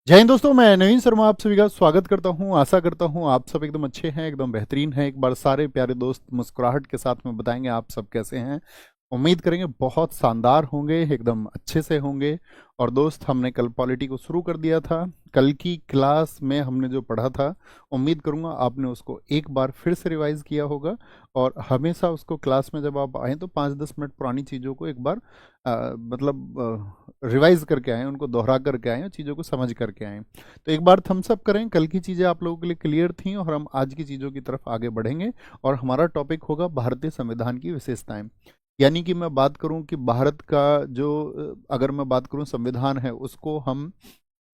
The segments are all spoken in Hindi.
जय हिंद दोस्तों, मैं नवीन शर्मा आप सभी का स्वागत करता हूं। आशा करता हूं आप सब एकदम अच्छे हैं, एकदम बेहतरीन हैं। एक बार सारे प्यारे दोस्त मुस्कुराहट के साथ में बताएंगे आप सब कैसे हैं। उम्मीद करेंगे बहुत शानदार होंगे, एकदम अच्छे से होंगे। और दोस्त, हमने कल पॉलिटी को शुरू कर दिया था। कल की क्लास में हमने जो पढ़ा था, उम्मीद करूंगा आपने उसको एक बार फिर से रिवाइज किया होगा। और हमेशा उसको क्लास में जब आप आए तो 5-10 मिनट पुरानी चीज़ों को एक बार रिवाइज करके आएँ, उनको दोहरा करके आएँ, चीज़ों को समझ करके आएँ। तो एक बार थम्स अप करें। कल की चीज़ें आप लोगों के लिए क्लियर थी और हम आज की चीज़ों की तरफ आगे बढ़ेंगे। और हमारा टॉपिक होगा भारतीय संविधान की विशेषताएं। यानी कि मैं बात करूं कि भारत का जो अगर मैं बात करूं संविधान है, उसको हम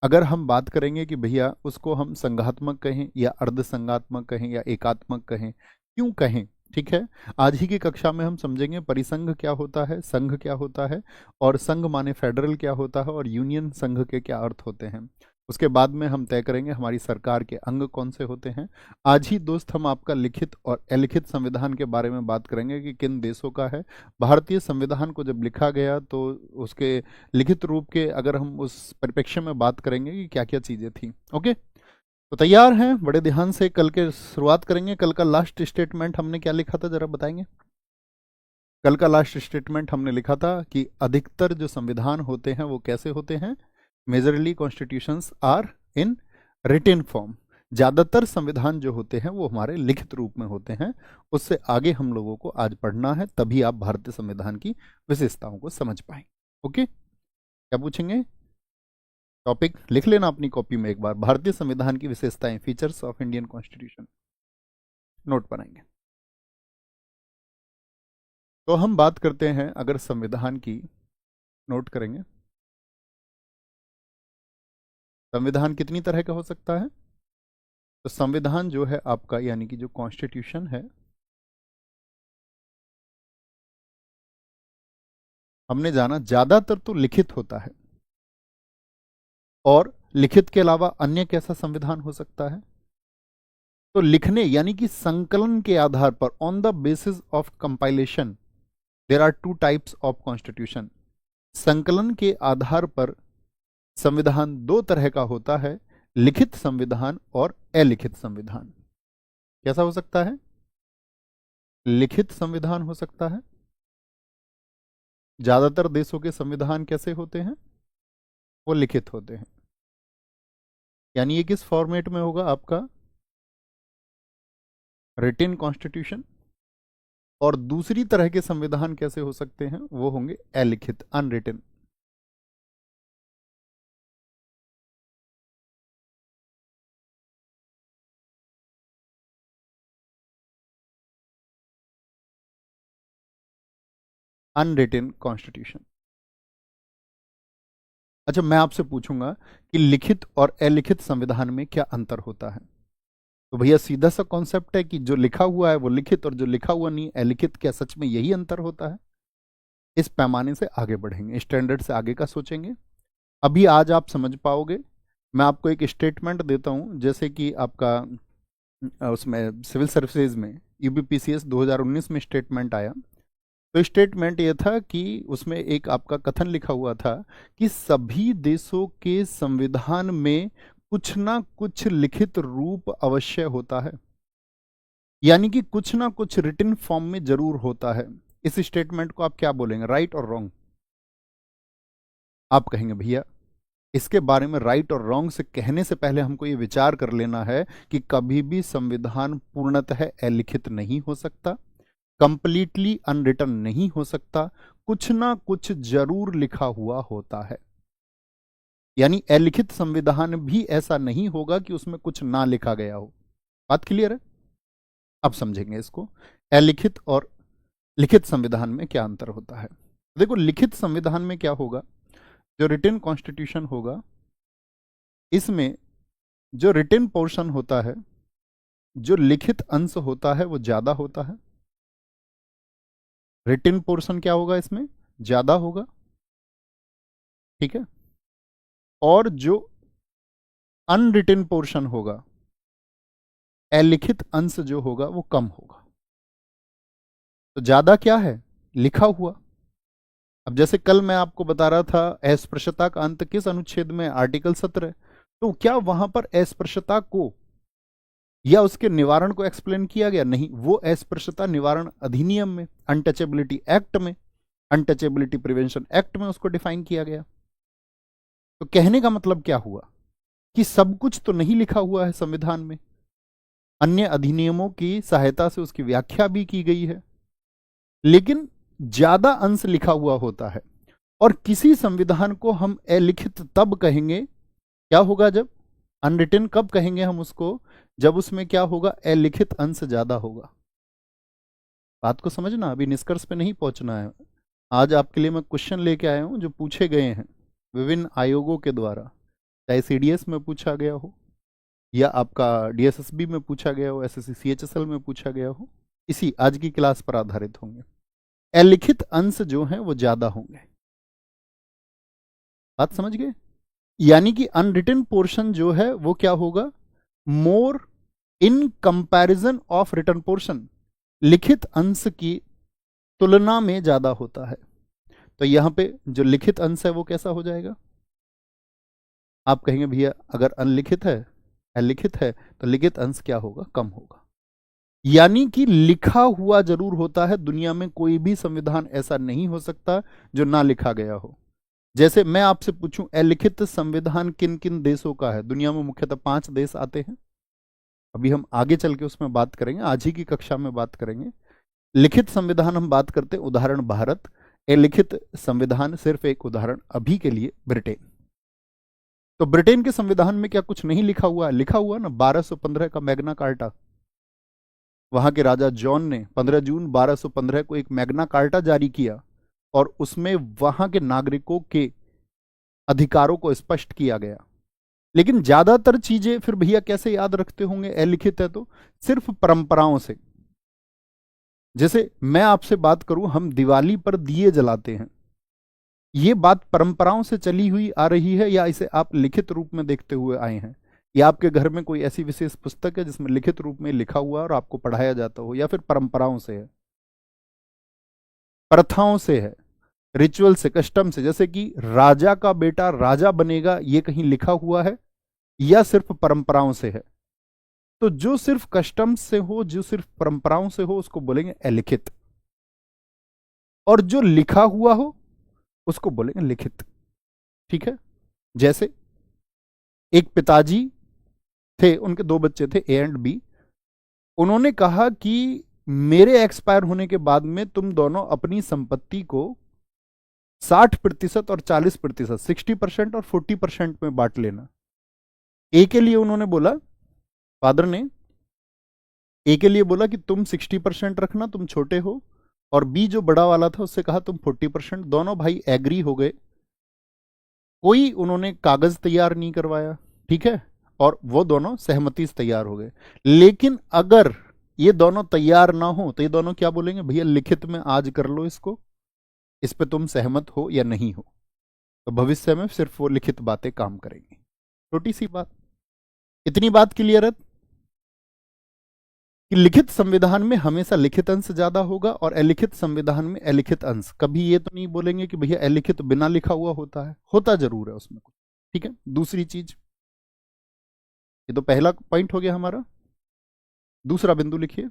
अगर हम बात करेंगे कि भैया उसको हम संघात्मक कहें या अर्ध संघात्मक कहें या एकात्मक कहें, क्यों कहें, ठीक है। आज ही की कक्षा में हम समझेंगे परिसंघ क्या होता है, संघ क्या होता है, और संघ माने फेडरल क्या होता है, और यूनियन संघ के क्या अर्थ होते हैं। उसके बाद में हम तय करेंगे हमारी सरकार के अंग कौन से होते हैं। आज ही दोस्त हम आपका लिखित और अलिखित संविधान के बारे में बात करेंगे कि किन देशों का है। भारतीय संविधान को जब लिखा गया तो उसके लिखित रूप के अगर हम उस परिप्रेक्ष्य में बात करेंगे कि क्या क्या चीज़ें थी। ओके, तो तैयार हैं? बड़े ध्यान से कल के शुरुआत करेंगे। कल का लास्ट स्टेटमेंट हमने क्या लिखा था, जरा बताएंगे। कल का लास्ट स्टेटमेंट हमने लिखा था कि अधिकतर जो संविधान होते हैं वो कैसे होते हैं, majorly constitutions are in written form. ज़्यादातर संविधान जो होते हैं वो हमारे लिखित रूप में होते हैं। उससे आगे हम लोगों को आज पढ़ना है, तभी आप भारतीय संविधान की विशेषताओं को समझ पाएंगे। ओके, क्या पूछेंगे? टॉपिक लिख लेना अपनी कॉपी में एक बार, भारतीय संविधान की विशेषताएं, features of Indian constitution, note बनाएंगे। तो हम बात करते हैं अगर संविधान की, नोट करेंगे संविधान कितनी तरह का हो सकता है। तो संविधान जो है आपका, यानी कि जो कॉन्स्टिट्यूशन है, हमने जाना ज्यादातर तो लिखित होता है। और लिखित के अलावा अन्य कैसा संविधान हो सकता है? तो लिखने यानी कि संकलन के आधार पर, on the basis of compilation, there are two types of constitution. संकलन के आधार पर संविधान दो तरह का होता है, लिखित संविधान और अलिखित संविधान। कैसा हो सकता है? लिखित संविधान हो सकता है। ज्यादातर देशों के संविधान कैसे होते हैं? वो लिखित होते हैं। यानी ये किस फॉर्मेट में होगा आपका? Written constitution. और दूसरी तरह के संविधान कैसे हो सकते हैं? वो होंगे अलिखित, अनरिटन। Unwritten constitution. अच्छा, मैं आपसे पूछूंगा कि लिखित और अलिखित संविधान में क्या अंतर होता है। तो भैया सीधा सा कॉन्सेप्ट है कि जो लिखा हुआ है वो लिखित, और जो लिखा हुआ नहीं अलिखित। क्या सच में यही अंतर होता है? इस पैमाने से आगे बढ़ेंगे, स्टैंडर्ड से आगे का सोचेंगे। अभी आज आप समझ पाओगे। मैं आपको एक स्टेटमेंट देता हूं, जैसे कि आपका उसमें सिविल सर्विसेज में यूपीपीसीएस 2019 में स्टेटमेंट आया। तो स्टेटमेंट ये था कि उसमें एक आपका कथन लिखा हुआ था कि सभी देशों के संविधान में कुछ ना कुछ लिखित रूप अवश्य होता है। यानी कि कुछ ना कुछ रिटन फॉर्म में जरूर होता है। इस स्टेटमेंट को आप क्या बोलेंगे, राइट और रॉन्ग? आप कहेंगे भैया इसके बारे में राइट और रॉन्ग से कहने से पहले हमको ये विचार कर लेना है कि कभी भी संविधान पूर्णतः अलिखित नहीं हो सकता, कंप्लीटली अनरिटन नहीं हो सकता, कुछ ना कुछ जरूर लिखा हुआ होता है। यानी अलिखित संविधान भी ऐसा नहीं होगा कि उसमें कुछ ना लिखा गया हो। बात क्लियर है? अब समझेंगे इसको, अलिखित और लिखित संविधान में क्या अंतर होता है। देखो, लिखित संविधान में क्या होगा, जो रिटन कॉन्स्टिट्यूशन होगा, इसमें जो रिटन पोर्शन होता है, जो लिखित अंश होता है वो ज्यादा होता है। रिटन पोर्शन क्या होगा इसमें? ज्यादा होगा, ठीक है। और जो अनरिटन पोर्शन होगा, अलिखित अंश जो होगा, वो कम होगा। तो ज्यादा क्या है? लिखा हुआ। अब जैसे कल मैं आपको बता रहा था अस्पृश्यता का अंत किस अनुच्छेद में? आर्टिकल 17। तो क्या वहां पर अस्पृश्यता को या उसके निवारण को एक्सप्लेन किया गया? नहीं, वो अस्पृश्यता निवारण अधिनियम में, अनटचेबिलिटी एक्ट में, अनटचेबिलिटी प्रिवेंशन एक्ट में उसको डिफाइन किया गया। तो कहने का मतलब क्या हुआ कि सब कुछ तो नहीं लिखा हुआ है संविधान में, अन्य अधिनियमों की सहायता से उसकी व्याख्या भी की गई है, लेकिन ज्यादा अंश लिखा हुआ होता है। और किसी संविधान को हम अलिखित तब कहेंगे, क्या होगा जब अनरिटन, कब कहेंगे हम उसको? जब उसमें क्या होगा? अलिखित अंश ज्यादा होगा। बात को समझना, अभी निष्कर्ष पे नहीं पहुंचना है। आज आपके लिए मैं क्वेश्चन लेके आया हूं जो पूछे गए हैं विभिन्न आयोगों के द्वारा, चाहे सीडीएस में पूछा गया हो या आपका डीएसएसबी में पूछा गया हो, एसएससी सीएचएसएल में पूछा गया हो, इसी आज की क्लास पर आधारित होंगे। अलिखित अंश जो हैं वो ज्यादा होंगे। बात समझ गए? यानी कि अनरिटन पोर्शन जो है वो क्या होगा? More in comparison of written portion, लिखित अंश की तुलना में ज्यादा होता है। तो यहां पे जो लिखित अंश है वो कैसा हो जाएगा? आप कहेंगे भैया अगर अनलिखित है, अलिखित है, तो लिखित अंश क्या होगा? कम होगा। यानी कि लिखा हुआ जरूर होता है, दुनिया में कोई भी संविधान ऐसा नहीं हो सकता जो ना लिखा गया हो। जैसे मैं आपसे पूछूं अलिखित संविधान किन किन देशों का है? दुनिया में मुख्यतः 5 देश आते हैं, अभी हम आगे चल के उसमें बात करेंगे, आज ही की कक्षा में बात करेंगे। लिखित संविधान हम बात करते हैं, उदाहरण भारत। अलिखित संविधान सिर्फ एक उदाहरण अभी के लिए ब्रिटेन। तो ब्रिटेन के संविधान में क्या कुछ नहीं लिखा हुआ है? लिखा हुआ ना, 1215 का मैग्ना कार्टा। वहां के राजा जॉन ने 15 जून 1215 को एक मैग्ना कार्टा जारी किया और उसमें वहां के नागरिकों के अधिकारों को स्पष्ट किया गया। लेकिन ज्यादातर चीजें फिर भैया कैसे याद रखते होंगे? अलिखित है तो सिर्फ परंपराओं से। जैसे मैं आपसे बात करूं, हम दिवाली पर दिए जलाते हैं, ये बात परंपराओं से चली हुई आ रही है या इसे आप लिखित रूप में देखते हुए आए हैं? या आपके घर में कोई ऐसी विशेष पुस्तक है जिसमें लिखित रूप में लिखा हुआ है और आपको पढ़ाया जाता हो? या फिर परंपराओं से है, प्रथाओं से है, रिचुअल से, कस्टम से? जैसे कि राजा का बेटा राजा बनेगा, ये कहीं लिखा हुआ है या सिर्फ परंपराओं से है? तो जो सिर्फ कस्टम से हो, जो सिर्फ परंपराओं से हो, उसको बोलेंगे अलिखित, और जो लिखा हुआ हो उसको बोलेंगे लिखित। ठीक है? जैसे एक पिताजी थे, उनके 2 बच्चे थे, ए एंड बी। उन्होंने कहा कि मेरे एक्सपायर होने के बाद में तुम दोनों अपनी संपत्ति को 60% और 40%, 60% और 40% में बांट लेना। ए के लिए उन्होंने बोला, फादर ने ए के लिए बोला कि तुम 60% रखना, तुम छोटे हो, और बी जो बड़ा वाला था उससे कहा तुम 40%। दोनों भाई एग्री हो गए, कोई उन्होंने कागज तैयार नहीं करवाया, ठीक है, और वो दोनों सहमति से तैयार हो गए। लेकिन अगर ये दोनों तैयार ना हो तो ये दोनों क्या बोलेंगे? भैया लिखित में आज कर लो इसको, इस पे तुम सहमत हो या नहीं हो। तो भविष्य में सिर्फ वो लिखित बातें काम करेंगी। छोटी सी बात, इतनी बात क्लियर है कि लिखित संविधान में हमेशा लिखित अंश ज्यादा होगा और अलिखित संविधान में अलिखित अंश। कभी ये तो नहीं बोलेंगे कि भैया अलिखित बिना लिखा हुआ होता है, होता जरूर है उसमें कुछ। ठीक है? दूसरी चीज, ये तो पहला पॉइंट हो गया हमारा। दूसरा बिंदु लिखिए।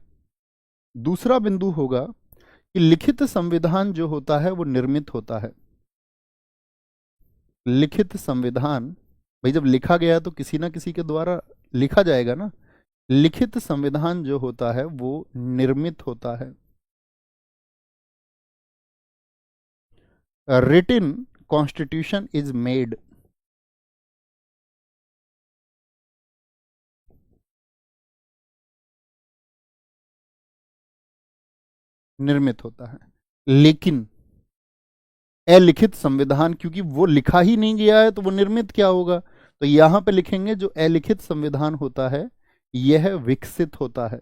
दूसरा बिंदु होगा कि लिखित संविधान जो होता है वो निर्मित होता है। लिखित संविधान, भाई जब लिखा गया तो किसी ना किसी के द्वारा लिखा जाएगा ना। लिखित संविधान जो होता है वो निर्मित होता है। Written constitution is made. निर्मित होता है। लेकिन अलिखित संविधान, क्योंकि वो लिखा ही नहीं गया है तो वो निर्मित क्या होगा? तो यहां पे लिखेंगे जो अलिखित संविधान होता है यह विकसित होता है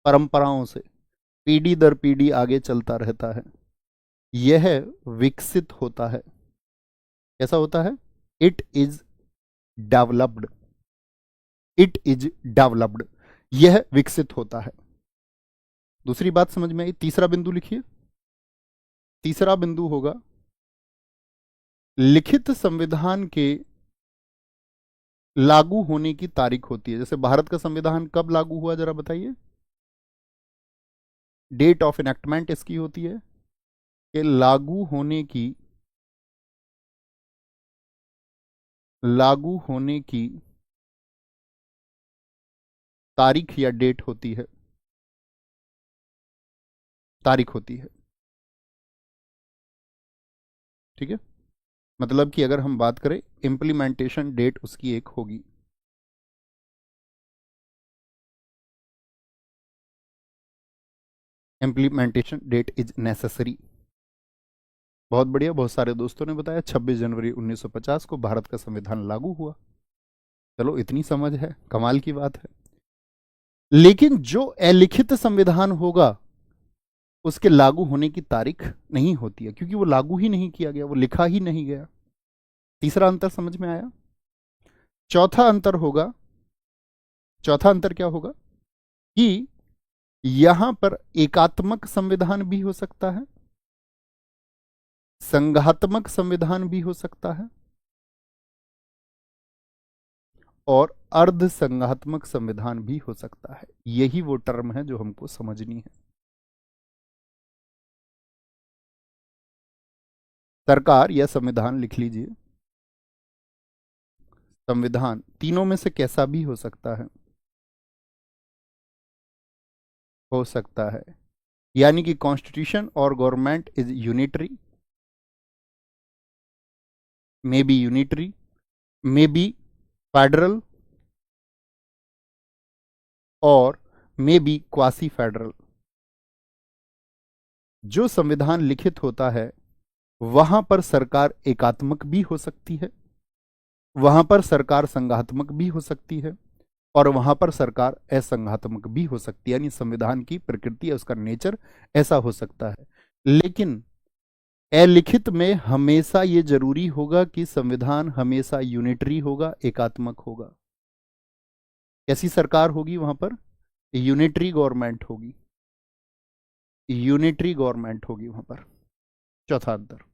परंपराओं से, पीढ़ी दर पीढ़ी आगे चलता रहता है। यह विकसित होता है। कैसा होता है? It is developed. It is developed, यह विकसित होता है। दूसरी बात समझ में आई? तीसरा बिंदु लिखिए। तीसरा बिंदु होगा लिखित संविधान के लागू होने की तारीख होती है। जैसे भारत का संविधान कब लागू हुआ, जरा बताइए। डेट ऑफ इनेक्टमेंट इसकी होती है कि लागू होने की तारीख या डेट होती है, तारीख होती है। ठीक है, मतलब कि अगर हम बात करें, इम्प्लीमेंटेशन डेट उसकी एक होगी। Implementation date is necessary. बहुत बढ़िया, बहुत सारे दोस्तों ने बताया 26 जनवरी 1950 को भारत का संविधान लागू हुआ। चलो, इतनी समझ है, कमाल की बात है। लेकिन जो अलिखित संविधान होगा उसके लागू होने की तारीख नहीं होती है, क्योंकि वो लागू ही नहीं किया गया, वो लिखा ही नहीं गया। तीसरा अंतर समझ में आया। चौथा अंतर होगा, चौथा अंतर क्या होगा कि यहां पर एकात्मक संविधान भी हो सकता है, संघात्मक संविधान भी हो सकता है, और अर्ध संघात्मक संविधान भी हो सकता है। यही वो टर्म है जो हमको समझनी है। सरकार या संविधान लिख लीजिए। संविधान तीनों में से कैसा भी हो सकता है। यानी कि कॉन्स्टिट्यूशन और government is unitary, may be federal, और मे बी क्वासी फेडरल। जो संविधान लिखित होता है वहां पर सरकार एकात्मक भी हो सकती है, वहां पर सरकार संघात्मक भी हो सकती है, और वहां पर सरकार असंघात्मक भी हो सकती है। यानी संविधान की प्रकृति या उसका नेचर ऐसा हो सकता है। लेकिन अलिखित में हमेशा ये जरूरी होगा कि संविधान हमेशा यूनिटरी होगा, एकात्मक होगा। कैसी सरकार होगी वहां पर? यूनिटरी गवर्नमेंट होगी, यूनिटरी गवर्नमेंट होगी वहां पर। चौथा अंतर।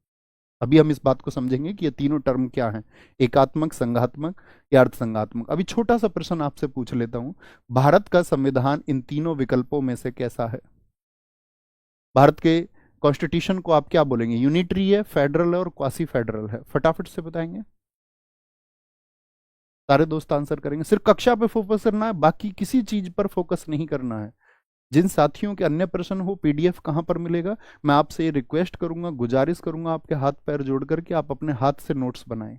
अभी हम इस बात को समझेंगे कि ये तीनों टर्म क्या हैं, एकात्मक, संघात्मक या अर्धसंघात्मक। अभी छोटा सा प्रश्न आपसे पूछ लेता हूं, भारत का संविधान इन तीनों विकल्पों में से कैसा है? भारत के कॉन्स्टिट्यूशन को आप क्या बोलेंगे, यूनिटरी है, फेडरल है, और क्वासी फेडरल है? फटाफट से बताएंगे। सारे दोस्त आंसर करेंगे। सिर्फ कक्षा पे फोकस करना है, बाकी किसी चीज पर फोकस नहीं करना है। जिन साथियों के अन्य प्रश्न हो, पीडीएफ कहां पर मिलेगा? मैं आपसे ये रिक्वेस्ट करूंगा, गुजारिश करूंगा, आपके हाथ पैर जोड़ करके आप अपने हाथ से नोट्स बनाएं।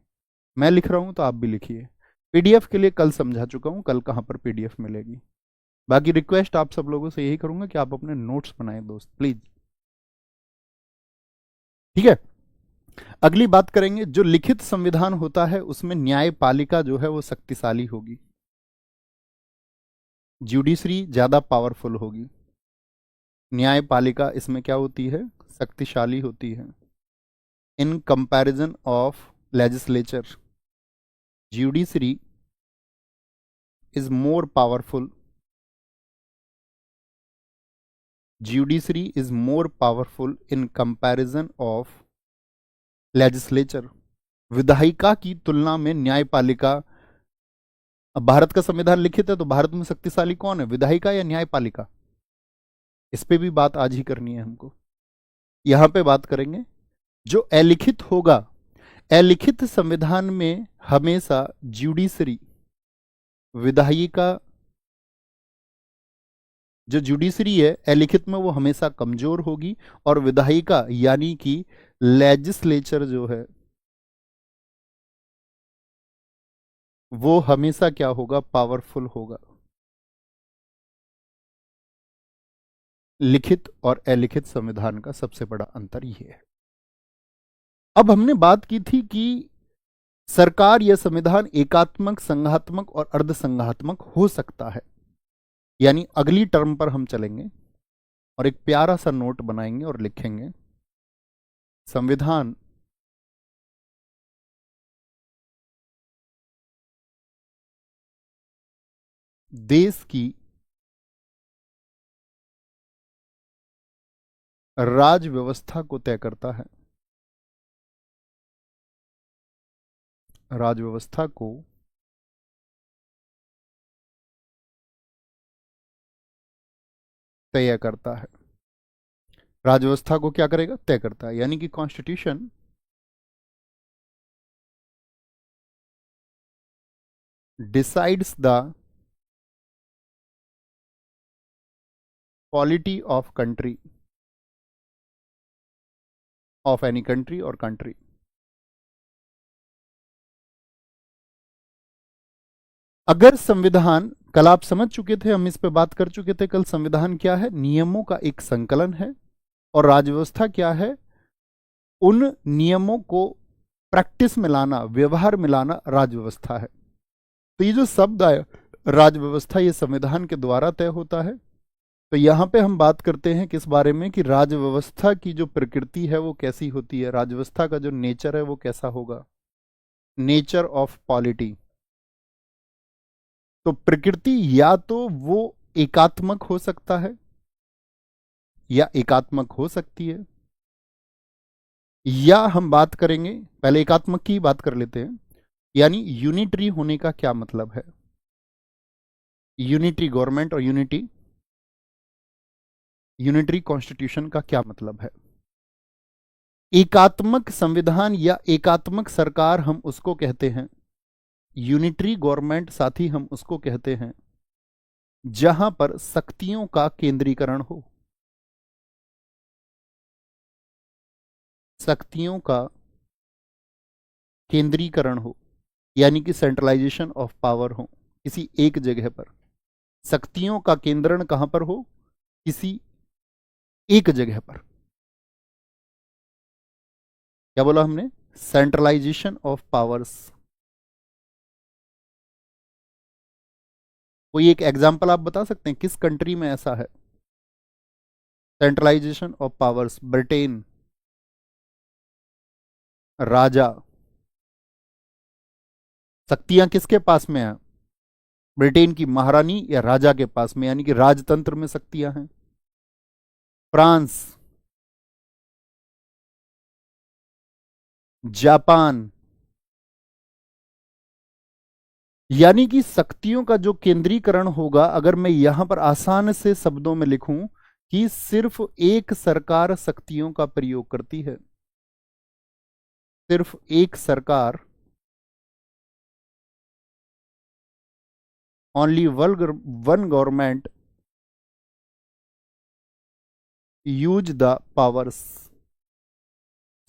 मैं लिख रहा हूं तो आप भी लिखिए। पीडीएफ के लिए कल समझा चुका हूं, कल कहां पर पीडीएफ मिलेगी। बाकी रिक्वेस्ट आप सब लोगों से यही करूंगा कि आप अपने नोट्स बनाएं दोस्त, प्लीज। ठीक है, अगली बात करेंगे। जो लिखित संविधान होता है उसमें न्यायपालिका जो है वो शक्तिशाली होगी, जुडिशरी ज्यादा पावरफुल होगी। न्यायपालिका इसमें क्या होती है? शक्तिशाली होती है। इन comparison of legislature, judiciary is more powerful, judiciary is more powerful in comparison of legislature। विधायिका की तुलना में न्यायपालिका। अब भारत का संविधान लिखित है तो भारत में शक्तिशाली कौन है, विधायिका या न्यायपालिका? इस पे भी बात आज ही करनी है हमको। यहां पे बात करेंगे जो अलिखित होगा। अलिखित संविधान में हमेशा जुडिशरी, विधायिका, जो जुडिशरी है अलिखित में वो हमेशा कमजोर होगी, और विधायिका यानी कि लेजिस्लेचर जो है वो हमेशा क्या होगा, पावरफुल होगा। लिखित और अलिखित संविधान का सबसे बड़ा अंतर यह है। अब हमने बात की थी कि सरकार या संविधान एकात्मक, संघात्मक और अर्धसंघात्मक हो सकता है। यानी अगली टर्म पर हम चलेंगे और एक प्यारा सा नोट बनाएंगे और लिखेंगे, संविधान देश की राज व्यवस्था को तय करता है, राज व्यवस्था को तय करता है। राज्य व्यवस्था को क्या करेगा? तय करता है। यानी कि constitution decides the polity of country, of any country और कंट्री। अगर संविधान, कल आप समझ चुके थे, हम इस पे बात कर चुके थे कल, संविधान क्या है? नियमों का एक संकलन है। और राज्य व्यवस्था क्या है? उन नियमों को प्रैक्टिस में लाना, व्यवहार में लाना राज्य व्यवस्था है। तो ये जो शब्द आया राज्य व्यवस्था, ये संविधान के द्वारा तय होता है। तो यहां पे हम बात करते हैं किस बारे में? कि राज्य व्यवस्था की जो प्रकृति है वो कैसी होती है, राज्य व्यवस्था का जो नेचर है वो कैसा होगा, नेचर ऑफ पॉलिटी। तो प्रकृति या तो वो एकात्मक हो सकता है या एकात्मक हो सकती है, या हम बात करेंगे, पहले एकात्मक की बात कर लेते हैं, यानी यूनिटरी होने का क्या मतलब है? यूनिटरी गवर्नमेंट और यूनिटरी कॉन्स्टिट्यूशन का क्या मतलब है? एकात्मक संविधान या एकात्मक सरकार हम उसको कहते हैं, यूनिटरी गवर्नमेंट साथ ही हम उसको कहते हैं जहां पर शक्तियों का केंद्रीकरण हो, शक्तियों का केंद्रीकरण हो, यानी कि सेंट्रलाइजेशन ऑफ पावर हो किसी एक जगह पर। शक्तियों का केंद्रण कहां पर हो? किसी एक जगह पर। क्या बोला हमने? Centralisation of powers. कोई एक एग्जांपल आप बता सकते हैं किस कंट्री में ऐसा है? सेंट्रलाइजेशन ऑफ पावर्स, ब्रिटेन, राजा, शक्तियां किसके पास में है? ब्रिटेन की महारानी या राजा के पास में, यानी कि राजतंत्र में शक्तियां हैं। फ्रांस, जापान, यानी कि शक्तियों का जो केंद्रीकरण होगा, अगर मैं यहां पर आसान से शब्दों में लिखूं कि सिर्फ एक सरकार शक्तियों का प्रयोग करती है, सिर्फ एक सरकार, only one government use the powers.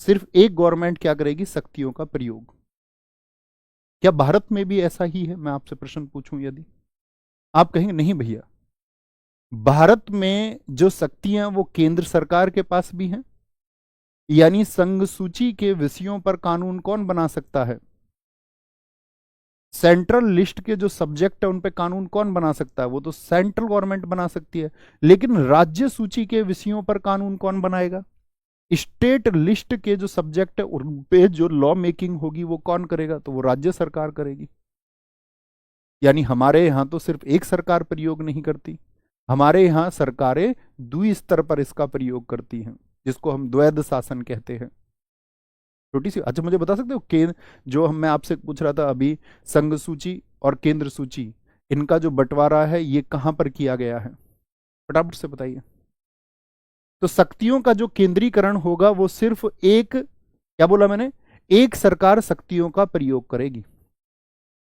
सिर्फ एक गवर्नमेंट क्या करेगी? शक्तियों का प्रयोग। क्या भारत में भी ऐसा ही है? मैं आपसे प्रश्न पूछूं यदि, आप कहेंगे नहीं भैया, भारत में जो शक्तियां वो केंद्र सरकार के पास भी हैं। यानी संघ सूची के विषयों पर कानून कौन बना सकता है? सेंट्रल लिस्ट के जो सब्जेक्ट है उन पे कानून कौन बना सकता है? वो तो सेंट्रल गवर्नमेंट बना सकती है। लेकिन राज्य सूची के विषयों पर कानून कौन बनाएगा? स्टेट लिस्ट के जो सब्जेक्ट है उन पे जो लॉ मेकिंग होगी वो कौन करेगा? तो वो राज्य सरकार करेगी। यानी हमारे यहां तो सिर्फ एक सरकार प्रयोग नहीं करती, हमारे यहां सरकारें द्वि स्तर पर इसका प्रयोग करती हैं, जिसको हम द्वैध शासन कहते हैं। छोटी सी, अच्छा मुझे बता सकते हो केंद्र, जो हम मैं आपसे पूछ रहा था अभी, संघ सूची और केंद्र सूची, इनका जो बंटवारा है ये कहां पर किया गया है? फटाफट से बताइए। तो शक्तियों का जो केंद्रीकरण होगा वो सिर्फ एक, क्या बोला मैंने? एक सरकार शक्तियों का प्रयोग करेगी।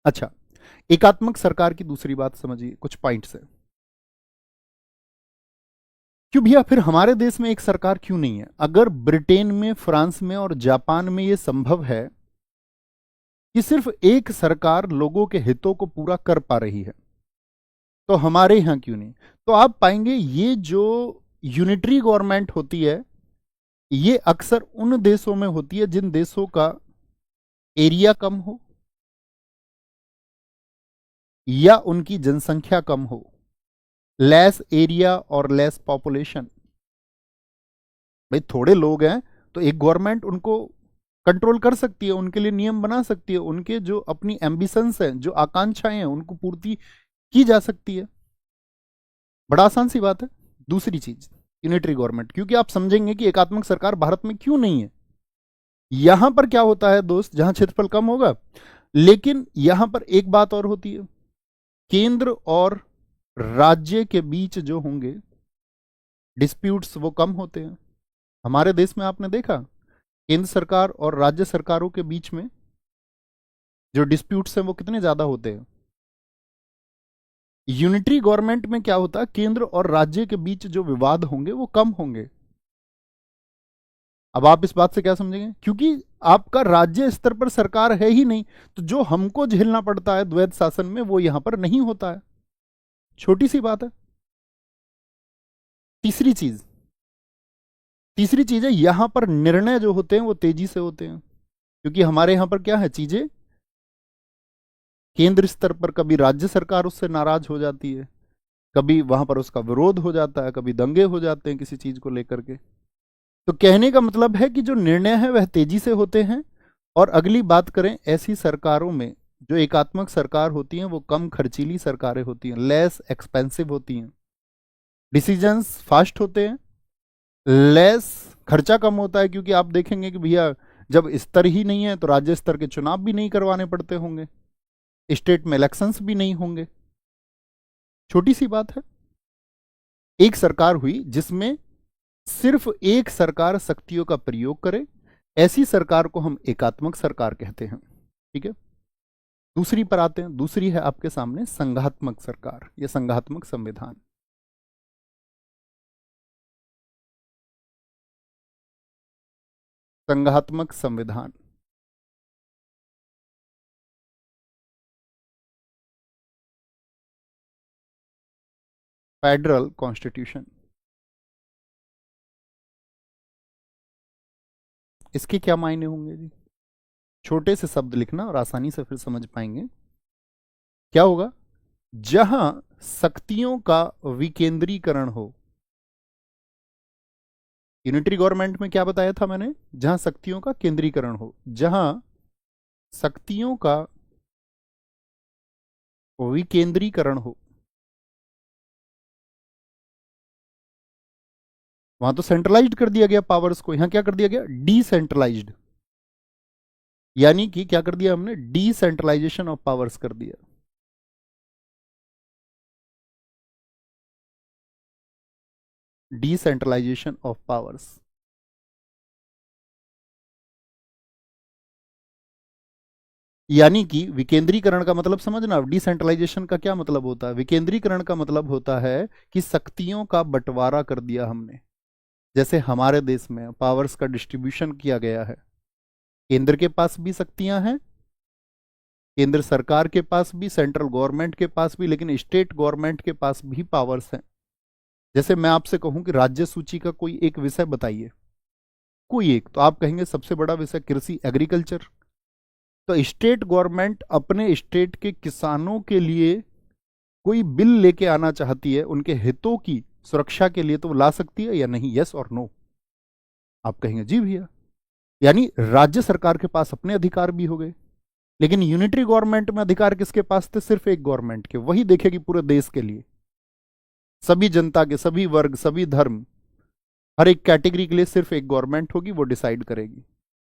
अच्छा, एकात्मक सरकार की दूसरी बात समझिए, कुछ पॉइंट्स है। क्यों भैया फिर हमारे देश में एक सरकार क्यों नहीं है? अगर ब्रिटेन में, फ्रांस में और जापान में यह संभव है कि सिर्फ एक सरकार लोगों के हितों को पूरा कर पा रही है, तो हमारे यहां क्यों नहीं? तो आप पाएंगे ये जो यूनिटरी गवर्नमेंट होती है ये अक्सर उन देशों में होती है जिन देशों का एरिया कम हो या उनकी जनसंख्या कम हो, लेस एरिया और लेस पॉपुलेशन। भाई थोड़े लोग हैं तो एक गवर्नमेंट उनको कंट्रोल कर सकती है, उनके लिए नियम बना सकती है, उनके जो अपनी एम्बिशंस हैं, जो आकांक्षाएं हैं, उनको पूर्ति की जा सकती है। बड़ा आसान सी बात है। दूसरी चीज, यूनिटरी गवर्नमेंट, क्योंकि आप समझेंगे कि एकात्मक सरकार भारत में क्यों नहीं है। यहां पर क्या होता है दोस्त, जहां क्षेत्रफल कम होगा, लेकिन यहां पर एक बात और होती है, केंद्र और राज्य के बीच जो होंगे डिस्प्यूट्स वो कम होते हैं। हमारे देश में आपने देखा केंद्र सरकार और राज्य सरकारों के बीच में जो डिस्प्यूट्स हैं वो कितने ज्यादा होते हैं। यूनिटरी गवर्नमेंट में क्या होता है, केंद्र और राज्य के बीच जो विवाद होंगे वो कम होंगे। अब आप इस बात से क्या समझेंगे, क्योंकि आपका राज्य स्तर पर सरकार है ही नहीं, तो जो हमको झेलना पड़ता है द्वैध शासन में वो यहां पर नहीं होता है। छोटी सी बात है। तीसरी चीज तीसरी चीज है, यहां पर निर्णय जो होते हैं वो तेजी से होते हैं, क्योंकि हमारे यहां पर क्या है, चीजें केंद्र स्तर पर कभी राज्य सरकार उससे नाराज हो जाती है, कभी वहां पर उसका विरोध हो जाता है, कभी दंगे हो जाते हैं किसी चीज को लेकर के। तो कहने का मतलब है कि जो निर्णय है वह तेजी से होते हैं। और अगली बात करें ऐसी सरकारों में, जो एकात्मक सरकार होती हैं वो कम खर्चीली सरकारें होती हैं, लेस एक्सपेंसिव होती हैं, डिसीजंस फास्ट होते हैं, लेस खर्चा कम होता है, क्योंकि आप देखेंगे कि भैया जब स्तर ही नहीं है तो राज्य स्तर के चुनाव भी नहीं करवाने पड़ते होंगे, स्टेट में इलेक्शंस भी नहीं होंगे। छोटी सी बात है। एक सरकार हुई जिसमें सिर्फ एक सरकार शक्तियों का प्रयोग करे, ऐसी सरकार को हम एकात्मक सरकार कहते हैं। ठीक है। दूसरी पर आते हैं। दूसरी है आपके सामने संघात्मक सरकार या संघात्मक संविधान। संघात्मक संविधान फेडरल कॉन्स्टिट्यूशन। इसके क्या मायने होंगे जी, छोटे से शब्द लिखना और आसानी से फिर समझ पाएंगे। क्या होगा, जहां शक्तियों का विकेंद्रीकरण हो। यूनिटरी गवर्नमेंट में क्या बताया था मैंने, जहां शक्तियों का केंद्रीकरण हो, जहां शक्तियों का विकेंद्रीकरण हो, वहां तो सेंट्रलाइज्ड कर दिया गया पावर्स को, यहां क्या कर दिया गया, डिसेंट्रलाइज्ड। यानी कि क्या कर दिया हमने, डिसेंट्रलाइजेशन ऑफ पावर्स कर दिया। Decentralisation of powers. यानी कि विकेंद्रीकरण का मतलब समझना, डिसेंट्रलाइजेशन का क्या मतलब होता है, विकेंद्रीकरण का मतलब होता है कि शक्तियों का बंटवारा कर दिया हमने। जैसे हमारे देश में पावर्स का डिस्ट्रीब्यूशन किया गया है, केंद्र के पास भी शक्तियां हैं, केंद्र सरकार के पास भी, सेंट्रल गवर्नमेंट के पास भी, लेकिन स्टेट गवर्नमेंट के पास भी पावर्स हैं। जैसे मैं आपसे कहूं कि राज्य सूची का कोई एक विषय बताइए, कोई एक, तो आप कहेंगे सबसे बड़ा विषय कृषि, एग्रीकल्चर। तो स्टेट गवर्नमेंट अपने स्टेट के किसानों के लिए कोई बिल लेके आना चाहती है, उनके हितों की सुरक्षा के लिए, तो वो ला सकती है या नहीं, यस और नो। आप कहेंगे जी भैया। यानी राज्य सरकार के पास अपने अधिकार भी हो गए, लेकिन यूनिटरी गवर्नमेंट में अधिकार किसके पास थे, सिर्फ एक गवर्नमेंट के, वही देखेगी पूरे देश के लिए, सभी जनता के, सभी वर्ग, सभी धर्म, हर एक कैटेगरी के लिए सिर्फ एक गवर्नमेंट होगी, वो डिसाइड करेगी।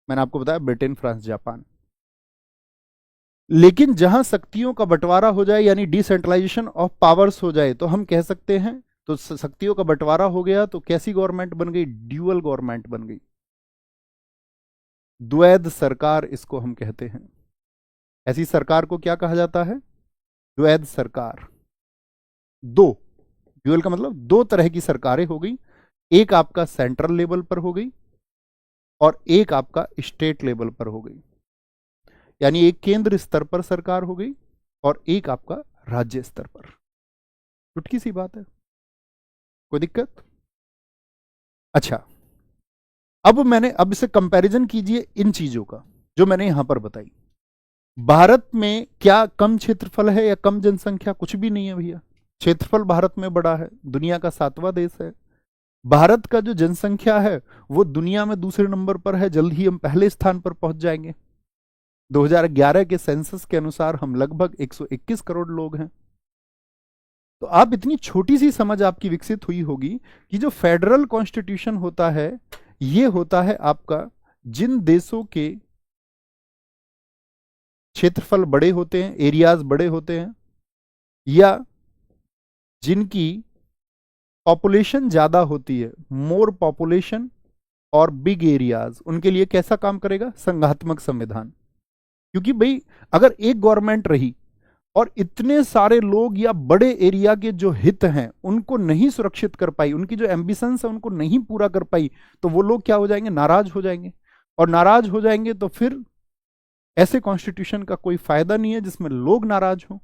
मैंने आपको बताया ब्रिटेन, फ्रांस, जापान। लेकिन जहां शक्तियों का बंटवारा हो जाए, यानी डिसेंट्रलाइजेशन ऑफ पावर्स हो जाए, तो हम कह सकते हैं, तो शक्तियों का बंटवारा हो गया तो कैसी गवर्नमेंट बन गई, ड्यूअल गवर्नमेंट बन गई, द्वैध सरकार इसको हम कहते हैं। ऐसी सरकार को क्या कहा जाता है, द्वैध सरकार। दो, ड्यूअल का मतलब दो तरह की सरकारें हो गई, एक आपका सेंट्रल लेवल पर हो गई और एक आपका स्टेट लेवल पर हो गई। यानी एक केंद्र स्तर पर सरकार हो गई और एक आपका राज्य स्तर पर। चुटकी सी बात है, कोई दिक्कत। अच्छा, अब इसे कंपैरिजन कीजिए इन चीजों का जो मैंने यहां पर बताई। भारत में क्या कम क्षेत्रफल है या कम जनसंख्या, कुछ भी नहीं है भैया। क्षेत्रफल भारत में बड़ा है, दुनिया का 7वां देश है। भारत का जो जनसंख्या है वो दुनिया में दूसरे नंबर पर है, जल्द ही हम पहले स्थान पर पहुंच जाएंगे। 2011 के सेंसस के अनुसार हम लगभग 121 करोड़ लोग हैं। तो आप इतनी छोटी सी समझ आपकी विकसित हुई होगी कि जो फेडरल कॉन्स्टिट्यूशन होता है, ये होता है आपका जिन देशों के क्षेत्रफल बड़े होते हैं, एरियाज बड़े होते हैं, या जिनकी पॉपुलेशन ज्यादा होती है, मोर पॉपुलेशन और बिग एरियाज, उनके लिए कैसा काम करेगा? संघात्मक संविधान। क्योंकि भाई अगर एक गवर्नमेंट रही और इतने सारे लोग या बड़े एरिया के जो हित हैं उनको नहीं सुरक्षित कर पाई, उनकी जो एम्बिशंस है उनको नहीं पूरा कर पाई, तो वो लोग क्या हो जाएंगे? नाराज हो जाएंगे। और नाराज हो जाएंगे तो फिर ऐसे कॉन्स्टिट्यूशन का कोई फायदा नहीं है जिसमें लोग नाराज हों।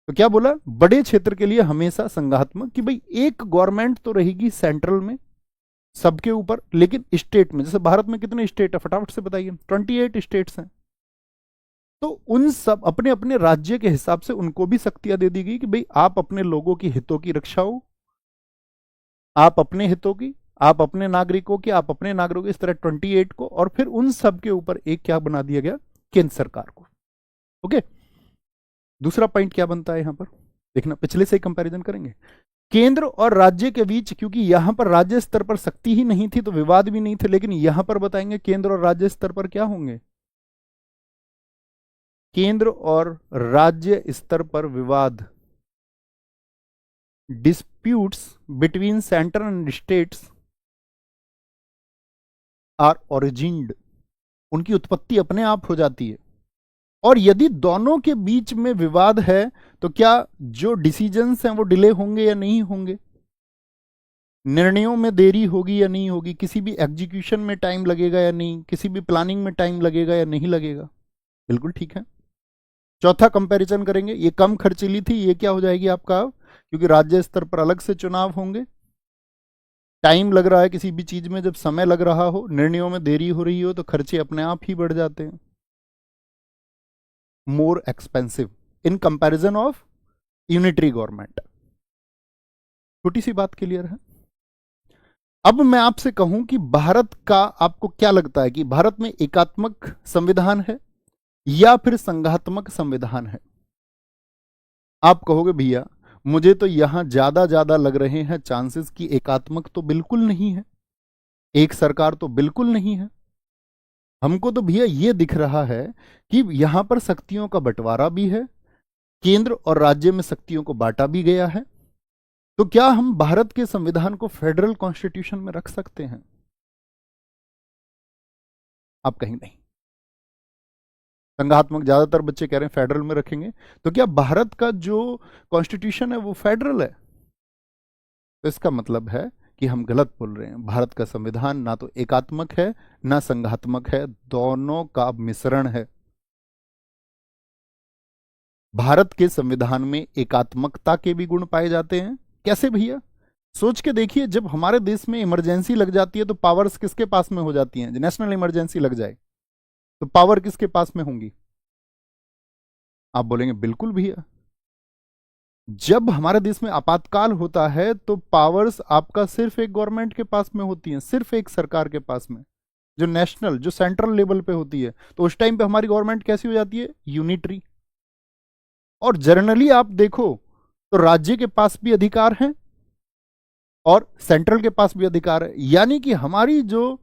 तो क्या बोला? बड़े क्षेत्र के लिए हमेशा संघात्मक, कि भाई एक गवर्नमेंट तो रहेगी सेंट्रल में सबके ऊपर, लेकिन स्टेट में, जैसे भारत में कितने स्टेट है फटाफट से बताइए? 28 स्टेट्स हैं। तो उन सब अपने अपने राज्य के हिसाब से उनको भी शक्तियां दे दी गई कि भाई आप अपने लोगों की हितों की रक्षा हो, आप अपने हितों की, आप अपने नागरिकों की, आप अपने नागरिकों, इस तरह 28 को, और फिर उन सब के ऊपर एक क्या बना दिया गया? केंद्र सरकार को। ओके, दूसरा पॉइंट क्या बनता है यहां पर? देखना, पिछले से ही कंपैरिजन करेंगे। केंद्र और राज्य के बीच, क्योंकि यहां पर राज्य स्तर पर शक्ति ही नहीं थी तो विवाद भी नहीं थे, लेकिन यहां पर बताएंगे केंद्र और राज्य स्तर पर क्या होंगे? केंद्र और राज्य स्तर पर विवाद, disputes between centre and states are originated, उनकी उत्पत्ति अपने आप हो जाती है। और यदि दोनों के बीच में विवाद है तो क्या जो डिसीजंस हैं वो डिले होंगे या नहीं होंगे? निर्णयों में देरी होगी या नहीं होगी? किसी भी एग्जीक्यूशन में टाइम लगेगा या नहीं? किसी भी प्लानिंग में टाइम लगेगा या नहीं लगेगा? बिल्कुल ठीक है। चौथा कंपैरिजन करेंगे, ये कम खर्चीली थी, ये क्या हो जाएगी आपका? क्योंकि राज्य स्तर पर अलग से चुनाव होंगे, टाइम लग रहा है किसी भी चीज में, जब समय लग रहा हो, निर्णयों में देरी हो रही हो, तो खर्चे अपने आप ही बढ़ जाते हैं। More expensive in comparison of unitary government. छोटी सी बात क्लियर है? अब मैं आपसे कहूं कि भारत का आपको क्या लगता है कि भारत में एकात्मक संविधान है या फिर संघात्मक संविधान है? आप कहोगे भैया मुझे तो यहां ज्यादा लग रहे हैं चांसेस कि एकात्मक तो बिल्कुल नहीं है, एक सरकार तो बिल्कुल नहीं है। हमको तो भैया ये दिख रहा है कि यहां पर शक्तियों का बंटवारा भी है, केंद्र और राज्य में शक्तियों को बांटा भी गया है। तो क्या हम भारत के संविधान को फेडरल कॉन्स्टिट्यूशन में रख सकते हैं? आप कहेंगे नहीं, संघात्मक, ज्यादातर बच्चे कह रहे हैं फेडरल में रखेंगे। तो क्या भारत का जो कॉन्स्टिट्यूशन है वो फेडरल है? तो इसका मतलब है कि हम गलत बोल रहे हैं। भारत का संविधान ना तो एकात्मक है ना संघात्मक है, दोनों का मिश्रण है। भारत के संविधान में एकात्मकता के भी गुण पाए जाते हैं। कैसे भैया? सोच के देखिए, जब हमारे देश में इमरजेंसी लग जाती है तो पावर्स किसके पास में हो जाती हैं? नेशनल इमरजेंसी लग जाए तो पावर किसके पास में होंगी? आप बोलेंगे बिल्कुल भैया। जब हमारे देश में आपातकाल होता है तो पावर्स आपका सिर्फ एक गवर्नमेंट के पास में होती हैं, सिर्फ एक सरकार के पास में, जो नेशनल, जो सेंट्रल लेवल पे होती है। तो उस टाइम पे हमारी गवर्नमेंट कैसी हो जाती है? यूनिटरी। और जनरली आप देखो तो राज्य के पास भी अधिकार हैं और सेंट्रल के पास भी अधिकार है, यानी कि हमारी जो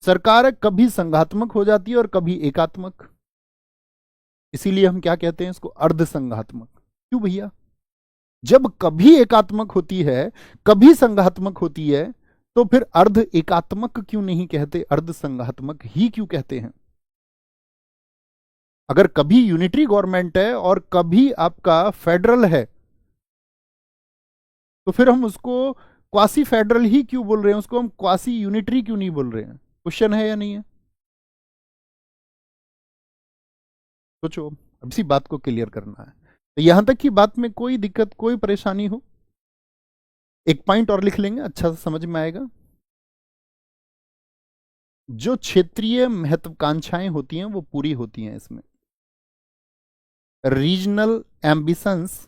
सरकार है कभी संघात्मक हो जाती है और कभी एकात्मक। इसीलिए हम क्या कहते हैं इसको? अर्ध संघात्मक। क्यों भैया? जब कभी एकात्मक होती है कभी संघात्मक होती है तो फिर अर्ध एकात्मक क्यों नहीं कहते, अर्ध संघात्मक ही क्यों कहते हैं? अगर कभी यूनिटरी गवर्नमेंट है और कभी आपका फेडरल है तो फिर हम उसको क्वासी फेडरल ही क्यों बोल रहे हैं? उसको हम क्वासी यूनिटरी क्यों नहीं बोल रहे हैं? क्वेश्चन है या नहीं है? सोचो, अब इसी बात को क्लियर करना है। तो यहां तक की बात में कोई दिक्कत, कोई परेशानी हो? एक पॉइंट और लिख लेंगे, अच्छा से समझ में आएगा। जो क्षेत्रीय महत्वाकांक्षाएं होती हैं वो पूरी होती हैं इसमें। रीजनल एम्बिशंस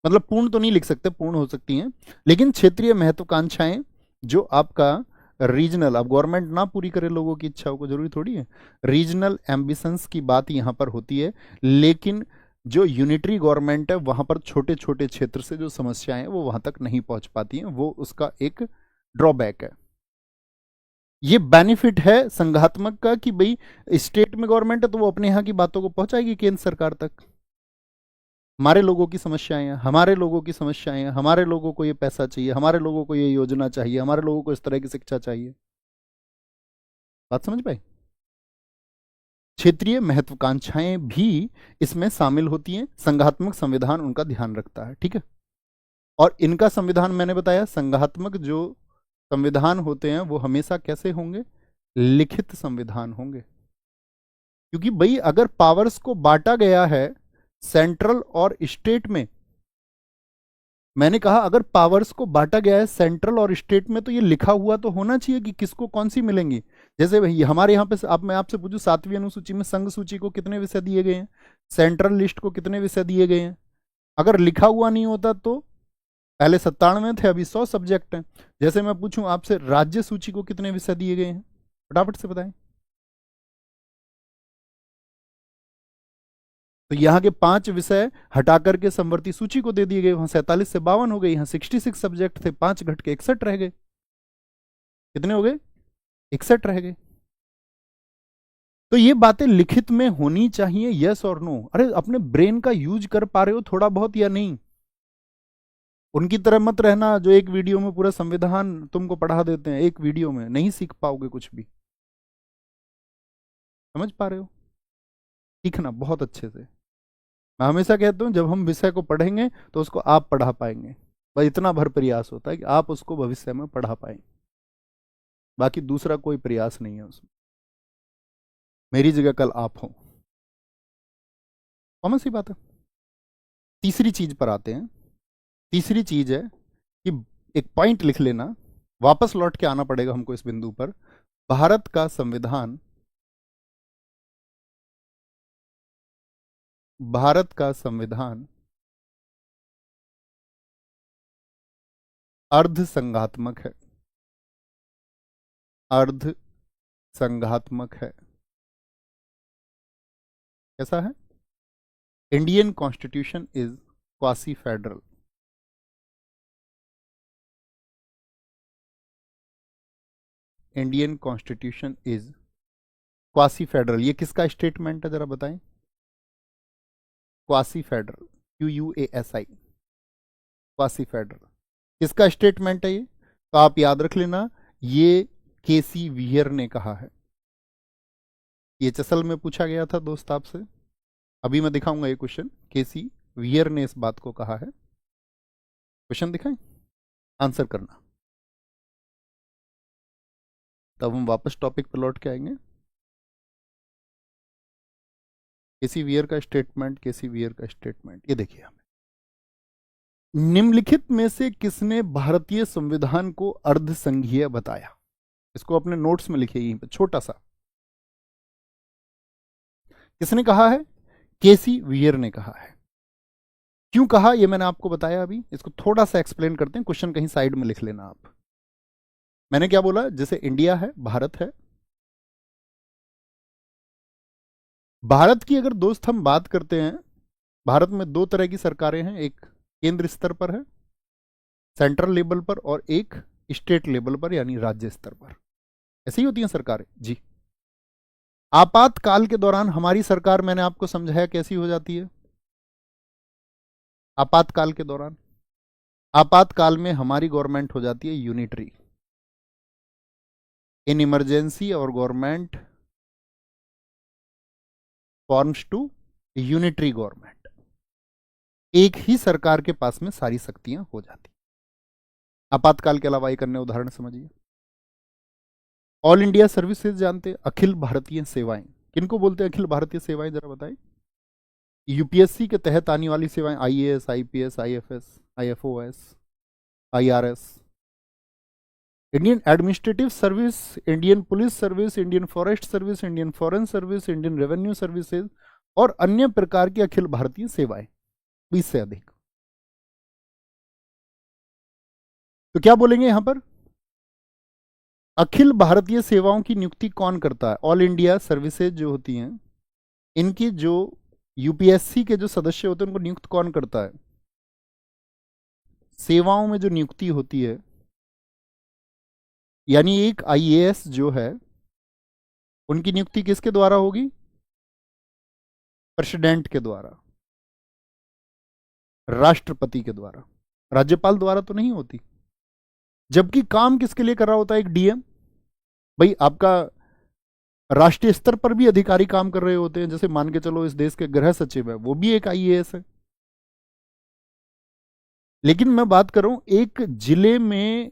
मतलब पूर्ण तो नहीं लिख सकते, पूर्ण हो सकती हैं, लेकिन क्षेत्रीय महत्वाकांक्षाएं जो आपका रीजनल, अब गवर्नमेंट ना पूरी करे लोगों की इच्छाओं को, जरूरी थोड़ी है। रीजनल एम्बिशंस की बात यहां पर होती है, लेकिन जो यूनिटरी गवर्नमेंट है वहां पर छोटे छोटे क्षेत्र से जो समस्याएं हैं वो वहां तक नहीं पहुंच पाती हैं, वो उसका एक ड्रॉबैक है। ये बेनिफिट है संघात्मक का कि भाई स्टेट में गवर्नमेंट है तो वो अपने यहाँ की बातों को पहुंचाएगी केंद्र सरकार तक। हमारे लोगों की समस्याएं हैं, हमारे लोगों की समस्याएं हैं, हमारे लोगों को ये पैसा चाहिए, हमारे लोगों को ये योजना चाहिए, हमारे लोगों को इस तरह की शिक्षा चाहिए। बात समझ पाए? क्षेत्रीय महत्वाकांक्षाएं भी इसमें शामिल होती हैं, संघात्मक संविधान उनका ध्यान रखता है, ठीक है। और इनका संविधान मैंने बताया, संघात्मक जो संविधान होते हैं वो हमेशा कैसे होंगे? लिखित संविधान होंगे। क्योंकि भाई अगर पावर्स को बांटा गया है सेंट्रल और स्टेट में, मैंने कहा अगर पावर्स को बांटा गया है सेंट्रल और स्टेट में, तो ये लिखा हुआ तो होना चाहिए कि किसको कौन सी मिलेंगी। जैसे भाई हमारे यहाँ पे आप, मैं आपसे पूछूं 7वीं अनुसूची में संघ सूची को कितने विषय दिए गए हैं, सेंट्रल लिस्ट को कितने विषय दिए गए हैं? अगर लिखा हुआ नहीं होता तो पहले 97 थे, अभी 100 सब्जेक्ट हैं। जैसे मैं पूछूं आपसे राज्य सूची को कितने विषय दिए गए हैं, फटाफट से बताएं। तो यहाँ के 5 विषय हटा करके समवर्ती सूची को दे दिए गए, वहां 47 से 52 हो गए, यहाँ 66 सब्जेक्ट थे, 5 घट के 61 रह गए। कितने हो गए? 61 रह गए। तो ये बातें लिखित में होनी चाहिए, यस और नो। अरे अपने ब्रेन का यूज कर पा रहे हो थोड़ा बहुत या नहीं? उनकी तरह मत रहना जो एक वीडियो में पूरा संविधान तुमको पढ़ा देते हैं, एक वीडियो में नहीं सीख पाओगे कुछ भी। समझ पा रहे हो? सीखना बहुत अच्छे से। मैं हमेशा कहता हूं जब हम विषय को पढ़ेंगे तो उसको आप पढ़ा पाएंगे, बस इतना भर प्रयास होता है कि आप उसको भविष्य में पढ़ा पाएंगे, बाकी दूसरा कोई प्रयास नहीं है उसमें। मेरी जगह कल आप हो, कॉमन सी बात है। तीसरी चीज पर आते हैं। तीसरी चीज है कि एक पॉइंट लिख लेना, वापस लौट के आना पड़ेगा हमको इस बिंदु पर। भारत का संविधान, भारत का संविधान अर्ध संघात्मक है, अर्ध संघात्मक है। कैसा है? Indian constitution is quasi federal. Indian constitution is quasi federal. ये किसका स्टेटमेंट है जरा बताएं? Quasi federal, QUASI, quasi federal किसका स्टेटमेंट है ये? तो आप याद रख लेना, ये KC वियर ने कहा है। ये चसल में पूछा गया था दोस्त आपसे, अभी मैं दिखाऊंगा ये क्वेश्चन। KC वियर ने इस बात को कहा है। क्वेश्चन दिखाएं, आंसर करना, तब हम वापस टॉपिक पर लौट के आएंगे। KC वियर का स्टेटमेंट, KC वियर का स्टेटमेंट, ये देखिए हमें, निम्नलिखित में से किसने भारतीय संविधान को अर्धसंघीय बताया? इसको अपने नोट्स में लिखिए यहीं पे छोटा सा। किसने कहा है? KC वियर ने कहा है। क्यों कहा ये मैंने आपको बताया अभी, इसको थोड़ा सा एक्सप्लेन करते हैं। क्वेश्चन कहीं साइड में लिख लेना आप। मैंने क्या बोला? जैसे इंडिया है, भारत है, भारत की अगर दोस्त हम बात करते हैं, भारत में 2 तरह की सरकारें हैं, एक केंद्र स्तर पर है सेंट्रल लेवल पर, और एक स्टेट लेवल पर यानी राज्य स्तर पर। ऐसी ही होती हैं सरकारें जी। आपातकाल के दौरान हमारी सरकार, मैंने आपको समझाया कैसी हो जाती है। आपातकाल के दौरान, आपातकाल में हमारी गवर्नमेंट हो जाती है यूनिटरी। इन इमरजेंसी और government forms to unitary government. एक ही सरकार के पास में सारी शक्तियां हो जाती। आपातकाल के अलावा एक अन्य उदाहरण समझिए, ऑल इंडिया सर्विसेज जानते हैं, अखिल भारतीय सेवाएं। किनको बोलते हैं अखिल भारतीय सेवाएं, जरा बताएं। UPSC के तहत आने वाली सेवाएं, IAS, IPS, IFS, IFOS, IRS, Indian administrative service, Indian police service, Indian forest service, Indian foreign service, Indian revenue services और अन्य प्रकार की अखिल भारतीय सेवाएं, 20 से अधिक। तो क्या बोलेंगे यहां पर? अखिल भारतीय सेवाओं की नियुक्ति कौन करता है? ऑल इंडिया सर्विसेज जो होती हैं, इनकी जो UPSC के जो सदस्य होते हैं उनको नियुक्त कौन करता है? सेवाओं में जो नियुक्ति होती है यानी एक आईएएस जो है उनकी नियुक्ति किसके द्वारा होगी? प्रेसिडेंट के द्वारा, राष्ट्रपति के द्वारा, राज्यपाल द्वारा तो नहीं होती। जबकि काम किसके लिए कर रहा होता है एक डीएम? भाई आपका राष्ट्रीय स्तर पर भी अधिकारी काम कर रहे होते हैं, जैसे मान के चलो इस देश के गृह सचिव है, वो भी एक आईएएस है। लेकिन मैं बात कर रहा हूं एक जिले में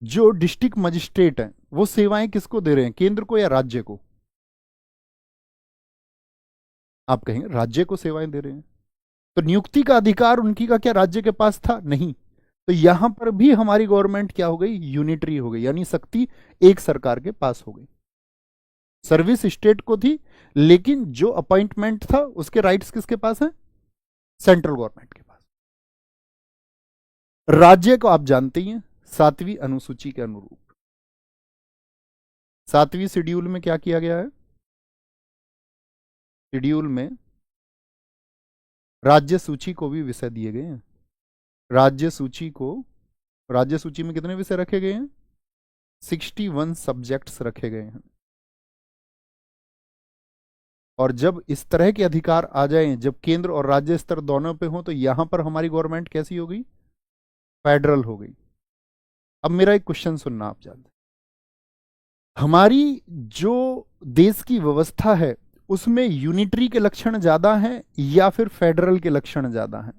जो डिस्ट्रिक्ट मजिस्ट्रेट है वो सेवाएं किसको दे रहे हैं, केंद्र को या राज्य को? आप कहेंगे राज्य को सेवाएं दे रहे हैं, तो नियुक्ति का अधिकार उनकी का क्या राज्य के पास था? नहीं। तो यहां पर भी हमारी गवर्नमेंट क्या हो गई? यूनिटरी हो गई, यानी शक्ति एक सरकार के पास हो गई। सर्विस स्टेट को थी, लेकिन जो अपॉइंटमेंट था उसके राइट्स किसके पास है? सेंट्रल गवर्नमेंट के पास। राज्य को आप जानते ही हैं 7वीं अनुसूची के अनुरूप। 7वीं शेड्यूल में क्या किया गया है? शेड्यूल में राज्य सूची को भी विषय दिए गए हैं। राज्य सूची को, राज्य सूची में कितने विषय रखे गए हैं? 61 सब्जेक्ट्स रखे गए हैं। और जब इस तरह के अधिकार आ जाएं, जब केंद्र और राज्य स्तर दोनों पे हो, तो यहां पर हमारी गवर्नमेंट कैसी हो गई? फेडरल हो गई। अब मेरा एक क्वेश्चन सुनना आप जानते, हमारी जो देश की व्यवस्था है उसमें यूनिटरी के लक्षण ज्यादा हैं या फिर फेडरल के लक्षण ज्यादा हैं?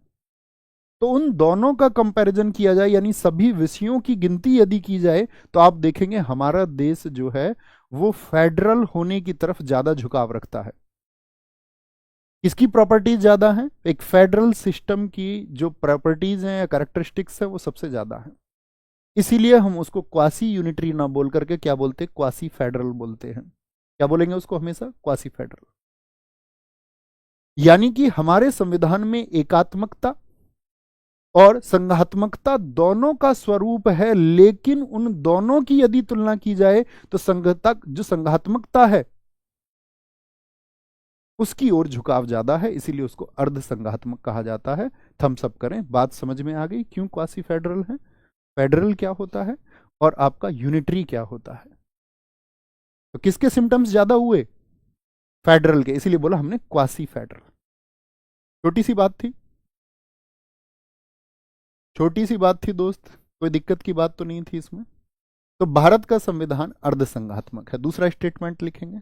तो उन दोनों का कंपैरिजन किया जाए, यानी सभी विषयों की गिनती यदि की जाए, तो आप देखेंगे हमारा देश जो है वो फेडरल होने की तरफ ज्यादा झुकाव रखता है। किसकी प्रॉपर्टीज ज्यादा है? एक फेडरल सिस्टम की जो प्रॉपर्टीज हैं या कैरेक्टरिस्टिक्स है वो सबसे ज्यादा है। इसीलिए हम उसको क्वासी यूनिटरी ना बोल करके क्या बोलते हैं? क्वासी फेडरल बोलते हैं। क्या बोलेंगे उसको हमेशा? Quasi federal. यानी कि हमारे संविधान में एकात्मकता और संघात्मकता दोनों का स्वरूप है, लेकिन उन दोनों की यदि तुलना की जाए तो संघता जो संघात्मकता है उसकी ओर झुकाव ज्यादा है, इसीलिए उसको अर्ध संघात्मक कहा जाता है। थम्स अप करें, बात समझ में आ गई क्यों क्वासी फेडरल है, फेडरल क्या होता है और आपका यूनिटरी क्या होता है। तो किसके सिम्टम्स ज्यादा हुए? फेडरल के, इसीलिए बोला हमने क्वासी फेडरल। छोटी सी बात थी, छोटी सी बात थी दोस्त, कोई दिक्कत की बात तो नहीं थी इसमें। तो भारत का संविधान अर्ध संघात्मक है। दूसरा स्टेटमेंट लिखेंगे,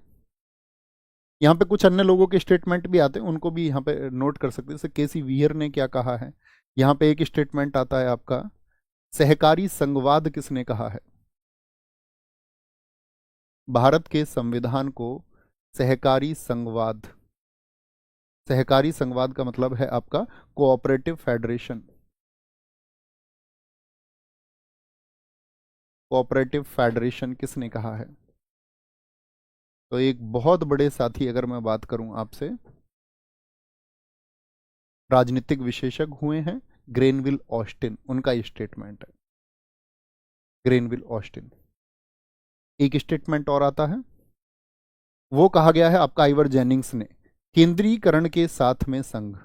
यहां पे कुछ अन्य लोगों के स्टेटमेंट भी आते हैं, उनको भी यहां पे नोट कर सकते हैं। जैसे केसी वियर ने क्या कहा है, यहां पे एक स्टेटमेंट आता है आपका, सहकारी संघवाद किसने कहा है? भारत के संविधान को सहकारी संघवाद, सहकारी संघवाद का मतलब है आपका कोऑपरेटिव फेडरेशन, कोऑपरेटिव फेडरेशन किसने कहा है? तो एक बहुत बड़े साथी, अगर मैं बात करूं आपसे, राजनीतिक विशेषज्ञ हुए हैं ग्रेनविल ऑस्टिन, उनका ये स्टेटमेंट है, ग्रेनविल ऑस्टिन। एक स्टेटमेंट और आता है, वो कहा गया है आपका आइवर जेनिंग्स ने, केंद्रीकरण के साथ में संघ,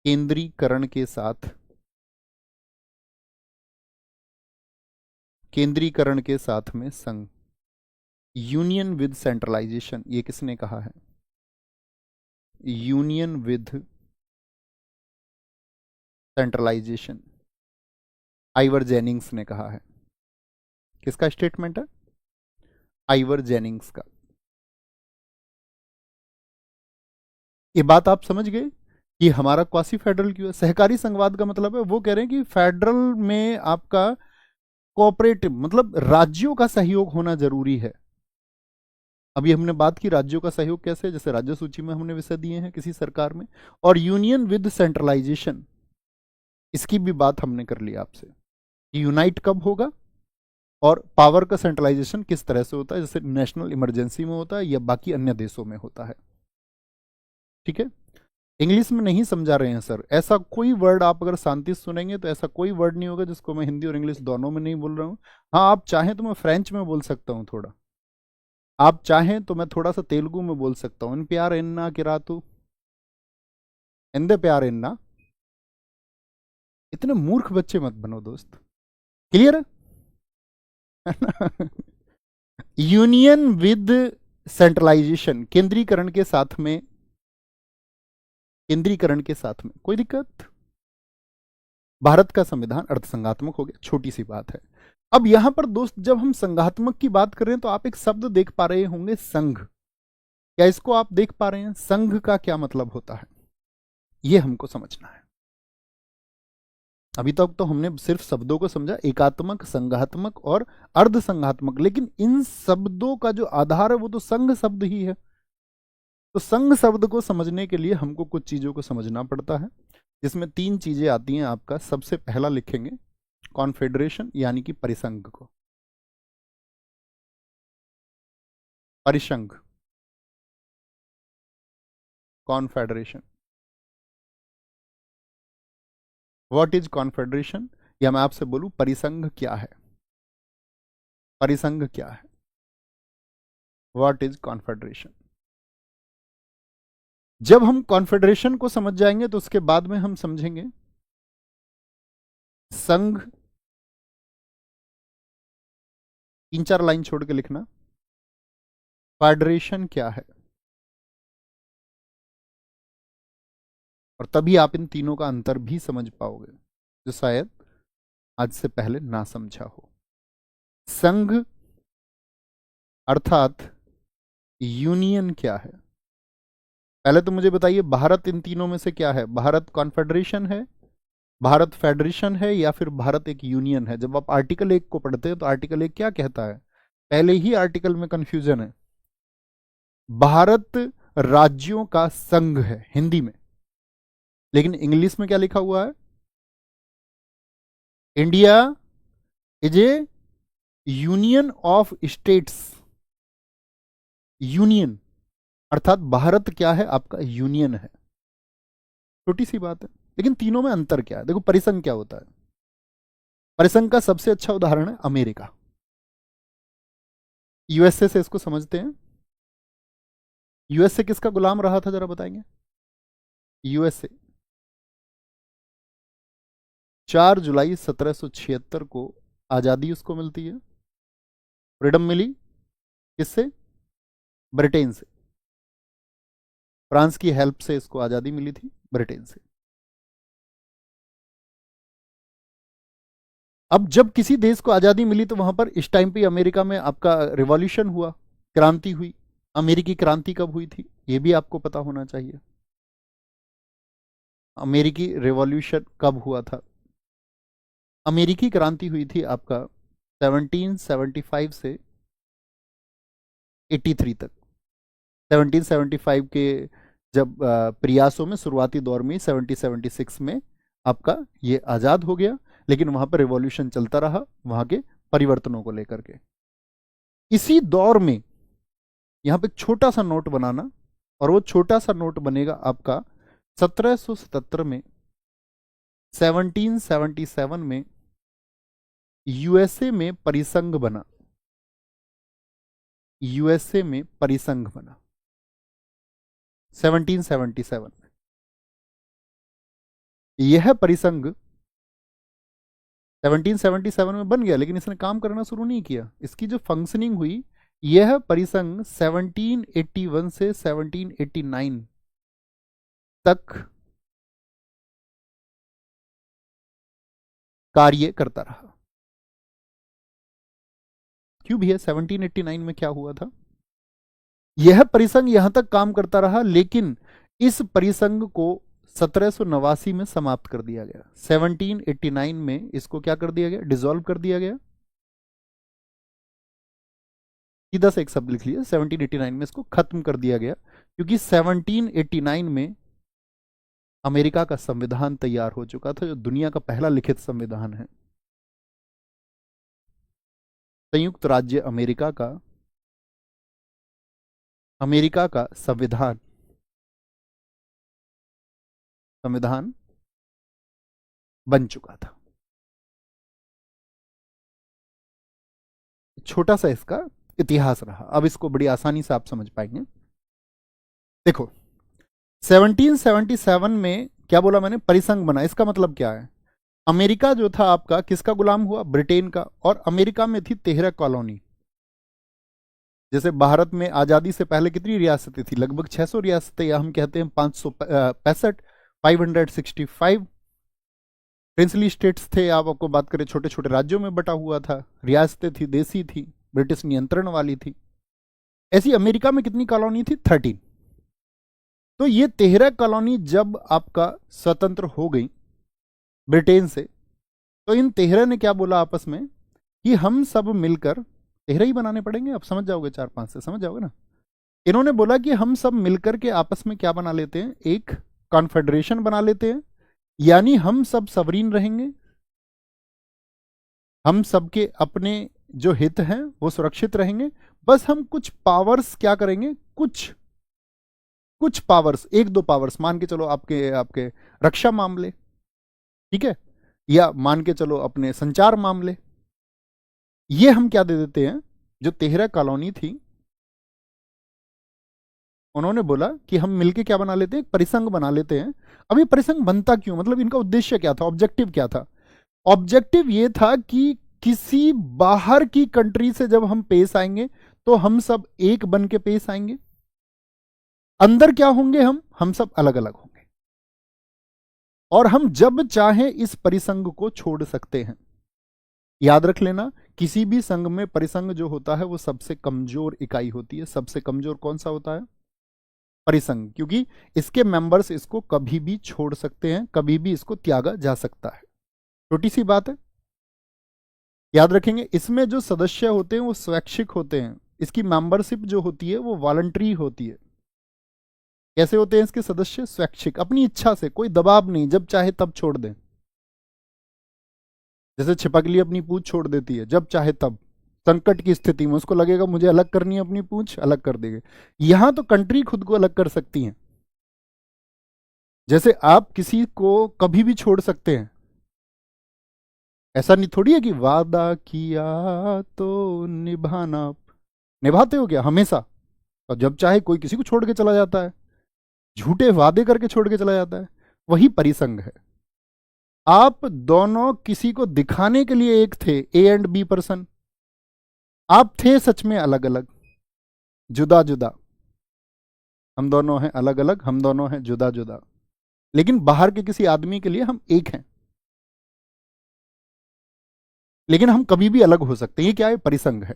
केंद्रीकरण के साथ, केंद्रीकरण के साथ में संघ, यूनियन विद सेंट्रलाइजेशन, ये किसने कहा है? Union with centralisation Ivor Jennings ने कहा है। किसका स्टेटमेंट है? आइवर जेनिंग्स का। ये बात आप समझ गए कि हमारा क्वासी फेडरल क्यों है? सहकारी संघवाद का मतलब है, वो कह रहे हैं कि फेडरल में आपका कोऑपरेटिव मतलब राज्यों का सहयोग होना जरूरी है। अभी हमने बात की राज्यों का सहयोग कैसे, जैसे राज्य सूची में हमने विषय दिए हैं किसी सरकार में, और यूनियन विद सेंट्रलाइजेशन, इसकी भी बात हमने कर ली आपसे कि यूनाइट कब होगा और पावर का सेंट्रलाइजेशन किस तरह से होता है, जैसे नेशनल इमरजेंसी में होता है या बाकी अन्य देशों में होता है। ठीक है, इंग्लिश में नहीं समझा रहे हैं सर, ऐसा कोई वर्ड आप अगर शांति से सुनेंगे तो ऐसा कोई वर्ड नहीं होगा जिसको मैं हिंदी और इंग्लिश दोनों में नहीं बोल रहा हूँ। हाँ, आप चाहें तो मैं फ्रेंच में बोल सकता हूँ थोड़ा, आप चाहें तो मैं थोड़ा सा तेलुगु में बोल सकता हूँ, इन प्यार इन्ना किरातू इंदे प्यार इन्ना। इतने मूर्ख बच्चे मत बनो दोस्त, क्लियर है? है ना। यूनियन विद सेंट्रलाइजेशन, केंद्रीकरण के साथ में, केंद्रीकरण के साथ में कोई दिक्कत। भारत का संविधान अर्थसंघात्मक हो गया, छोटी सी बात है। अब यहां पर दोस्त जब हम संघात्मक की बात कर रहे हैं तो आप एक शब्द देख पा रहे होंगे, संघ। क्या इसको आप देख पा रहे हैं? संघ का क्या मतलब होता है, ये हमको समझना है। अभी तक तो हमने सिर्फ शब्दों को समझा, एकात्मक, संघात्मक और अर्ध संघात्मक, लेकिन इन शब्दों का जो आधार है वो तो संघ शब्द ही है। तो संघ शब्द को समझने के लिए हमको कुछ चीजों को समझना पड़ता है, जिसमें तीन चीजें आती हैं आपका। सबसे पहला लिखेंगे कॉन्फेडरेशन, यानी कि परिसंघ को, परिसंघ, कॉन्फेडरेशन। व्हाट इज कॉन्फेडरेशन, या मैं आपसे बोलूं परिसंघ क्या है? परिसंघ क्या है? What is confederation? जब हम कॉन्फेडरेशन को समझ जाएंगे तो उसके बाद में हम समझेंगे संघ। तीन चार लाइन छोड़ के लिखना, फेडरेशन क्या है, और तभी आप इन तीनों का अंतर भी समझ पाओगे, जो शायद आज से पहले ना समझा हो। संघ अर्थात यूनियन क्या है? पहले तो मुझे बताइए, भारत इन तीनों में से क्या है? भारत कॉन्फेडरेशन है, भारत फेडरेशन है, या फिर भारत एक यूनियन है? जब आप आर्टिकल 1 को पढ़ते हैं तो आर्टिकल 1 क्या कहता है? पहले ही आर्टिकल में कंफ्यूजन है। भारत राज्यों का संघ है हिंदी में, लेकिन इंग्लिश में क्या लिखा हुआ है? India is A union of states. Union अर्थात भारत क्या है? आपका यूनियन है। छोटी सी बात है, लेकिन तीनों में अंतर क्या है? देखो, परिसंघ क्या होता है? परिसंघ का सबसे अच्छा उदाहरण है अमेरिका। यूएसए से इसको समझते हैं। यूएसए किसका गुलाम रहा था, जरा बताएंगे? यूएसए 4 जुलाई 1776 को आजादी उसको मिलती है। फ्रीडम मिली किससे? ब्रिटेन से। फ्रांस की हेल्प से इसको आजादी मिली थी, ब्रिटेन से। अब जब किसी देश को आजादी मिली तो वहां पर इस टाइम पे अमेरिका में आपका रिवॉल्यूशन हुआ, क्रांति हुई। अमेरिकी क्रांति कब हुई थी, यह भी आपको पता होना चाहिए। अमेरिकी रिवॉल्यूशन कब हुआ था? अमेरिकी क्रांति हुई थी आपका 1775 से 83 तक। 1775 के जब प्रयासों में, शुरुआती दौर में 1776 में आपका ये आजाद हो गया, लेकिन वहां पर रिवॉल्यूशन चलता रहा वहां के परिवर्तनों को लेकर के। इसी दौर में यहां पे एक छोटा सा नोट बनाना, और वो छोटा सा नोट बनेगा आपका 1777 में, 1777 में यूएसए में परिसंघ बना। यूएसए में परिसंघ बना 1777 में। यह परिसंघ 1777 में बन गया, लेकिन इसने काम करना शुरू नहीं किया। इसकी जो फंक्शनिंग हुई, यह परिसंघ 1781 से 1789 तक कार्य करता रहा। क्यों भैया, 1789 में क्या हुआ था? यह परिसंघ यहां तक काम करता रहा, लेकिन इस परिसंघ को 1789 में समाप्त कर दिया गया। 1789 में इसको क्या कर दिया गया? डिसॉल्व कर दिया गया। सीधा सा एक शब्द लिख लिया, 1789 में इसको खत्म कर दिया गया, क्योंकि 1789 में अमेरिका का संविधान तैयार हो चुका था, जो दुनिया का पहला लिखित संविधान है। संयुक्त राज्य अमेरिका का संविधान बन चुका था। छोटा सा इसका इतिहास रहा। अब इसको बड़ी आसानी से आप समझ पाएंगे। देखो, 1777 में क्या बोला मैंने? परिसंघ बना। इसका मतलब क्या है? अमेरिका जो था आपका किसका गुलाम हुआ? ब्रिटेन का। और अमेरिका में थी 13 कॉलोनी। जैसे भारत में आजादी से पहले कितनी रियासतें थी? लगभग 600 रियासतें, या हम कहते हैं 565, 565 प्रिंसली स्टेट्स थे। आप आपको बात करें, छोटे छोटे राज्यों में बटा हुआ था, रियासतें थी, देसी थी, ब्रिटिश नियंत्रण वाली थी। ऐसी अमेरिका में कितनी कॉलोनी थी? 13। तो ये 13 कॉलोनी जब आपका स्वतंत्र हो गई ब्रिटेन से, तो इन 13 ने क्या बोला आपस में कि हम सब मिलकर 13 ही बनाने पड़ेंगे, आप समझ जाओगे, 4-5 से समझ जाओगे ना। इन्होंने बोला कि हम सब मिलकर के आपस में क्या बना लेते हैं, एक कॉन्फेडरेशन बना लेते हैं, यानी हम सब सवरीन रहेंगे, हम सबके अपने जो हित हैं वो सुरक्षित रहेंगे। बस हम कुछ पावर्स क्या करेंगे, कुछ कुछ पावर्स, 1-2 पावर्स मान के चलो, आपके आपके रक्षा मामले, ठीक है, या मान के चलो अपने संचार मामले, ये हम क्या दे देते हैं। जो 13 कॉलोनी थी, उन्होंने बोला कि हम मिलके क्या बना लेते हैं, एक परिसंघ बना लेते हैं। अब ये परिसंघ बनता क्यों, मतलब इनका उद्देश्य क्या था, ऑब्जेक्टिव क्या था? ऑब्जेक्टिव ये था कि किसी बाहर की कंट्री से जब हम पेश आएंगे तो हम सब एक बन के पेश आएंगे। अंदर क्या होंगे, हम सब अलग अलग होंगे, और हम जब चाहें इस परिसंघ को छोड़ सकते हैं। याद रख लेना, किसी भी संघ में परिसंघ जो होता है वो सबसे कमजोर इकाई होती है। सबसे कमजोर कौन सा होता है? परिसंघ, क्योंकि इसके मेंबर्स इसको कभी भी छोड़ सकते हैं, कभी भी इसको त्यागा जा सकता है। छोटी सी बात है, याद रखेंगे। इसमें जो सदस्य होते हैं वो स्वैच्छिक होते हैं। इसकी मेंबरशिप जो होती है वो वॉलंटरी होती है। कैसे होते हैं इसके सदस्य? स्वैच्छिक, अपनी इच्छा से, कोई दबाव नहीं, जब चाहे तब छोड़ दें। जैसे छिपकली अपनी पूंछ छोड़ देती है जब चाहे तब, संकट की स्थिति में उसको लगेगा मुझे अलग करनी है अपनी पूंछ, अलग कर देंगे। यहां तो कंट्री खुद को अलग कर सकती है। जैसे आप किसी को कभी भी छोड़ सकते हैं, ऐसा नहीं थोड़ी है कि वादा किया तो निभाना, निभाते हो क्या हमेशा? और जब चाहे कोई किसी को छोड़ के चला जाता है, झूठे वादे करके छोड़ के चला जाता है। वही परिसंघ है। आप दोनों किसी को दिखाने के लिए एक थे, ए एंड बी पर्सन, आप थे सच में अलग अलग, जुदा जुदा। हम दोनों हैं अलग अलग, हम दोनों हैं जुदा जुदा, लेकिन बाहर के किसी आदमी के लिए हम एक हैं, लेकिन हम कभी भी अलग हो सकते हैं। ये क्या है? परिसंघ है।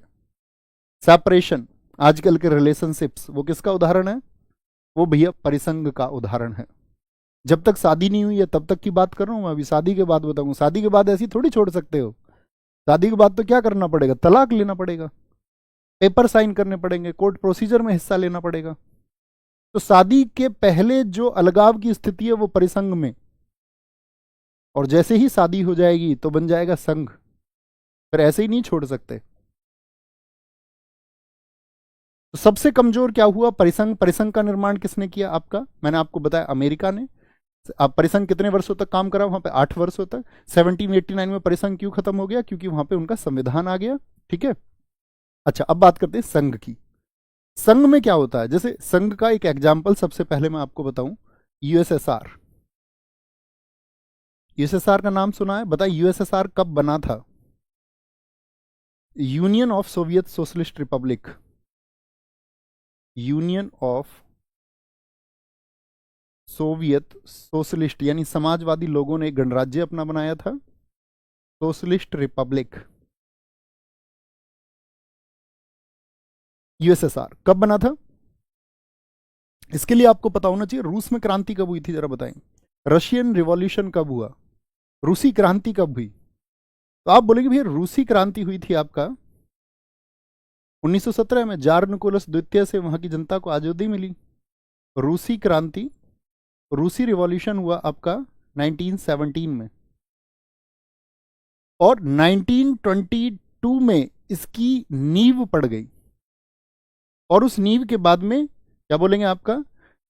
सेपरेशन, आजकल के रिलेशनशिप्स, वो किसका उदाहरण है? वो भैया परिसंघ का उदाहरण है। जब तक शादी नहीं हुई है तब तक की बात कर रहा हूं मैं, अभी शादी के बाद बताऊंगा। शादी के बाद ऐसी थोड़ी छोड़ सकते हो। शादी के बाद तो क्या करना पड़ेगा, तलाक लेना पड़ेगा, पेपर साइन करने पड़ेंगे, कोर्ट प्रोसीजर में हिस्सा लेना पड़ेगा। तो शादी के पहले जो अलगाव की स्थिति है वो परिसंघ में, और जैसे ही शादी हो जाएगी तो बन जाएगा संघ। फिर ऐसे ही नहीं छोड़ सकते। तो सबसे कमजोर क्या हुआ? परिसंघ। परिसंघ का निर्माण किसने किया? आपका, मैंने आपको बताया, अमेरिका ने। आप परिसंघ कितने वर्षों तक काम करा वहां पे? 8 वर्षों तक। 1789 में परिसंघ क्यों खत्म हो गया? क्योंकि वहां पे उनका संविधान आ गया। ठीक है। अच्छा, अब बात करते हैं संघ की। संघ में क्या होता है? जैसे संघ का एक एग्जाम्पल सबसे पहले मैं आपको बताऊं, यूएसएसआर। यूएसएसआर का नाम सुना है? बताइए यूएसएसआर कब बना था? Union of Soviet socialist Republic, union of Soviet socialist, यानी समाजवादी लोगों ने एक गणराज्य अपना बनाया था, सोशलिस्ट रिपब्लिक, यूएसएसआर। कब बना था? इसके लिए आपको पता होना चाहिए रूस में क्रांति कब हुई थी, जरा बताएं। रशियन रिवॉल्यूशन कब हुआ? रूसी क्रांति कब हुई? तो आप बोलेंगे भैया रूसी क्रांति हुई थी आपका 1917 में, जार निकोलस द्वितीय से वहां की जनता को आजादी मिली। रूसी क्रांति, रूसी रिवॉल्यूशन हुआ आपका 1917 में, और 1922 में इसकी नींव पड़ गई। और उस नींव के बाद में क्या बोलेंगे आपका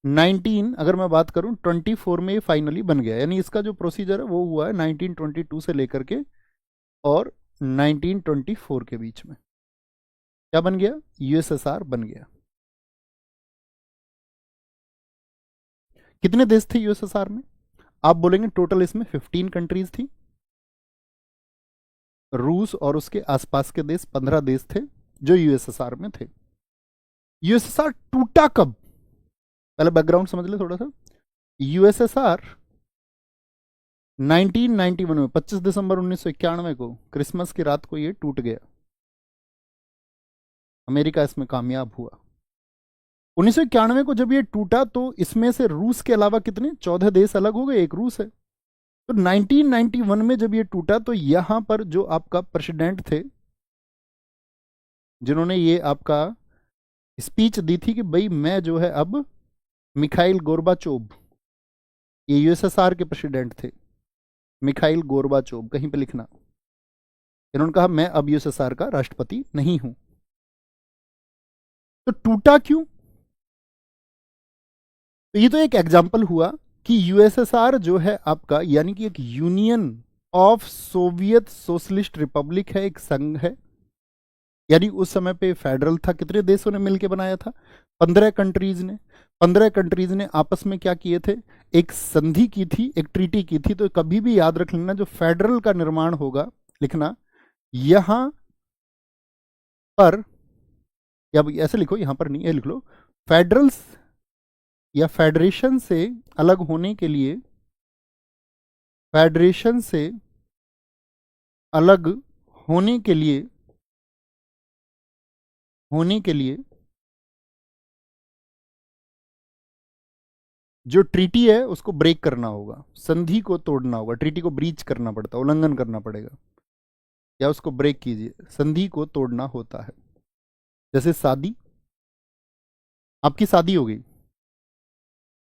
अगर मैं बात करूं 24 में फाइनली बन गया। यानी इसका जो प्रोसीजर है वो हुआ है 1922 से लेकर के और 1924 के बीच में। क्या बन गया? यूएसएसआर बन गया। कितने देश थे यूएसएसआर में? आप बोलेंगे टोटल इसमें 15 कंट्रीज थी। रूस और उसके आसपास के देश 15 देश थे जो यूएसएसआर में थे। यूएसएसआर टूटा कब, पहले बैकग्राउंड समझ ले थोड़ा सा। यूएसएसआर 1991 में 25 दिसंबर 1991 को क्रिसमस की रात को ये टूट गया। अमेरिका इसमें कामयाब हुआ। 1991 को जब ये टूटा तो इसमें से रूस के अलावा कितने 14 देश अलग हो गए, एक रूस है। तो 1991 में जब ये टूटा तो यहां पर जो आपका प्रेसिडेंट थे, जिन्होंने ये आपका स्पीच दी थी कि भाई मैं जो है अब मिखाइल गोर्बाचोव, ये यूएसएसआर के प्रेसिडेंट थे, मिखाइल गोर्बाचोव, कहीं पे लिखना। इन्होंने कहा मैं अब यूएसएसआर का राष्ट्रपति नहीं हूं। तो टूटा क्यों? तो ये तो एक एग्जाम्पल हुआ कि यूएसएसआर जो है आपका, यानी कि एक union of Soviet socialist Republic है, एक संघ है, यानी उस समय पे फेडरल था। कितने देशों ने मिलकर बनाया था? 15 कंट्रीज ने। 15 कंट्रीज ने आपस में क्या किए थे? एक संधि की थी, एक ट्रीटी की थी। तो कभी भी याद रख लेना, जो फेडरल का निर्माण होगा, लिखना यहां पर, या ऐसे लिखो, यहां पर नहीं, ये लिख लो, फेडरल्स या फेडरेशन से अलग होने के लिए, फेडरेशन से अलग होने के लिए, जो ट्रीटी है उसको ब्रेक करना होगा, संधि को तोड़ना होगा। ट्रीटी को ब्रीच करना पड़ता है, उल्लंघन करना पड़ेगा, या उसको ब्रेक कीजिए, संधि को तोड़ना होता है। जैसे शादी, आपकी शादी हो गई,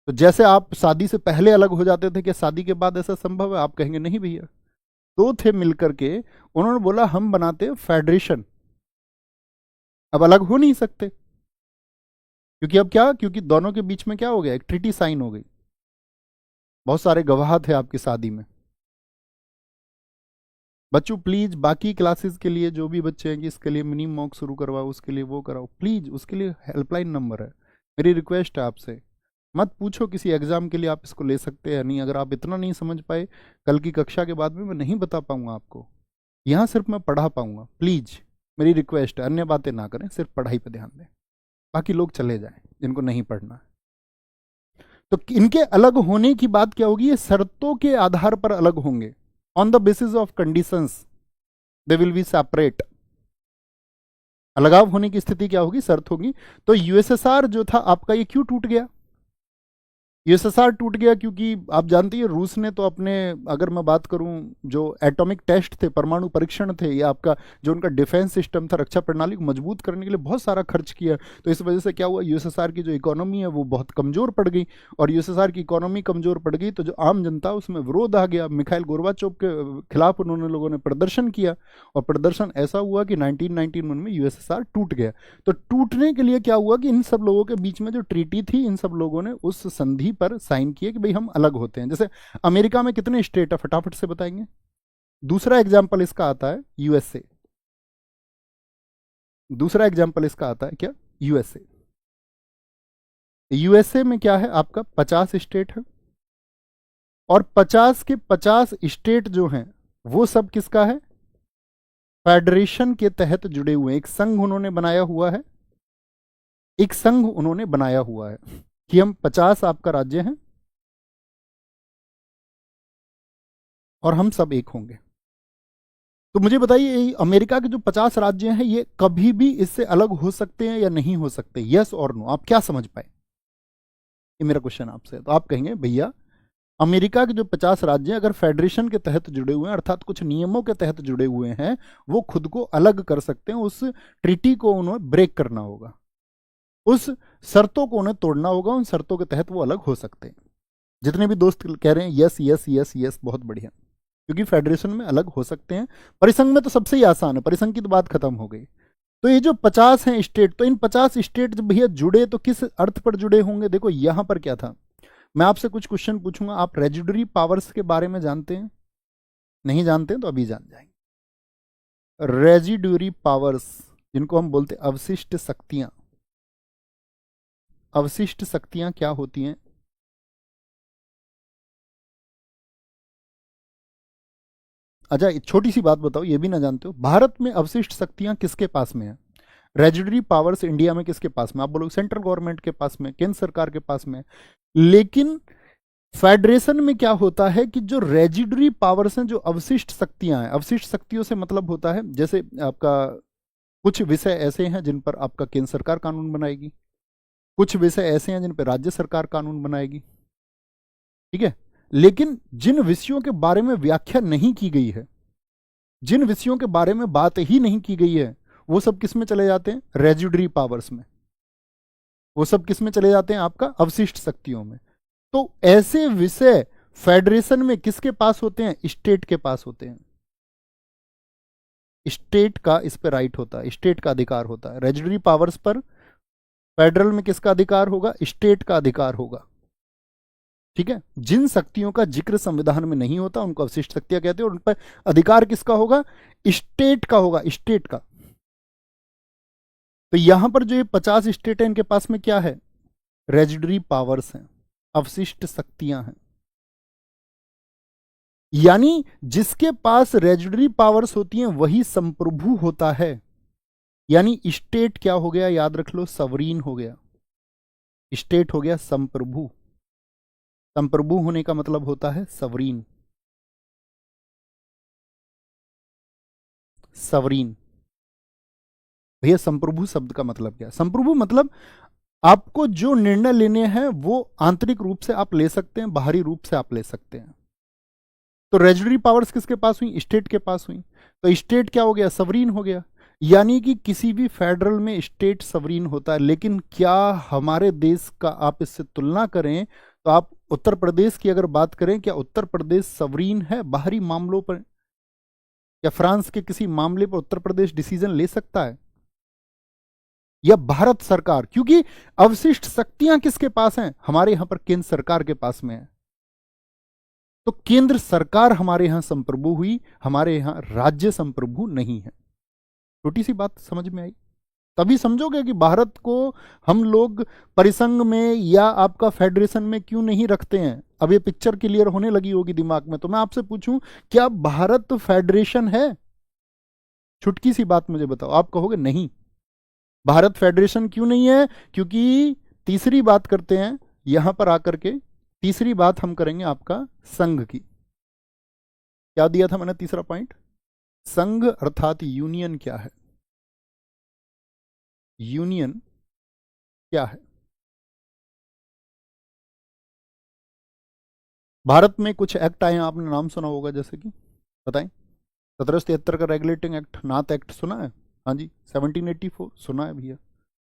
तो जैसे आप शादी से पहले अलग हो जाते थे, कि शादी के बाद ऐसा संभव है? आप कहेंगे नहीं भैया। दो थे मिलकर के, उन्होंने बोला हम बनाते हैं फेडरेशन, अब अलग हो नहीं सकते, क्योंकि अब क्या, क्योंकि दोनों के बीच में क्या हो गया, एक ट्रीटी साइन हो गई। बहुत सारे गवाह थे आपकी शादी में। बच्चों प्लीज बाकी क्लासेस के लिए जो भी बच्चे हैं कि इसके लिए मिनी मॉक शुरू करवाओ, उसके लिए वो कराओ प्लीज, उसके लिए हेल्पलाइन नंबर है। मेरी रिक्वेस्ट है आपसे, मत पूछो किसी एग्जाम के लिए आप इसको ले सकते हैं नहीं। अगर आप इतना नहीं समझ पाए, कल की कक्षा के बाद में मैं नहीं बता पाऊंगा आपको, यहाँ सिर्फ मैं पढ़ा पाऊंगा। प्लीज मेरी रिक्वेस्ट है, अन्य बातें ना करें, सिर्फ पढ़ाई पर ध्यान दें। बाकी लोग चले जाएं जिनको नहीं पढ़ना है। तो इनके अलग होने की बात क्या होगी? ये शर्तों के आधार पर अलग होंगे। On the basis of conditions they will be separate. अलगाव होने की स्थिति क्या होगी? शर्त होगी। तो यूएसएसआर जो था आपका, ये क्यों टूट गया? यूएसएसआर टूट गया क्योंकि आप जानते हैं रूस ने तो अपने, अगर मैं बात करूं, जो एटॉमिक टेस्ट थे, परमाणु परीक्षण थे, या आपका जो उनका डिफेंस सिस्टम था, रक्षा प्रणाली को मजबूत करने के लिए बहुत सारा खर्च किया। तो इस वजह से क्या हुआ, यूएसएसआर की जो इकोनॉमी है वो बहुत कमजोर पड़ गई। और यूएसएसआर की इकोनॉमी कमजोर पड़ गई तो जो आम जनता, उसमें विरोध आ गया। मिखाइल गोर्बाचोव के खिलाफ उन्होंने लोगों ने प्रदर्शन किया, और प्रदर्शन ऐसा हुआ कि 1991 में यूएसएसआर टूट गया। तो टूटने के लिए क्या हुआ कि इन सब लोगों के बीच में जो ट्रीटी थी, इन सब लोगों ने उस संधि पर साइन किए कि भाई हम अलग होते हैं। जैसे अमेरिका में कितने स्टेट है, फटाफट से बताएंगे। दूसरा एग्जांपल इसका आता है यूएसए। दूसरा एग्जांपल इसका आता है क्या? यूएसए। यूएसए में क्या है आपका, 50 स्टेट है, और 50 के 50 स्टेट जो हैं वो सब किसका है? फेडरेशन के तहत जुड़े हुए हैं। एक संघ उन्होंने बनाया हुआ है, एक संघ उन्होंने बनाया हुआ है कि हम 50 आपका राज्य हैं और हम सब एक होंगे। तो मुझे बताइए, अमेरिका के जो 50 राज्य हैं, ये कभी भी इससे अलग हो सकते हैं या नहीं हो सकते? यस और नो, आप क्या समझ पाए? ये मेरा क्वेश्चन आपसे है। तो आप कहेंगे भैया, अमेरिका के जो 50 राज्य हैं, अगर फेडरेशन के तहत जुड़े हुए हैं, अर्थात कुछ नियमों के तहत जुड़े हुए हैं, वो खुद को अलग कर सकते हैं। उस ट्रीटी को उन्हें ब्रेक करना होगा, उस शर्तों को उन्हें तोड़ना होगा, उन शर्तों के तहत वो अलग हो सकते हैं। जितने भी दोस्त कह रहे हैं यस यस यस यस, बहुत बढ़िया, क्योंकि फेडरेशन में अलग हो सकते हैं। परिसंघ में तो सबसे ही आसान है, परिसंघ की तो बात खत्म हो गई। तो ये जो 50 हैं स्टेट, तो इन 50 स्टेट जब भैया जुड़े तो किस अर्थ पर जुड़े होंगे? देखो यहां पर क्या था, मैं आपसे कुछ क्वेश्चन पूछूंगा। आप रेजिडुअरी पावर्स के बारे में जानते हैं? नहीं जानते हैं तो अभी जान जाएंगे। रेजिडुअरी पावर्स, जिनको हम बोलते हैं अवशिष्ट शक्तियां। अवशिष्ट शक्तियां क्या होती हैं? अच्छा एक छोटी सी बात बताओ, ये भी ना जानते हो, भारत में अवशिष्ट शक्तियां किसके पास में है? रेजिडरी पावर्स इंडिया में किसके पास में? आप बोलोगे सेंट्रल गवर्नमेंट के पास में, केंद्र सरकार के पास में। लेकिन फेडरेशन में क्या होता है कि जो रेजिडरी पावर्स हैं, जो अवशिष्ट शक्तियां हैं, अवशिष्ट शक्तियों से मतलब होता है जैसे आपका कुछ विषय ऐसे हैं जिन पर आपका केंद्र सरकार कानून बनाएगी, कुछ विषय ऐसे हैं जिन पर राज्य सरकार कानून बनाएगी, ठीक है। लेकिन जिन विषयों के बारे में व्याख्या नहीं की गई है, जिन विषयों के बारे में बात ही नहीं की गई है, वो सब किस में चले जाते हैं? रेजिडरी पावर्स में। वो सब किस में चले जाते हैं? आपका अवशिष्ट शक्तियों में। तो ऐसे विषय फेडरेशन में किसके पास होते हैं? स्टेट के पास होते हैं। स्टेट का इस पे राइट होता है, स्टेट का अधिकार होता है। रेजिडरी पावर्स पर फेडरल में किसका अधिकार होगा? स्टेट का अधिकार होगा, ठीक है। जिन शक्तियों का जिक्र संविधान में नहीं होता उनको अवशिष्ट शक्तियां कहते हैं, और उन पर अधिकार किसका होगा? स्टेट का होगा, स्टेट का। तो यहां पर जो ये 50 स्टेट है, इनके पास में क्या है? रेजिडरी पावर्स हैं, अवशिष्ट शक्तियां हैं। यानी जिसके पास रेजिडरी पावर्स होती हैं वही संप्रभु होता है। यानी स्टेट क्या हो गया? याद रख लो, सवरीन हो गया। स्टेट हो गया संप्रभु। संप्रभु होने का मतलब होता है सवरीन। सवरीन। भैया संप्रभु शब्द का मतलब क्या है? संप्रभु मतलब आपको जो निर्णय लेने हैं वो आंतरिक रूप से आप ले सकते हैं, बाहरी रूप से आप ले सकते हैं। तो रेजिडरी पावर्स किसके पास हुई? स्टेट के पास हुई। तो स्टेट क्या हो गया? सवरीन हो गया। यानी कि किसी भी फेडरल में स्टेट सवरीन होता है। लेकिन क्या हमारे देश का आप इससे तुलना करें तो आप उत्तर प्रदेश की अगर बात करें, क्या उत्तर प्रदेश सवरीन है बाहरी मामलों पर? या फ्रांस के किसी मामले पर उत्तर प्रदेश डिसीजन ले सकता है? या भारत सरकार? क्योंकि अवशिष्ट शक्तियां किसके पास हैं? हमारे यहां पर केंद्र सरकार के पास में है। तो केंद्र सरकार हमारे यहां संप्रभु हुई, हमारे यहां राज्य संप्रभु नहीं है। छोटी सी बात समझ में आई? तभी समझोगे कि भारत को हम लोग परिसंघ में या आपका फेडरेशन में क्यों नहीं रखते हैं। अब ये पिक्चर क्लियर होने लगी होगी दिमाग में। तो मैं आपसे पूछूं, क्या भारत फेडरेशन है? छुटकी सी बात मुझे बताओ। आप कहोगे नहीं, भारत फेडरेशन क्यों नहीं है? क्योंकि तीसरी बात करते हैं यहां पर आकर के, तीसरी बात हम करेंगे आपका संघ की। क्या दिया था मैंने तीसरा पॉइंट? संघ अर्थात यूनियन क्या है? यूनियन क्या है? भारत में कुछ एक्ट आए हैं, आपने नाम सुना होगा, जैसे कि बताएं। 1773 का रेगुलेटिंग एक्ट, नाथ एक्ट सुना है? हाँ जी। 1784 सुना है भैया?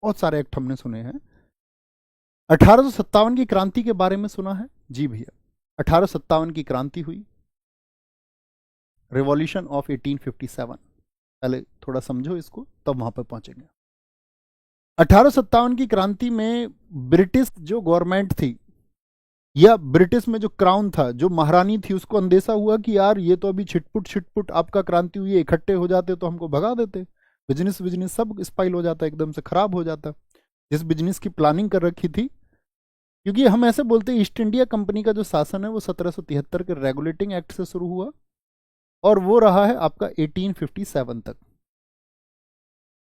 बहुत सारे एक्ट हमने सुने हैं। 1857 की क्रांति के बारे में सुना है? जी भैया, 1857 की क्रांति हुई, रिवॉल्यूशन ऑफ 1857। पहले थोड़ा समझो इसको, तब वहां पर पहुंचेंगे। 1857 की क्रांति में ब्रिटिश जो गवर्नमेंट थी, या ब्रिटिश में जो क्राउन था, जो महारानी थी, उसको अंदेशा हुआ कि यार ये तो अभी छिटपुट छिटपुट आपका क्रांति हुई है, इकट्ठे हो जाते तो हमको भगा देते, बिजनेस बिजनेस सब स्पाइल हो जाता, एकदम से खराब हो जाता, जिस बिजनेस की प्लानिंग कर रखी थी। क्योंकि हम ऐसे बोलते हैं ईस्ट इंडिया कंपनी का जो शासन है वो 1773 के रेगुलेटिंग एक्ट से शुरू हुआ और वो रहा है आपका 1857 तक।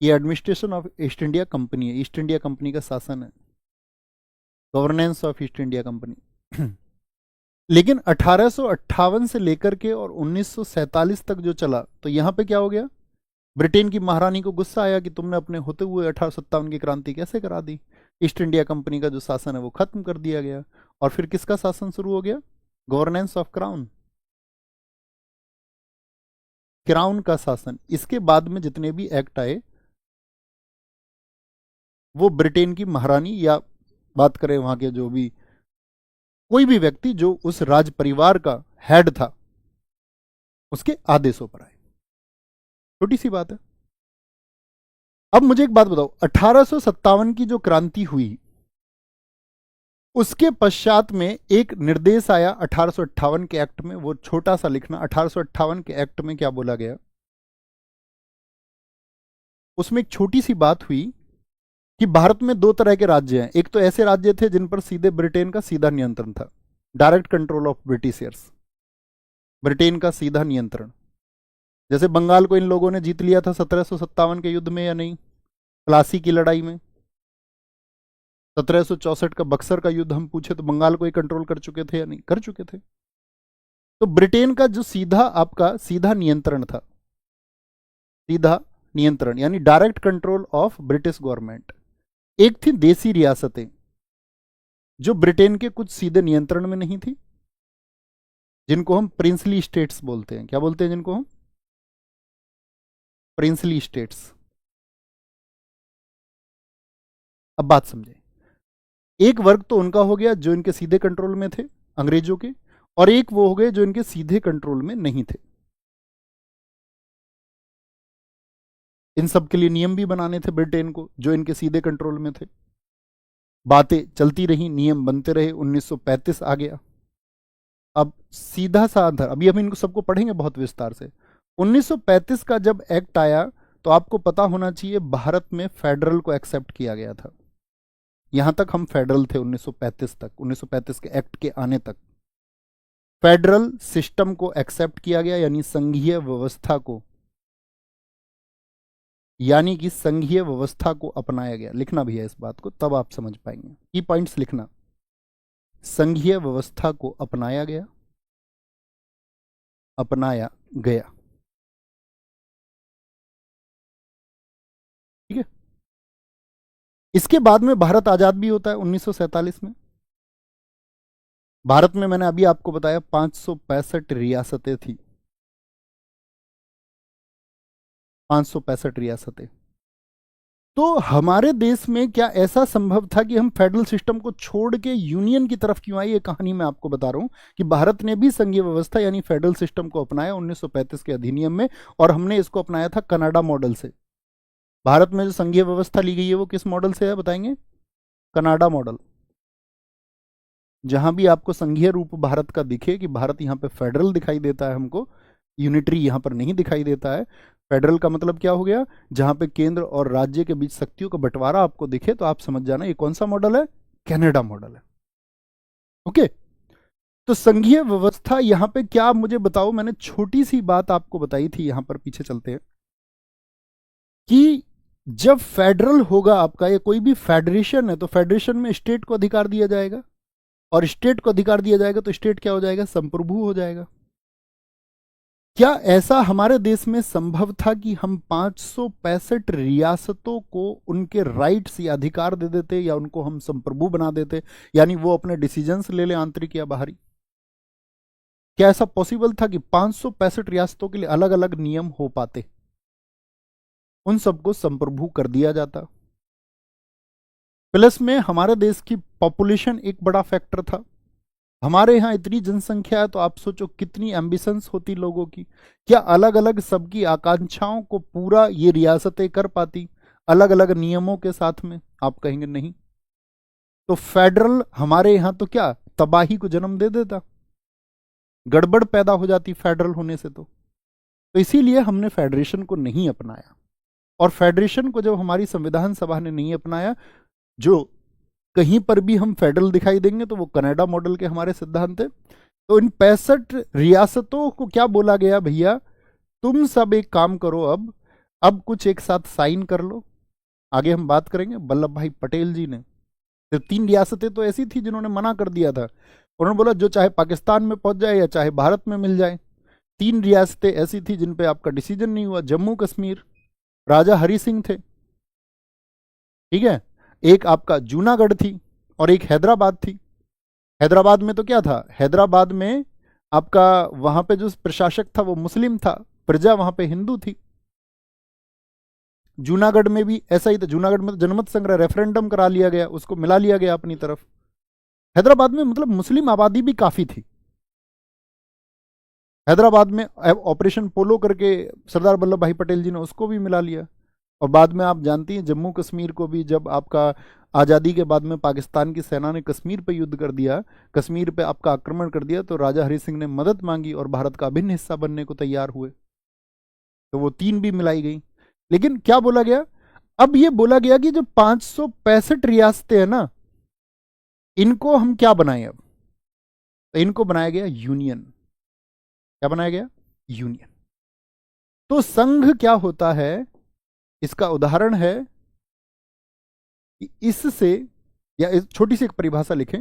ये administration of east India company है, ईस्ट इंडिया कंपनी का शासन है, governance of east India company. लेकिन 1858 से लेकर के और 1947 तक जो चला, तो यहां पे क्या हो गया? ब्रिटेन की महारानी को गुस्सा आया कि तुमने अपने होते हुए 1857 की क्रांति कैसे करा दी, ईस्ट इंडिया कंपनी का जो शासन है वो खत्म कर दिया गया। और फिर किसका शासन शुरू हो गया? गवर्नेंस ऑफ क्राउन, क्राउन का शासन। इसके बाद में जितने भी एक्ट आए वो ब्रिटेन की महारानी, या बात करें वहां के जो भी कोई भी व्यक्ति जो उस राज परिवार का हेड था, उसके आदेशों पर आए। छोटी सी बात है। अब मुझे एक बात बताओ, 1857 की जो क्रांति हुई उसके पश्चात में एक निर्देश आया 1858 के एक्ट में, वो छोटा सा लिखना। 1858 के एक्ट में क्या बोला गया? उसमें एक छोटी सी बात हुई कि भारत में दो तरह के राज्य हैं। एक तो ऐसे राज्य थे जिन पर सीधे ब्रिटेन का सीधा नियंत्रण था, direct control of Britishers, Britain का सीधा नियंत्रण। जैसे बंगाल को इन लोगों ने जीत लिया था 1757 के युद्ध में या नहीं, प्लासी की लड़ाई में। 1764 का बक्सर का युद्ध हम पूछे तो बंगाल को ही कंट्रोल कर चुके थे या नहीं, कर चुके थे। तो ब्रिटेन का जो सीधा आपका सीधा नियंत्रण था, सीधा नियंत्रण यानी direct control of British government. एक थी देसी रियासतें जो ब्रिटेन के कुछ सीधे नियंत्रण में नहीं थी, जिनको हम प्रिंसली स्टेट्स बोलते हैं। क्या बोलते हैं जिनको हम? Princely states. अब बात समझे, एक वर्ग तो उनका हो गया जो इनके सीधे कंट्रोल में थे, अंग्रेजों के, और एक वो हो गए जो इनके सीधे कंट्रोल में नहीं थे। इन सब के लिए नियम भी बनाने थे ब्रिटेन को, जो इनके सीधे कंट्रोल में थे। बातें चलती रही, नियम बनते रहे, 1935 आ गया। अब सीधा सा आधार, अभी हम इनको सबको पढ़ेंगे बहुत विस्तार से। 1935 का जब एक्ट आया तो आपको पता होना चाहिए भारत में फेडरल को एक्सेप्ट किया गया था। यहां तक हम फेडरल थे 1935 तक, 1935 के एक्ट के आने तक फेडरल सिस्टम को एक्सेप्ट किया गया, यानी संघीय व्यवस्था को, यानी कि संघीय व्यवस्था को अपनाया गया। लिखना भी है इस बात को, तब आप समझ पाएंगे। की पॉइंट्स लिखना, संघीय व्यवस्था को अपनाया गया, अपनाया गया। ठीक है। इसके बाद में भारत आजाद भी होता है 1947 में। भारत में मैंने अभी आपको बताया 565 रियासतें थी, 565 रियासतें। तो हमारे देश में क्या ऐसा संभव था कि हम फेडरल सिस्टम को छोड़ के यूनियन की तरफ क्यों आए? ये कहानी मैं आपको बता रहा हूं कि भारत ने भी संघीय व्यवस्था यानी फेडरल सिस्टम को अपनाया 1935 के अधिनियम में, और हमने इसको अपनाया था कनाडा मॉडल से। भारत में जो संघीय व्यवस्था ली गई है वो किस मॉडल से है बताएंगे? Canada model. जहां भी आपको संघीय रूप भारत का दिखे कि भारत यहां पे फेडरल दिखाई देता है, हमको यूनिटरी यहां पर नहीं दिखाई देता है। फेडरल का मतलब क्या हो गया? जहां पे केंद्र और राज्य के बीच शक्तियों का बंटवारा आपको दिखे तो आप समझ जाना ये कौन सा मॉडल है? कनाडा मॉडल है। ओके। तो संघीय व्यवस्था यहां पे क्या, मुझे बताओ, मैंने छोटी सी बात आपको बताई थी, यहां पर पीछे चलते हैं, कि जब फेडरल होगा आपका, या कोई भी फेडरेशन है, तो फेडरेशन में स्टेट को अधिकार दिया जाएगा, और स्टेट को अधिकार दिया जाएगा तो स्टेट क्या हो जाएगा? संप्रभु हो जाएगा। क्या ऐसा हमारे देश में संभव था कि हम 565 रियासतों को उनके राइट्स या अधिकार दे देते, या उनको हम संप्रभु बना देते, यानी वो अपने डिसीजंस ले ले आंतरिक या बाहरी? क्या ऐसा पॉसिबल था कि 565 रियासतों के लिए अलग अलग नियम हो पाते? उन सबको संप्रभु कर दिया जाता। प्लस में हमारे देश की पॉपुलेशन एक बड़ा फैक्टर था। हमारे यहाँ इतनी जनसंख्या है तो आप सोचो कितनी एम्बिशंस होती लोगों की। क्या अलग अलग सबकी आकांक्षाओं को पूरा ये रियासतें कर पाती अलग अलग नियमों के साथ में? आप कहेंगे नहीं। तो फेडरल हमारे यहाँ तो क्या तबाही को जन्म दे देता, गड़बड़ पैदा हो जाती फेडरल होने से। तो इसीलिए हमने फेडरेशन को नहीं अपनाया, और फेडरेशन को जब हमारी संविधान सभा ने नहीं अपनाया, जो कहीं पर भी हम फेडरल दिखाई देंगे तो वो कनाडा मॉडल के हमारे सिद्धांत है। तो इन 65 रियासतों को क्या बोला गया? भैया तुम सब एक काम करो, अब कुछ एक साथ साइन कर लो। आगे हम बात करेंगे। वल्लभ भाई पटेल जी ने, तो 3 रियासतें तो ऐसी थी जिन्होंने मना कर दिया था। उन्होंने बोला जो चाहे पाकिस्तान में पहुंच जाए या चाहे भारत में मिल जाए। 3 रियासतें ऐसी थी जिन पे आपका डिसीजन नहीं हुआ। जम्मू कश्मीर, राजा हरि सिंह थे, ठीक है, एक आपका जूनागढ़ थी, और एक हैदराबाद थी। हैदराबाद में तो क्या था? हैदराबाद में आपका वहां पे जो प्रशासक था वो मुस्लिम था, प्रजा वहां पे हिंदू थी। जूनागढ़ में भी ऐसा ही था। जूनागढ़ में तो जनमत संग्रह रेफरेंडम करा लिया गया, उसको मिला लिया गया अपनी तरफ। हैदराबाद में मतलब मुस्लिम आबादी भी काफी थी। हैदराबाद में ऑपरेशन पोलो करके सरदार वल्लभ भाई पटेल जी ने उसको भी मिला लिया। और बाद में आप जानती हैं जम्मू कश्मीर को भी, जब आपका आज़ादी के बाद में पाकिस्तान की सेना ने कश्मीर पे युद्ध कर दिया, कश्मीर पे आपका आक्रमण कर दिया, तो राजा हरि सिंह ने मदद मांगी और भारत का अभिन्न हिस्सा बनने को तैयार हुए। तो वो 3 भी मिलाई गई। लेकिन क्या बोला गया? अब ये बोला गया कि जो 565 रियासतें हैं ना, इनको हम क्या बनाए? अब तो इनको बनाया गया यूनियन। क्या बनाया गया? यूनियन। तो संघ क्या होता है, इसका उदाहरण है कि इससे, या छोटी सी एक परिभाषा लिखें,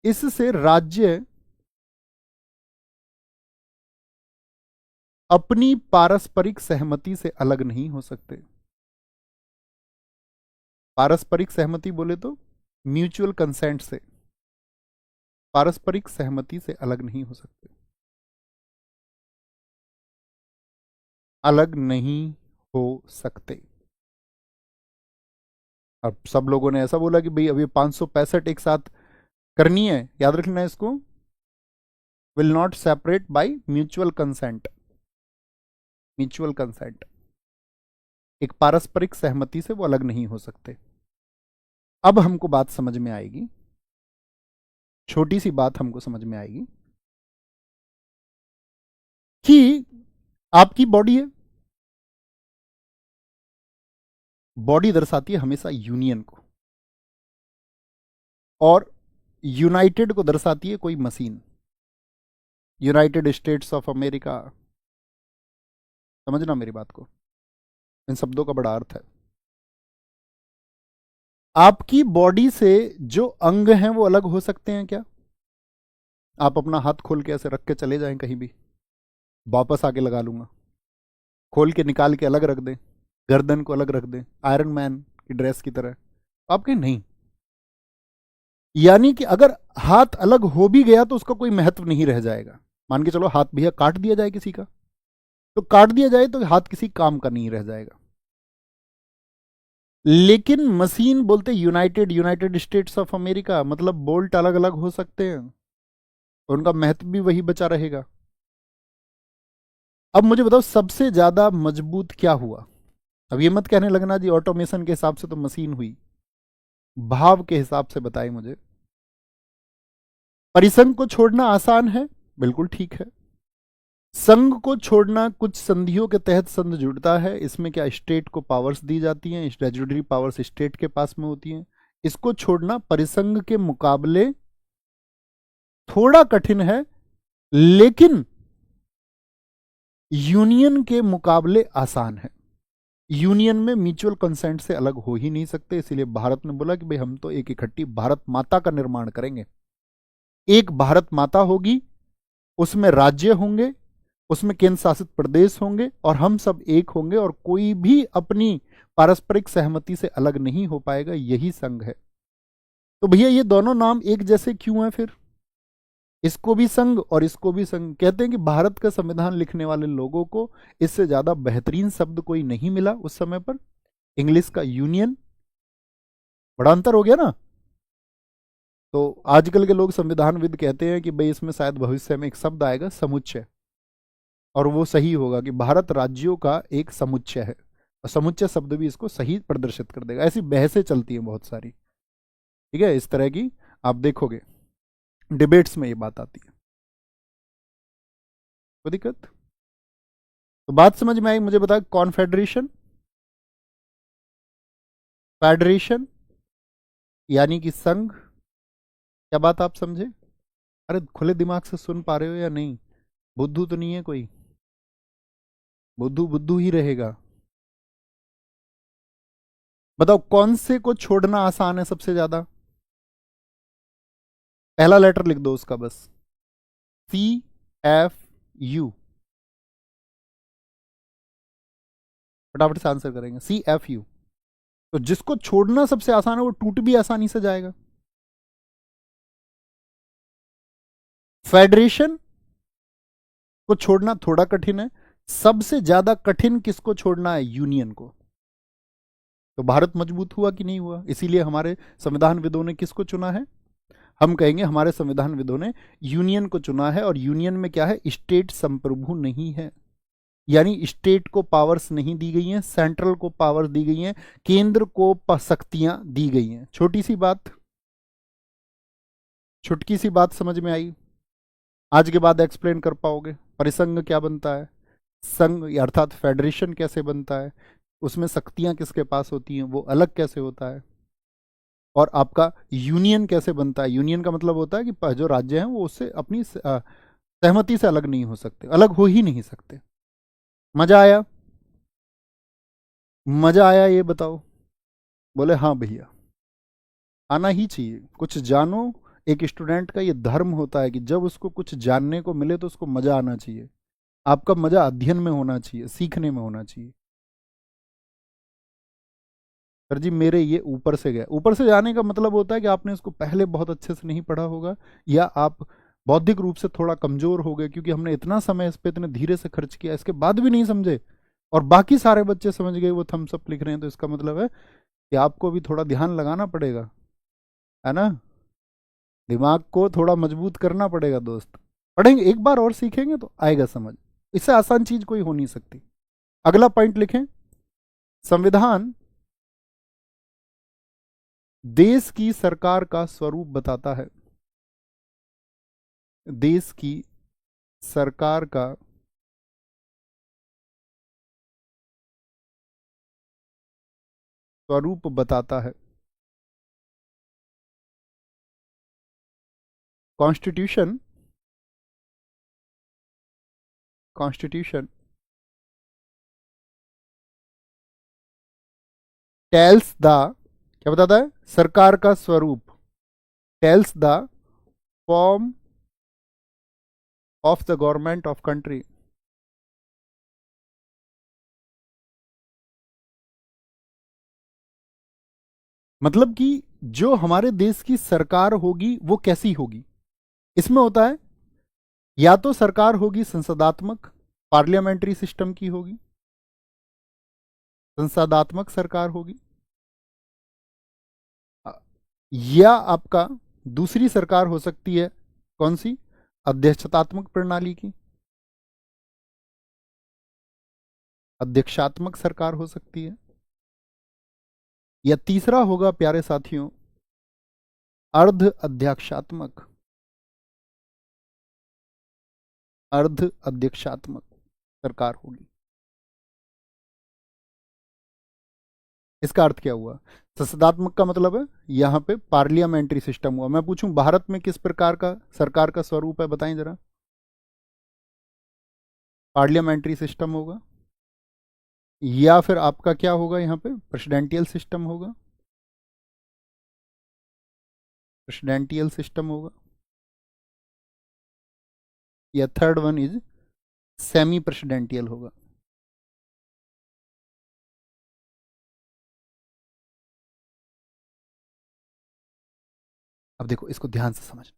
इससे राज्य अपनी पारस्परिक सहमति से अलग नहीं हो सकते। पारस्परिक सहमति बोले तो म्यूचुअल कंसेंट से, पारस्परिक सहमति से अलग नहीं हो सकते, अलग नहीं हो सकते। अब सब लोगों ने ऐसा बोला कि भाई अभी 565 एक साथ करनी है, याद रखना है इसको, will not separate by mutual consent. Mutual consent, एक पारस्परिक सहमति से वो अलग नहीं हो सकते। अब हमको बात समझ में आएगी, छोटी सी बात हमको समझ में आएगी कि आपकी बॉडी है, बॉडी दर्शाती है हमेशा यूनियन को, और यूनाइटेड को दर्शाती है कोई machine, United states of America. समझना मेरी बात को, इन शब्दों का बड़ा अर्थ है। आपकी बॉडी से जो अंग हैं वो अलग हो सकते हैं क्या? आप अपना हाथ खोल के ऐसे रख के चले जाएं कहीं भी, वापस आके लगा लूंगा, खोल के निकाल के अलग रख दें, गर्दन को अलग रख दें आयरन मैन की ड्रेस की तरह, आप कहें नहीं। यानी कि अगर हाथ अलग हो भी गया तो उसका कोई महत्व नहीं रह जाएगा। मान के चलो हाथ भैया काट दिया जाए किसी का, तो काट दिया जाए तो हाथ किसी काम का नहीं रह जाएगा। लेकिन मशीन बोलते यूनाइटेड स्टेट्स ऑफ अमेरिका, मतलब बोल्ट अलग अलग हो सकते हैं और उनका महत्व भी वही बचा रहेगा। अब मुझे बताओ सबसे ज्यादा मजबूत क्या हुआ? अब ये मत कहने लगना जी ऑटोमेशन के हिसाब से तो मशीन हुई, भाव के हिसाब से बताए मुझे। परिसंघ को छोड़ना आसान है, बिल्कुल ठीक है। संघ को छोड़ना कुछ संधियों के तहत संघ जुड़ता है, इसमें क्या स्टेट को पावर्स दी जाती हैं, स्टैट्यूटरी पावर्स स्टेट के पास में होती हैं। इसको छोड़ना परिसंघ के मुकाबले थोड़ा कठिन है, लेकिन यूनियन के मुकाबले आसान है। यूनियन में म्यूचुअल कंसेंट से अलग हो ही नहीं सकते, इसीलिए भारत ने बोला कि भाई हम तो एक इकट्ठी भारत माता का निर्माण करेंगे। एक भारत माता होगी, उसमें राज्य होंगे, उसमें केंद्र शासित प्रदेश होंगे, और हम सब एक होंगे, और कोई भी अपनी पारस्परिक सहमति से अलग नहीं हो पाएगा। यही संघ है। तो भैया ये दोनों नाम एक जैसे क्यों हैं फिर? इसको भी संघ और इसको भी संघ। कहते हैं कि भारत का संविधान लिखने वाले लोगों को इससे ज्यादा बेहतरीन शब्द कोई नहीं मिला उस समय पर। इंग्लिश का यूनियन, बड़ा अंतर हो गया ना। तो आजकल के लोग संविधानविद कहते हैं कि भाई इसमें शायद भविष्य में एक शब्द आएगा समुच्चय, और वो सही होगा कि भारत राज्यों का एक समुच्चय है, और समुच्चय शब्द भी इसको सही प्रदर्शित कर देगा। ऐसी बहसें चलती हैं बहुत सारी, ठीक है, इस तरह की आप देखोगे डिबेट्स में ये बात आती है। कोई दिक्कत? तो बात समझ में आई? मुझे बताया कॉन्फेडरेशन, फेडरेशन यानी कि संघ। क्या बात आप समझे? अरे खुले दिमाग से सुन पा रहे हो या नहीं? बुद्धू तो नहीं है कोई? बुद्धू बुद्धू ही रहेगा। बताओ कौन से को छोड़ना आसान है सबसे ज्यादा? पहला लेटर लिख दो उसका बस, CFU। फटाफट से आंसर करेंगे, CFU। तो जिसको छोड़ना सबसे आसान है वो टूट भी आसानी से जाएगा। फेडरेशन को छोड़ना थोड़ा कठिन है, सबसे ज्यादा कठिन किसको छोड़ना है? यूनियन को। तो भारत मजबूत हुआ कि नहीं हुआ? इसीलिए हमारे संविधानविदों ने किसको चुना है? हम कहेंगे हमारे संविधानविदों ने यूनियन को चुना है। और यूनियन में क्या है? स्टेट संप्रभु नहीं है, यानी स्टेट को पावर्स नहीं दी गई हैं, सेंट्रल को पावर्स दी गई हैं, केंद्र को शक्तियां दी गई हैं। छोटी सी बात, छुटकी सी बात समझ में आई? आज के बाद एक्सप्लेन कर पाओगे परिसंघ क्या बनता है, संघ अर्थात फेडरेशन कैसे बनता है, उसमें शक्तियां किसके पास होती हैं, वो अलग कैसे होता है, और आपका यूनियन कैसे बनता है। यूनियन का मतलब होता है कि जो राज्य हैं वो उससे अपनी सहमति से अलग नहीं हो सकते, अलग हो ही नहीं सकते। मजा आया? मजा आया ये बताओ। बोले हाँ भैया। आना ही चाहिए, कुछ जानो। एक स्टूडेंट का ये धर्म होता है कि जब उसको कुछ जानने को मिले तो उसको मजा आना चाहिए। आपका मजा अध्ययन में होना चाहिए, सीखने में होना चाहिए। सर जी मेरे ये ऊपर से गया, ऊपर से जाने का मतलब होता है कि आपने इसको पहले बहुत अच्छे से नहीं पढ़ा होगा, या आप बौद्धिक रूप से थोड़ा कमजोर हो गए, क्योंकि हमने इतना समय इस पे इतने धीरे से खर्च किया, इसके बाद भी नहीं समझे और बाकी सारे बच्चे समझ गए, वो थम्स अप लिख रहे हैं, तो इसका मतलब है कि आपको भी थोड़ा ध्यान लगाना पड़ेगा, है ना। दिमाग को थोड़ा मजबूत करना पड़ेगा दोस्त। पढ़ेंगे एक बार और सीखेंगे तो आएगा समझ। इससे आसान चीज कोई हो नहीं सकती। अगला पॉइंट लिखें। संविधान देश की सरकार का स्वरूप बताता है। देश की सरकार का स्वरूप बताता है। कॉन्स्टिट्यूशन, कॉन्स्टिट्यूशन टेल्स द, क्या बताता है, सरकार का स्वरूप। Tells the form of the government of country. मतलब कि जो हमारे देश की सरकार होगी वो कैसी होगी, इसमें होता है या तो सरकार होगी संसदात्मक, पार्लियामेंट्री सिस्टम की होगी, संसदात्मक सरकार होगी, अ, या आपका दूसरी सरकार हो सकती है, कौन सी, अध्यक्षतात्मक प्रणाली की, अध्यक्षात्मक सरकार हो सकती है, या तीसरा होगा प्यारे साथियों अर्ध अध्यक्षात्मक, अर्ध अध्यक्षात्मक सरकार होगी। इसका अर्थ क्या हुआ, संसदात्मक का मतलब है यहां पे पार्लियामेंट्री सिस्टम हुआ। मैं पूछूं भारत में किस प्रकार का सरकार का स्वरूप है, बताएं जरा। पार्लियामेंट्री सिस्टम होगा, या फिर आपका क्या होगा, यहां पे प्रेसिडेंटियल सिस्टम होगा, प्रेसिडेंटियल सिस्टम होगा, या third one is semi presidential होगा। अब देखो इसको ध्यान से समझ।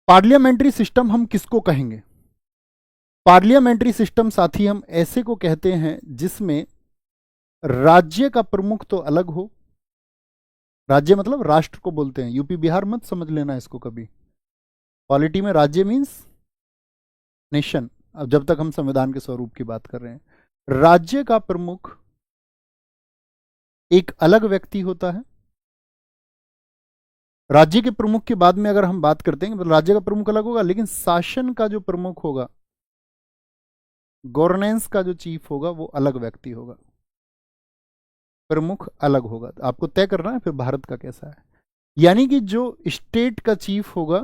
पार्लियामेंट्री सिस्टम हम किसको कहेंगे? पार्लियामेंट्री सिस्टम साथी हम ऐसे को कहते हैं जिसमें राज्य का प्रमुख तो अलग हो। राज्य मतलब राष्ट्र को बोलते हैं, यूपी बिहार मत समझ लेना इसको कभी। पॉलिटी में राज्य मीन्स नेशन। अब जब तक हम संविधान के स्वरूप की बात कर रहे हैं, राज्य का प्रमुख एक अलग व्यक्ति होता है। राज्य के प्रमुख के बाद में अगर हम बात करते हैं तो राज्य का प्रमुख अलग होगा, लेकिन शासन का जो प्रमुख होगा, गवर्नेंस का जो चीफ होगा, वो अलग व्यक्ति होगा, प्रमुख अलग होगा। तो आपको तय करना है फिर भारत का कैसा है। यानी कि जो स्टेट का चीफ होगा,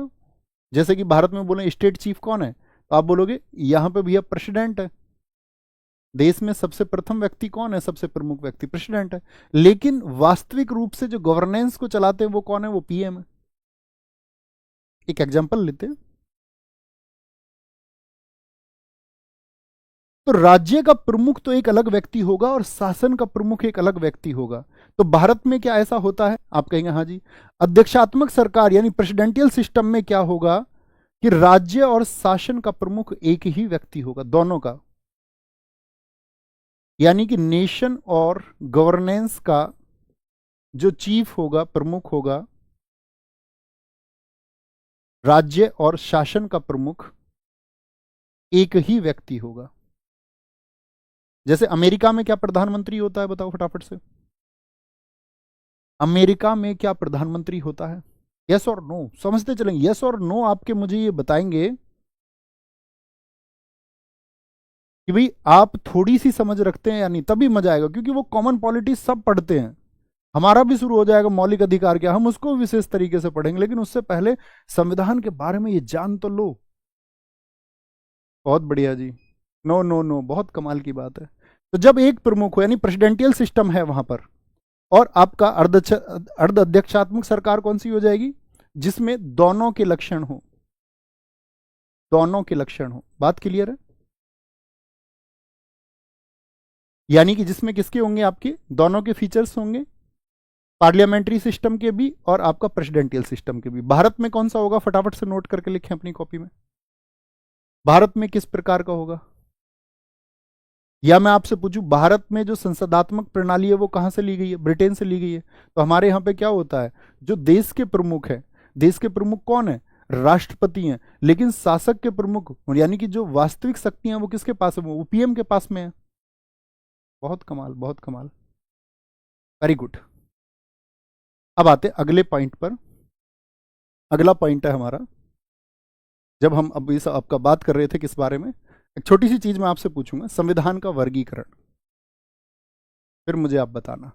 जैसे कि भारत में बोले स्टेट चीफ कौन है, तो आप बोलोगे यहां पे भैया प्रेसिडेंट है। देश में सबसे प्रथम व्यक्ति कौन है, सबसे प्रमुख व्यक्ति प्रेसिडेंट है। लेकिन वास्तविक रूप से जो गवर्नेंस को चलाते हैं वो कौन है, वो पीएम है। एक एग्जांपल लेते हैं। तो राज्य का प्रमुख तो एक अलग व्यक्ति होगा और शासन का प्रमुख एक अलग व्यक्ति होगा। तो भारत में क्या ऐसा होता है, आप कहेंगे हाँ जी। अध्यक्षात्मक सरकार यानी प्रेसिडेंटियल सिस्टम में क्या होगा कि राज्य और शासन का प्रमुख एक ही व्यक्ति होगा, दोनों का। यानी कि नेशन और गवर्नेंस का जो चीफ होगा, प्रमुख होगा, राज्य और शासन का प्रमुख एक ही व्यक्ति होगा। जैसे अमेरिका में क्या प्रधानमंत्री होता है, बताओ फटाफट से। अमेरिका में क्या प्रधानमंत्री होता है? यस और नो समझते चलेंगे, यस और नो आपके मुझे ये बताएंगे कि भाई आप थोड़ी सी समझ रखते हैं या नहीं, तभी मजा आएगा। क्योंकि वो कॉमन पॉलिटी सब पढ़ते हैं, हमारा भी शुरू हो जाएगा मौलिक अधिकार क्या, हम उसको विशेष तरीके से पढ़ेंगे। लेकिन उससे पहले संविधान के बारे में ये जान तो लो। बहुत बढ़िया जी। नो नो नो, बहुत कमाल की बात है। तो जब एक प्रमुख हो, यानी प्रेसिडेंटियल सिस्टम है वहां पर, और आपका अर्ध अध्यक्षात्मक सरकार कौन सी हो जाएगी? जिसमें दोनों के लक्षण हो, दोनों के लक्षण हो। बात क्लियर है? यानी कि जिसमें किसके होंगे? आपके दोनों के फीचर्स होंगे, पार्लियामेंट्री सिस्टम के भी और आपका प्रेसिडेंटियल सिस्टम के भी। भारत में कौन सा होगा? फटाफट से नोट करके लिखें अपनी कॉपी में। भारत में किस प्रकार का होगा? या मैं आपसे पूछूं, भारत में जो संसदात्मक प्रणाली है वो कहां से ली गई है? ब्रिटेन से ली गई है। तो हमारे यहां पे क्या होता है, जो देश के प्रमुख है, देश के प्रमुख कौन है? राष्ट्रपति हैं। लेकिन शासक के प्रमुख, यानी कि जो वास्तविक शक्तियां, वो किसके पास है? वो पीएम के पास में है। बहुत कमाल, बहुत कमाल, वेरी गुड। अब आते अगले पॉइंट पर। अगला पॉइंट है हमारा, जब हम अब इस आपका बात कर रहे थे किस बारे में, एक छोटी सी चीज मैं आपसे पूछूंगा, संविधान का वर्गीकरण, फिर मुझे आप बताना।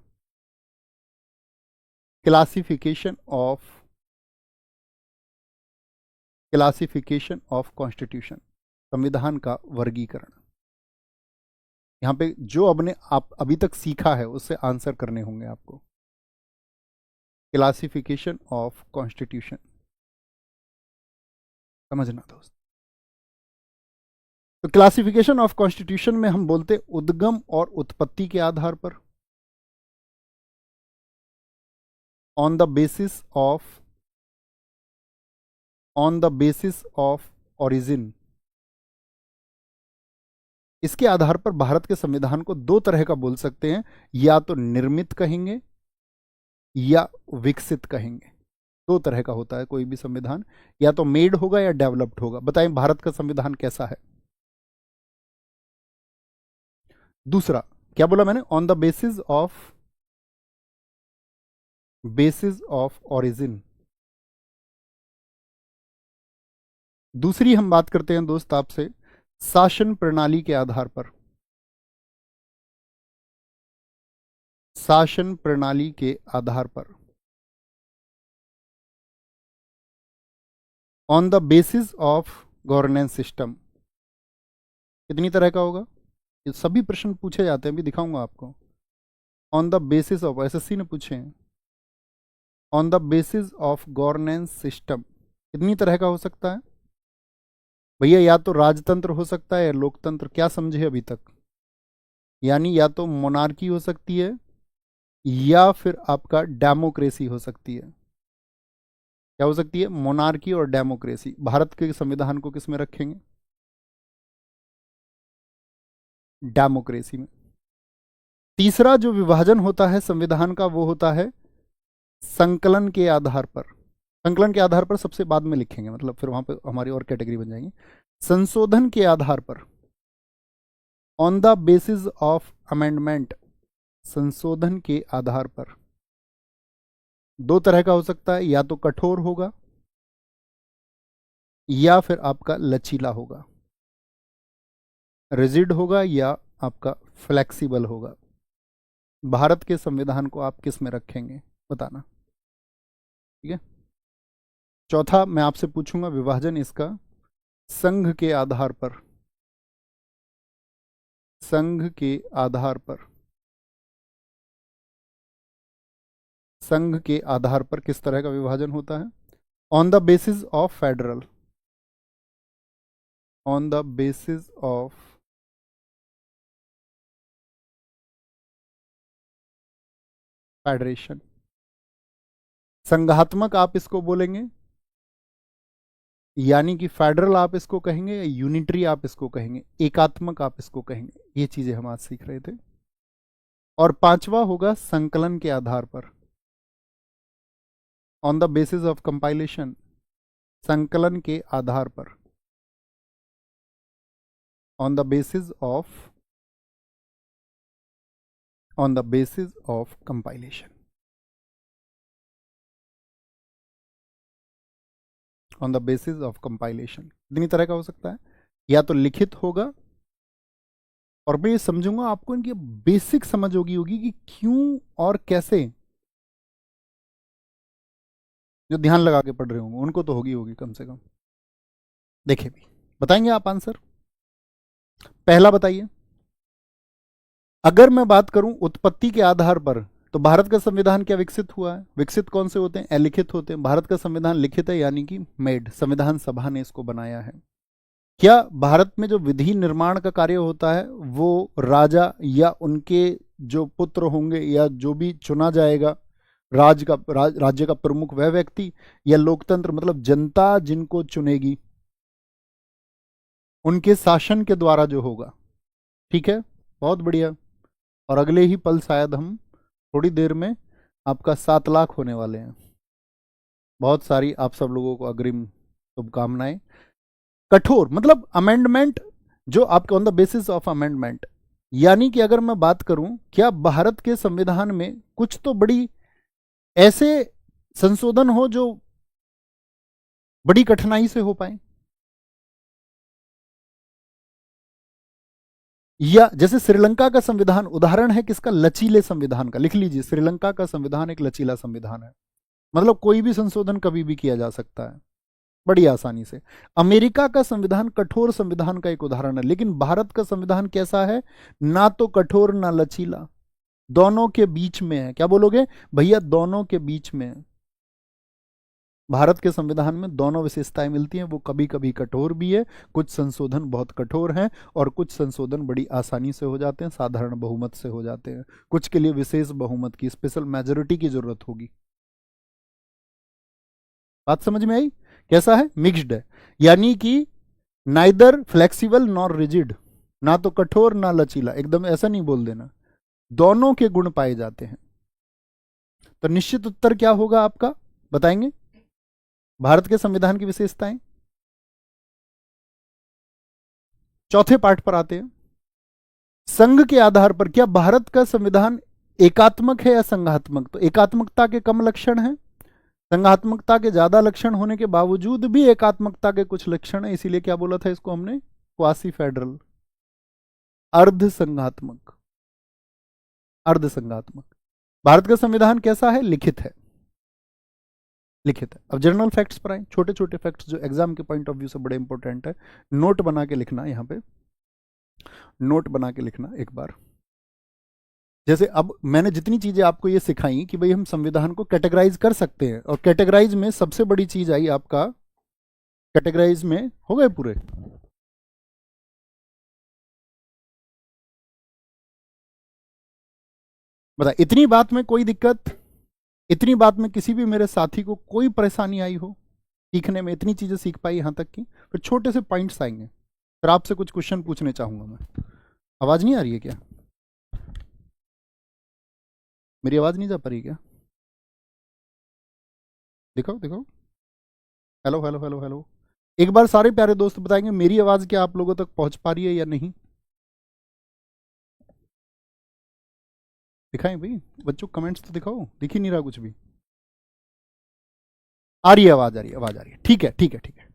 Classification of, classification of constitution, संविधान का वर्गीकरण। यहां पे जो आपने आप अभी तक सीखा है उससे आंसर करने होंगे आपको। क्लासिफिकेशन ऑफ कॉन्स्टिट्यूशन, समझना दोस्त। तो क्लासिफिकेशन ऑफ कॉन्स्टिट्यूशन में हम बोलते उद्गम और उत्पत्ति के आधार पर, on the basis of, on the basis of origin. इसके आधार पर भारत के संविधान को दो तरह का बोल सकते हैं, या तो निर्मित कहेंगे या विकसित कहेंगे। दो तरह का होता है कोई भी संविधान, या तो मेड होगा या डेवलप्ड होगा। बताएं भारत का संविधान कैसा है? दूसरा, क्या बोला मैंने? On the basis of, basis of origin. दूसरी हम बात करते हैं दोस्त आपसे, शासन प्रणाली के आधार पर, शासन प्रणाली के आधार पर, on the basis of governance system. कितनी तरह का होगा? ये सभी प्रश्न पूछे जाते हैं, अभी दिखाऊंगा आपको। On the basis of, SSC ने पूछे हैं, on the basis of governance system कितनी तरह का हो सकता है भैया? या तो राजतंत्र हो सकता है या लोकतंत्र। क्या समझे अभी तक? यानी या तो मोनार्की हो सकती है या फिर आपका डेमोक्रेसी हो सकती है। क्या हो सकती है? मोनार्की और डेमोक्रेसी। भारत के संविधान को किस में रखेंगे? डेमोक्रेसी में। तीसरा जो विभाजन होता है संविधान का, वो होता है संकलन के आधार पर। संकलन के आधार पर सबसे बाद में लिखेंगे, मतलब फिर वहां पे हमारी और कैटेगरी बन जाएंगी। संशोधन के आधार पर, on the basis of amendment, संशोधन के आधार पर। दो तरह का हो सकता है, या तो कठोर होगा या फिर आपका लचीला होगा, रिजिड होगा या आपका फ्लेक्सिबल होगा। भारत के संविधान को आप किस में रखेंगे? बताना। ठीक है। चौथा मैं आपसे पूछूंगा विभाजन इसका संघ के आधार पर, संघ के आधार पर, संघ के आधार पर किस तरह का विभाजन होता है? On the basis of federal, on the basis of federation. संघात्मक आप इसको बोलेंगे, यानी कि फेडरल आप इसको कहेंगे, या यूनिटरी आप इसको कहेंगे, एकात्मक आप इसको कहेंगे। ये चीजें हम आज सीख रहे थे। और पांचवा होगा संकलन के आधार पर, on the basis of compilation, संकलन के आधार पर, on the basis of, on the basis of compilation, on the basis of compilation. कितनी तरह का हो सकता है? या तो लिखित होगा, और मैं ये समझूंगा आपको इनकी बेसिक समझ होगी कि क्यों और कैसे। जो ध्यान लगा के पढ़ रहे होंगे उनको तो होगी होगी कम से कम। देखिए भी, बताएंगे आप आंसर? पहला बताइए। अगर मैं बात करूं उत्पत्ति के आधार पर, तो भारत का संविधान क्या विकसित हुआ है? विकसित कौन से होते हैं? अलिखित होते हैं। भारत का संविधान लिखित है, यानी कि मेड, संविधान सभा ने इसको बनाया है। क्या भारत में जो विधि निर्माण का कार्य होता है वो राजा या उनके जो पुत्र होंगे या जो भी चुना जाएगा राज्य का प्रमुख वह व्यक्ति, या लोकतंत्र मतलब जनता जिनको चुनेगी उनके शासन के द्वारा जो होगा? ठीक है, बहुत बढ़िया। और अगले ही पल शायद हम थोड़ी देर में आपका 7 लाख होने वाले हैं। बहुत सारी आप सब लोगों को अग्रिम शुभकामनाएं। कठोर मतलब अमेंडमेंट, जो आपके on the basis of amendment, यानी कि अगर मैं बात करूं, क्या भारत के संविधान में कुछ तो बड़ी ऐसे संशोधन हो जो बड़ी कठिनाई से हो पाए? या जैसे श्रीलंका का संविधान उदाहरण है किसका? लचीले संविधान का। लिख लीजिए, श्रीलंका का संविधान एक लचीला संविधान है, मतलब कोई भी संशोधन कभी भी किया जा सकता है बड़ी आसानी से। अमेरिका का संविधान कठोर संविधान का एक उदाहरण है, लेकिन भारत का संविधान कैसा है? ना तो कठोर ना लचीला, दोनों के बीच में है। क्या बोलोगे भैया? दोनों के बीच में है। भारत के संविधान में दोनों विशेषताएं मिलती हैं। वो कभी कभी कठोर भी है, कुछ संशोधन बहुत कठोर हैं, और कुछ संशोधन बड़ी आसानी से हो जाते हैं, साधारण बहुमत से हो जाते हैं। कुछ के लिए विशेष बहुमत की, स्पेशल मेजोरिटी की जरूरत होगी। बात समझ में आई? कैसा है? मिक्स्ड है, यानी कि नाइदर फ्लेक्सिबल नॉर रिजिड, ना तो कठोर ना लचीला, एकदम ऐसा नहीं बोल देना, दोनों के गुण पाए जाते हैं। तो निश्चित उत्तर क्या होगा आपका, बताएंगे? भारत के संविधान की विशेषताएं। चौथे पार्ट पर आते हैं। संघ के आधार पर क्या भारत का संविधान एकात्मक है या संघात्मक? तो एकात्मकता के कम लक्षण हैं, संघात्मकता के ज्यादा लक्षण होने के बावजूद भी एकात्मकता के कुछ लक्षण है, इसीलिए क्या बोला था इसको हमने? क्वासी फेडरल, अर्ध संघात्मक, अर्ध संघात्मक। भारत का संविधान कैसा है? लिखित है, लिखित है। अब जनरल फैक्ट्स पर आए, छोटे छोटे फैक्ट्स जो एग्जाम के पॉइंट ऑफ व्यू से बड़े इंपॉर्टेंट है। नोट बना के लिखना, यहां पे नोट बना के लिखना एक बार। जैसे अब मैंने जितनी चीजें आपको ये सिखाई कि भाई हम संविधान को कैटेगराइज कर सकते हैं, और कैटेगराइज में सबसे बड़ी चीज आई आपका, कैटेगराइज में हो गए पूरे? बता, इतनी बात में कोई दिक्कत? इतनी बात में किसी भी मेरे साथी को कोई परेशानी आई हो सीखने में? इतनी चीजें सीख पाई यहां तक की? फिर छोटे से पॉइंट्स आएंगे, फिर आपसे कुछ क्वेश्चन पूछने चाहूंगा मैं। आवाज नहीं आ रही है क्या? मेरी आवाज नहीं जा पा रही क्या? दिखाओ दिखाओ। Hello hello hello hello. एक बार सारे प्यारे दोस्त बताएंगे मेरी आवाज क्या आप लोगों तक पहुंच पा रही है या नहीं? दिखाएं भाई बच्चों, कमेंट्स तो दिखाओ, दिख ही नहीं रहा कुछ भी। आ रही है आवाज, आ रही है, आवाज आ रही है, ठीक है ठीक है ठीक है।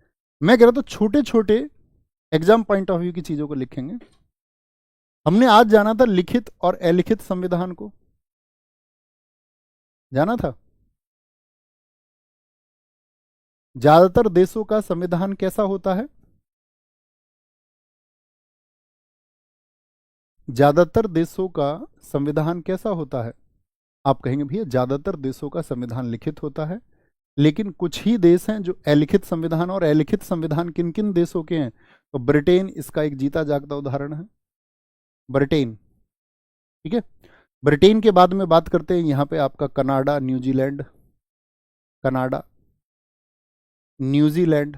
मैं कह रहा था छोटे छोटे एग्जाम पॉइंट ऑफ व्यू की चीजों को लिखेंगे। हमने आज जाना था लिखित और अलिखित संविधान को, जाना था। ज्यादातर देशों का संविधान कैसा होता है? ज्यादातर देशों का संविधान कैसा होता है? आप कहेंगे भैया ज्यादातर देशों का संविधान लिखित होता है, लेकिन कुछ ही देश हैं जो अलिखित संविधान, और अलिखित संविधान किन किन देशों के हैं? तो ब्रिटेन इसका एक जीता जागता उदाहरण है, ब्रिटेन। ठीक है, ब्रिटेन के बाद में बात करते हैं यहाँ पे आपका कनाडा, न्यूजीलैंड, कनाडा, न्यूजीलैंड।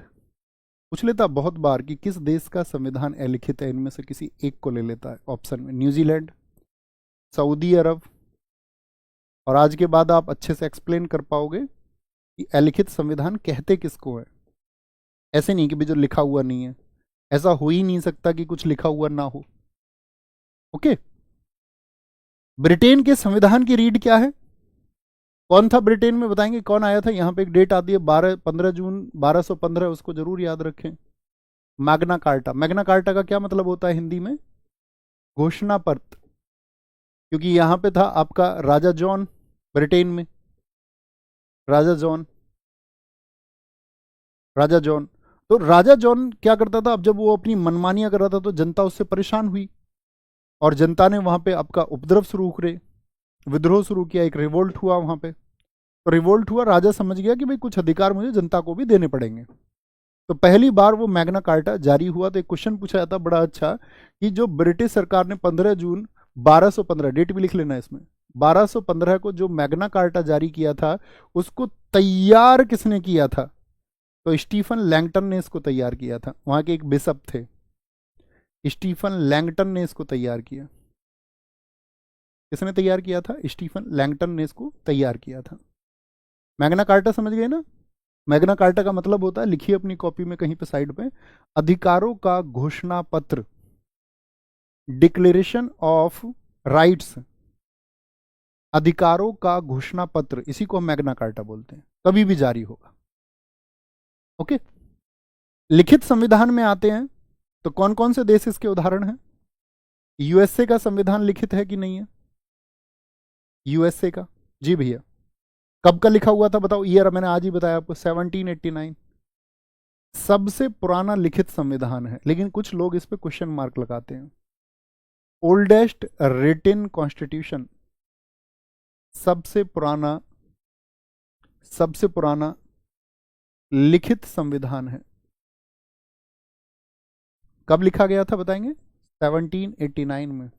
पूछ लेता बहुत बार कि किस देश का संविधान अलिखित है, इनमें से किसी एक को ले लेता है ऑप्शन में, न्यूजीलैंड, सऊदी अरब। और आज के बाद आप अच्छे से एक्सप्लेन कर पाओगे कि अलिखित संविधान कहते किसको है। ऐसे नहीं कि भी जो लिखा हुआ नहीं है, ऐसा हो ही नहीं सकता कि कुछ लिखा हुआ ना हो। ओके, ब्रिटेन के संविधान की रीड क्या है? कौन था ब्रिटेन में, बताएंगे कौन आया था? यहाँ पे एक डेट आती है 15 जून 1215, उसको जरूर याद रखें। Magna carta. मैग्ना कार्टा का क्या मतलब होता है हिंदी में? घोषणा पत्र। क्योंकि यहाँ पे था आपका राजा जॉन, ब्रिटेन में राजा जॉन, राजा जॉन। तो राजा जॉन क्या करता था, अब जब वो अपनी मनमानियां कर रहा था तो जनता उससे परेशान हुई और जनता ने वहां पे आपका उपद्रव शुरू करे, विद्रोह शुरू किया, एक रिवोल्ट हुआ वहां पे। तो रिवोल्ट हुआ, राजा समझ गया कि भाई कुछ अधिकार मुझे जनता को भी देने पड़ेंगे। तो पहली बार वो मैग्ना कार्टा जारी हुआ। तो एक क्वेश्चन पूछा जाता बड़ा अच्छा कि जो ब्रिटिश सरकार ने 15 जून 1215, डेट भी लिख लेना इसमें, 1215 को जो मैग्ना कार्टा जारी किया था उसको तैयार किसने किया था? तो स्टीफन लैंगटन ने इसको तैयार किया था, वहां के एक बिशप थे, स्टीफन लैंगटन ने इसको तैयार किया। किसने तैयार किया था? स्टीफन लैंगटन ने इसको तैयार किया था। मैग्ना कार्टा समझ गए ना? मैग्ना कार्टा का मतलब होता है, लिखिए अपनी कॉपी में कहीं पे साइड पे, अधिकारों का घोषणा पत्र, डिक्लेरेशन ऑफ राइट्स, अधिकारों का घोषणा पत्र, इसी को हम मैग्ना कार्टा बोलते हैं, कभी भी जारी होगा। ओके, लिखित संविधान में आते हैं तो कौन कौन से देश इसके उदाहरण हैं? यूएसए का संविधान लिखित है कि नहीं है? यूएसए का, जी भैया। कब का लिखा हुआ था बताओ? ईयर मैंने आज ही बताया आपको, 1789। सबसे पुराना लिखित संविधान है, लेकिन कुछ लोग इस पे क्वेश्चन मार्क लगाते हैं। ओल्डेस्ट रिटन कॉन्स्टिट्यूशन, सबसे पुराना लिखित संविधान है। कब लिखा गया था बताएंगे? 1789 में।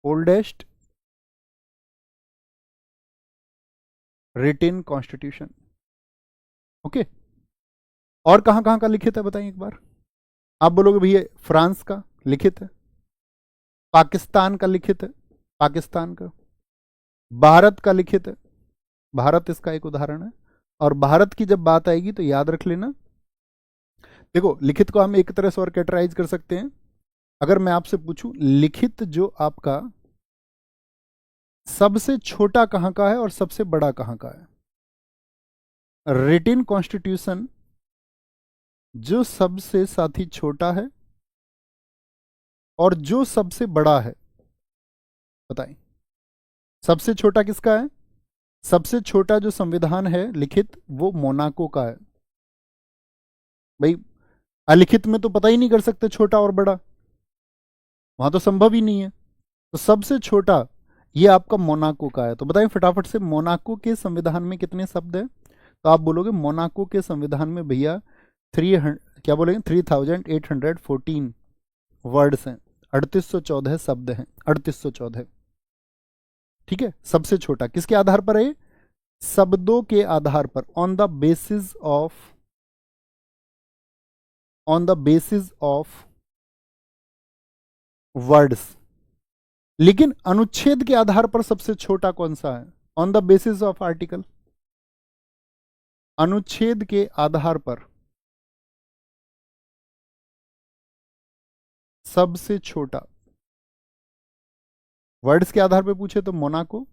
Oldest written constitution. ओके, और कहां कहां का लिखित है बताइए एक बार। आप बोलोगे भैया फ्रांस का लिखित है, पाकिस्तान का लिखित है, पाकिस्तान का, भारत का लिखित है, भारत इसका एक उदाहरण है। और भारत की जब बात आएगी तो याद रख लेना, देखो लिखित को हम एक तरह से और कैटेगराइज कर सकते हैं। अगर मैं आपसे पूछूं लिखित जो आपका सबसे छोटा कहां का है और सबसे बड़ा कहां का है? रिटन कॉन्स्टिट्यूशन जो सबसे साथी छोटा है और जो सबसे बड़ा है, बताएं सबसे छोटा किसका है? सबसे छोटा जो संविधान है लिखित वो मोनाको का है। भाई अलिखित में तो पता ही नहीं कर सकते छोटा और बड़ा, वहां तो संभव ही नहीं है। तो सबसे छोटा ये आपका मोनाको का है। तो बताएं फटाफट से, मोनाको के संविधान में कितने शब्द हैं? तो आप बोलोगे मोनाको के संविधान में भैया 300, क्या बोलेंगे, 3814 वर्ड्स हैं, 3814 शब्द हैं, 3814। ठीक है, सबसे छोटा किसके आधार पर है? शब्दों के आधार पर, on the basis of words. लेकिन अनुच्छेद के आधार पर सबसे छोटा कौन सा है? On the basis of article, अनुच्छेद के आधार पर सबसे छोटा, वर्ड्स के आधार पर पूछे तो मोनाको।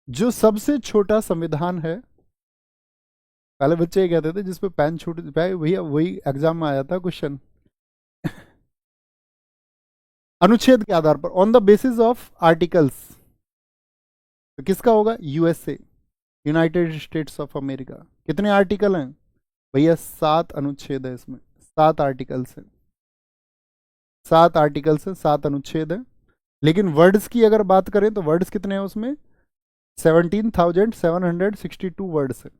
जो सबसे छोटा संविधान है, पहले बच्चे ये कहते थे जिसपे पेन छूट पाए, भैया वही एग्जाम में आया था क्वेश्चन। अनुच्छेद के आधार पर, on the basis of articles, तो किसका होगा? USA, United states of America. कितने आर्टिकल हैं भैया? 7 अनुच्छेद है इसमें, 7 आर्टिकल्स हैं, 7 आर्टिकल्स है, 7 अनुच्छेद है। लेकिन वर्ड्स की अगर बात करें तो वर्ड्स कितने हैं उसमें? 17,762 वर्ड्स है।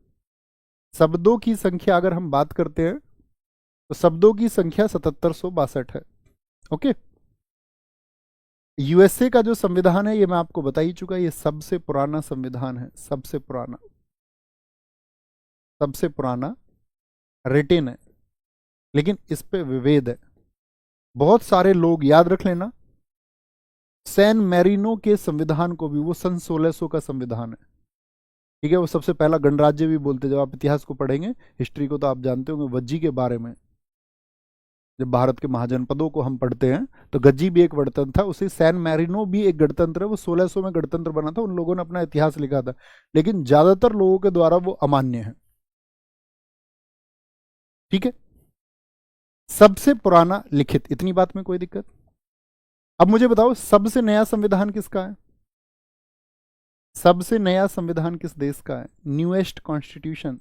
शब्दों की संख्या अगर हम बात करते हैं तो शब्दों की संख्या 7762 है। ओके, यूएसए का जो संविधान है ये मैं आपको बता ही चुका, ये सबसे पुराना संविधान है, सबसे पुराना रिटेन है। लेकिन इस पे विभेद है, बहुत सारे लोग, याद रख लेना, सैन मैरिनो के संविधान को भी, वो सन 1600 का संविधान है, ठीक है, वो सबसे पहला गणराज्य भी बोलते। जब आप इतिहास को पढ़ेंगे, हिस्ट्री को, तो आप जानते होंगे वज्जी के बारे में, जब भारत के महाजनपदों को हम पढ़ते हैं तो गज्जी भी एक गणतंत्र था, उसी सैन मैरिनो भी एक गणतंत्र है, वो 1600 में गणतंत्र बना था, उन लोगों ने अपना इतिहास लिखा था, लेकिन ज्यादातर लोगों के द्वारा वो अमान्य है। ठीक है, सबसे पुराना लिखित, इतनी बात में कोई दिक्कत? अब मुझे बताओ सबसे नया संविधान किसका है? सबसे नया संविधान किस देश का है? न्यूएस्ट कॉन्स्टिट्यूशन,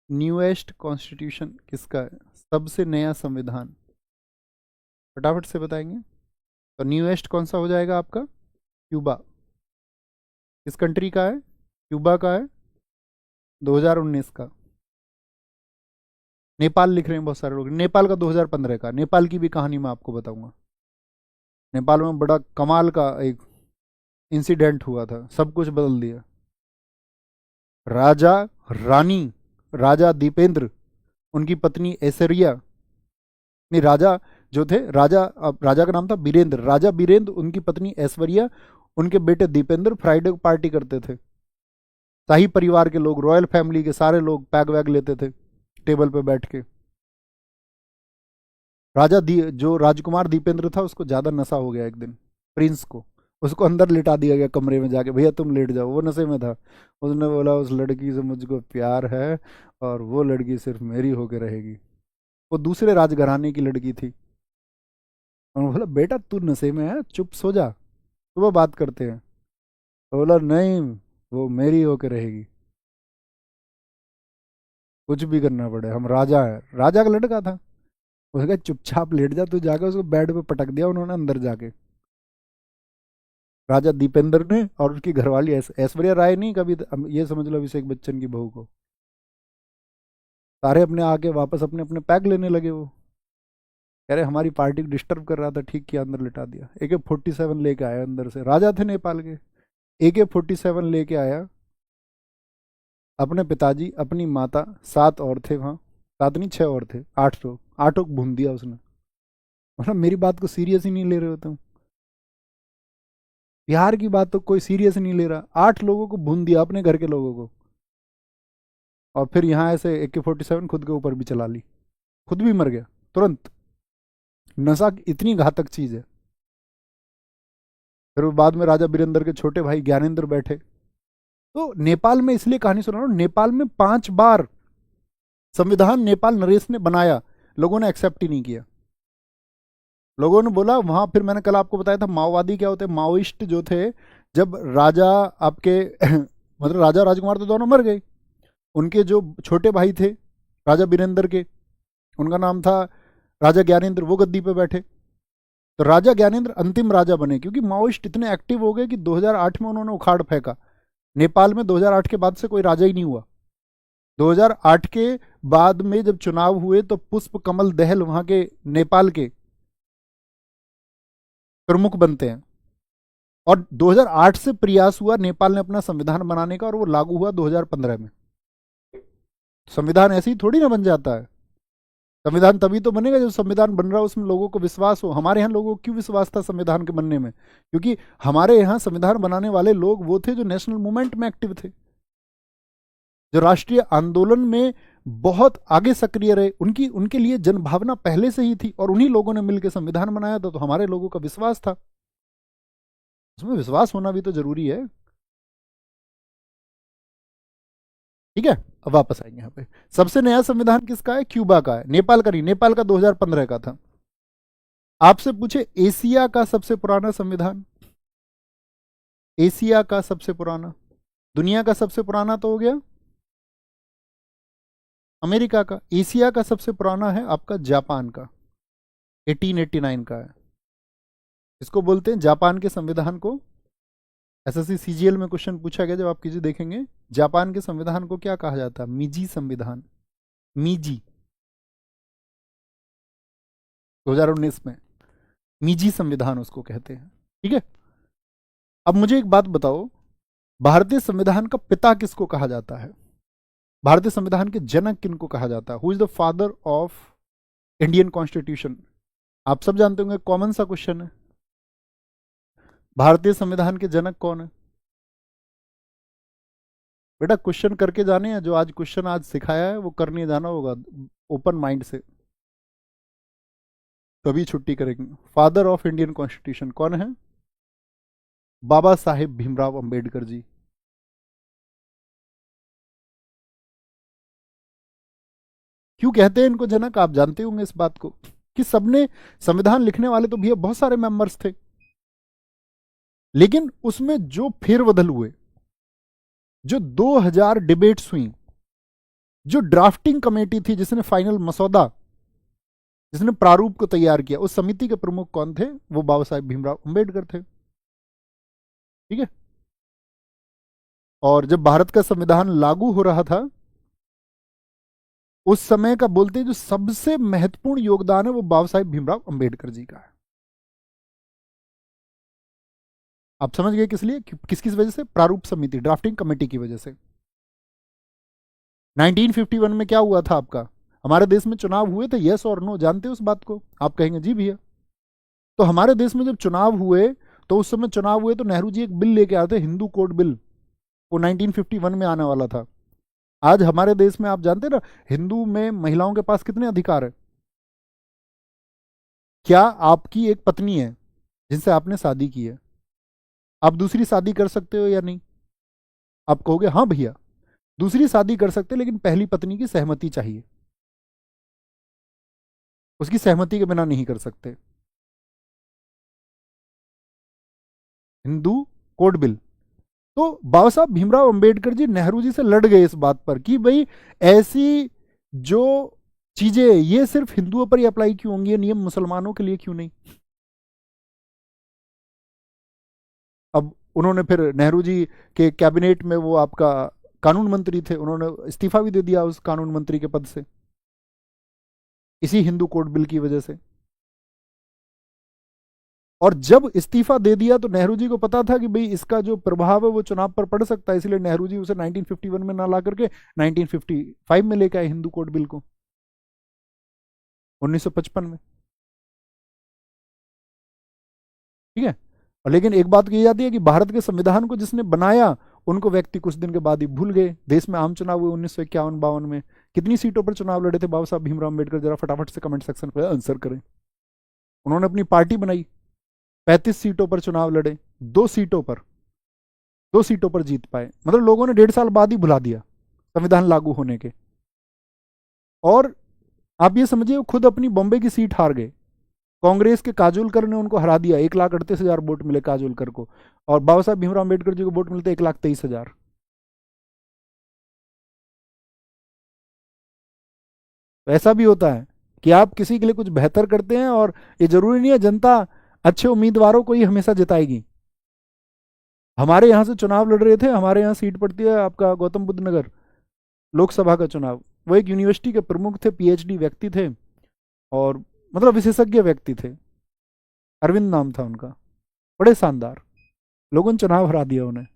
न्यूएस्ट कॉन्स्टिट्यूशन किसका है? सबसे नया संविधान, फटाफट से बताएंगे। तो न्यूएस्ट कौन सा हो जाएगा आपका? क्यूबा। किस कंट्री का है? क्यूबा का है, 2019 का। नेपाल लिख रहे हैं बहुत सारे लोग, नेपाल का 2015 का। नेपाल की भी कहानी मैं आपको बताऊंगा। नेपाल में बड़ा कमाल का एक इंसिडेंट हुआ था, सब कुछ बदल दिया। राजा रानी, राजा दीपेंद्र, उनकी पत्नी ऐश्वर्या, नहीं राजा जो थे, राजा, अब राजा का नाम था बीरेंद्र, राजा बीरेंद्र, उनकी पत्नी ऐश्वर्या, उनके बेटे दीपेंद्र फ्राइडे को पार्टी करते थे। शाही परिवार के लोग, रॉयल फैमिली के सारे लोग पैग वैग लेते थे टेबल पे बैठ के। जो राजकुमार दीपेंद्र था उसको ज्यादा नशा हो गया एक दिन, प्रिंस को, उसको अंदर लिटा दिया गया कमरे में जाके, भैया तुम लेट जाओ, वो नशे में था। उसने बोला उस लड़की से मुझको प्यार है और वो लड़की सिर्फ मेरी होके रहेगी। वो दूसरे राजघराने की लड़की थी। उन्होंने बोला बेटा तू नशे में है, चुप सो जा, सुबह बात करते हैं। तो बोला नहीं, वो मेरी होके रहेगी, कुछ भी करना पड़े, हम राजा है। राजा का लड़का था। उसने कहा चुपचाप लेट जा, तू जाके उसको बेड पे पटक दिया उन्होंने अंदर जाके, राजा दीपेंद्र ने। और उसकी घरवाली ऐश्वर्या राय नहीं, कभी ये समझ लो अभिषेक बच्चन की बहू को। सारे अपने आके वापस अपने अपने पैक लेने लगे। वो कह रहे हमारी पार्टी को डिस्टर्ब कर रहा था, ठीक किया, अंदर लिटा दिया। AK-47 लेके आया अंदर से, राजा थे नेपाल के। AK-47 लेके आया, अपने पिताजी, अपनी माता, 7 और थे वहाँ, 7 नहीं 6 और थे, 8 लोग, 8 को भून दिया उसने। मतलब मेरी बात को सीरियस ही नहीं ले रहे हो तुम, बिहार की बात तो कोई सीरियस नहीं ले रहा। 8 लोगों को भून दिया, अपने घर के लोगों को। और फिर यहाँ ऐसे AK-47 खुद के ऊपर भी चला ली, खुद भी मर गया तुरंत। नशा इतनी घातक चीज है। फिर बाद में राजा बीरेंद्र के छोटे भाई ज्ञानेंद्र बैठे। तो नेपाल में इसलिए कहानी सुना रहा हूं, नेपाल में 5 बार संविधान नेपाल नरेश ने बनाया, लोगों ने एक्सेप्ट ही नहीं किया। लोगों ने बोला वहां, फिर मैंने कल आपको बताया था माओवादी क्या होते हैं, माओइस्ट जो थे, जब राजा आपके मतलब राजा राजकुमार तो दोनों मर गए, उनके जो छोटे भाई थे राजा बीरेंद्र के, उनका नाम था राजा ज्ञानेंद्र, वो गद्दी पे बैठे। तो राजा ज्ञानेंद्र अंतिम राजा बने, क्योंकि माओइस्ट इतने एक्टिव हो गए कि 2008 में उन्होंने उखाड़ फेंका। नेपाल में 2008 के बाद से कोई राजा ही नहीं हुआ। 2008 के बाद में जब चुनाव हुए तो पुष्प कमल दहल वहां के नेपाल के प्रमुख बनते हैं। और 2008 से प्रयास हुआ नेपाल ने अपना संविधान बनाने का, और वो लागू हुआ 2015 में। संविधान ऐसे ही थोड़ी ना बन जाता है। संविधान तभी तो बनेगा जब संविधान बन रहा हो उसमें लोगों को विश्वास हो। हमारे यहाँ लोगों को क्यों विश्वास था संविधान के बनने में? क्योंकि हमारे यहाँ संविधान बनाने वाले लोग वो थे जो नेशनल मूवमेंट में एक्टिव थे, जो राष्ट्रीय आंदोलन में बहुत आगे सक्रिय रहे। उनकी उनके लिए जनभावना पहले से ही थी, और उन्हीं लोगों ने मिलकर संविधान बनाया था। तो हमारे लोगों का विश्वास था, उसमें विश्वास होना भी तो जरूरी है। ठीक है, अब वापस आएंगे यहाँ पे। सबसे नया संविधान किसका है? क्यूबा का है, नेपाल का नहीं। नेपाल का 2015 का था। आपसे पूछे एशिया का सबसे पुराना संविधान, एशिया का सबसे पुराना, दुनिया का सबसे पुराना तो हो गया अमेरिका का। एशिया का सबसे पुराना है आपका जापान का, 1889 का है। इसको बोलते हैं जापान के संविधान को, SSC CGL में क्वेश्चन पूछा गया, जब आप कीजिए देखेंगे, जापान के संविधान को क्या कहा जाता है? मीजी संविधान, मीजी, 2019 में मीजी संविधान उसको कहते हैं। ठीक है, अब मुझे एक बात बताओ, भारतीय संविधान का पिता किसको कहा जाता है? भारतीय संविधान के जनक किनको कहा जाता है? Who is the father of Indian constitution? आप सब जानते होंगे, कॉमन सा क्वेश्चन है। भारतीय संविधान के जनक कौन है? बेटा क्वेश्चन करके जाने हैं, जो आज क्वेश्चन आज सिखाया है वो करने जाना होगा ओपन माइंड से, तभी छुट्टी करेंगे। फादर ऑफ इंडियन कॉन्स्टिट्यूशन कौन है? बाबा साहेब भीमराव अंबेडकर जी। क्यों कहते हैं इनको जनक? आप जानते होंगे इस बात को, कि सबने, संविधान लिखने वाले तो भैया बहुत सारे मेंबर्स थे। लेकिन उसमें जो फेरबदल हुए, जो 2000 डिबेट्स हुई, जो ड्राफ्टिंग कमेटी थी जिसने फाइनल मसौदा, जिसने प्रारूप को तैयार किया, उस समिति के प्रमुख कौन थे? वो बाबा साहेब भीमराव अंबेडकर थे। ठीक है। और जब भारत का संविधान लागू हो रहा था, उस समय का बोलते हैं जो सबसे महत्वपूर्ण योगदान है वो बाबा साहेब भीमराव अंबेडकर जी का है। आप समझ गए किस लिए, किस किस वजह से? प्रारूप समिति, ड्राफ्टिंग कमेटी की वजह से। 1951 में क्या हुआ था आपका? हमारे देश में चुनाव हुए थे, यस और नो, जानते हो उस बात को? आप कहेंगे जी भैया। तो हमारे देश में जब चुनाव हुए, तो उस समय चुनाव हुए तो नेहरू जी एक बिल लेके आते, हिंदू कोड बिल, वो 1951 में आने वाला था। आज हमारे देश में आप जानते ना, हिंदू में महिलाओं के पास कितने अधिकार है? क्या आपकी एक पत्नी है जिनसे आपने शादी की है, आप दूसरी शादी कर सकते हो या नहीं? आप कहोगे हाँ भैया, दूसरी शादी कर सकते, लेकिन पहली पत्नी की सहमति चाहिए, उसकी सहमति के बिना नहीं कर सकते। Hindu code bill. तो बाबा साहब भीमराव अंबेडकर जी नेहरू जी से लड़ गए इस बात पर कि भाई ऐसी जो चीजें ये सिर्फ हिंदुओं पर ही अप्लाई क्यों होंगी, ये नियम मुसलमानों के लिए क्यों नहीं? अब उन्होंने फिर नेहरू जी के कैबिनेट में, वो आपका कानून मंत्री थे, उन्होंने इस्तीफा भी दे दिया उस कानून मंत्री के पद से, इसी हिंदू कोड बिल की वजह से। और जब इस्तीफा दे दिया तो नेहरू जी को पता था कि भाई इसका जो प्रभाव है वो चुनाव पर पड़ सकता है, इसलिए नेहरू जी उसे 1951 में ना ला करके 1955 में लेके आए हिंदू कोड बिल को, 1955 में। ठीक है। और लेकिन एक बात कही जाती है कि भारत के संविधान को जिसने बनाया, उनको व्यक्ति कुछ दिन के बाद ही भूल गए। देश में आम चुनाव हुए 1951-52 में। कितनी सीटों पर चुनाव लड़े थे बाबा साहब भीमराव अम्बेडकर? जरा फटाफट से कमेंट सेक्शन पर आंसर करें। उन्होंने अपनी पार्टी बनाई, 35 सीटों पर चुनाव लड़े, दो सीटों पर जीत पाए। मतलब लोगों ने 1.5 साल बाद ही भुला दिया संविधान लागू होने के। और आप ये समझिए, वो खुद अपनी बॉम्बे की सीट हार गए, कांग्रेस के काजोलकर ने उनको हरा दिया। 1,38,000 वोट मिले काजोलकर को, और बाबा साहब भीमराव अम्बेडकर जी को वोट मिलते 1,23,000। तो ऐसा भी होता है कि आप किसी के लिए कुछ बेहतर करते हैं, और ये जरूरी नहीं है जनता अच्छे उम्मीदवारों को ही हमेशा जिताएगी। हमारे यहाँ से चुनाव लड़ रहे थे, हमारे यहाँ सीट पड़ती है आपका गौतम बुद्ध नगर लोकसभा का चुनाव। वो एक यूनिवर्सिटी के प्रमुख थे, पीएचडी व्यक्ति थे, और मतलब विशेषज्ञ व्यक्ति थे, अरविंद नाम था उनका, बड़े शानदार। लोगों ने चुनाव हरा दिया उन्हें।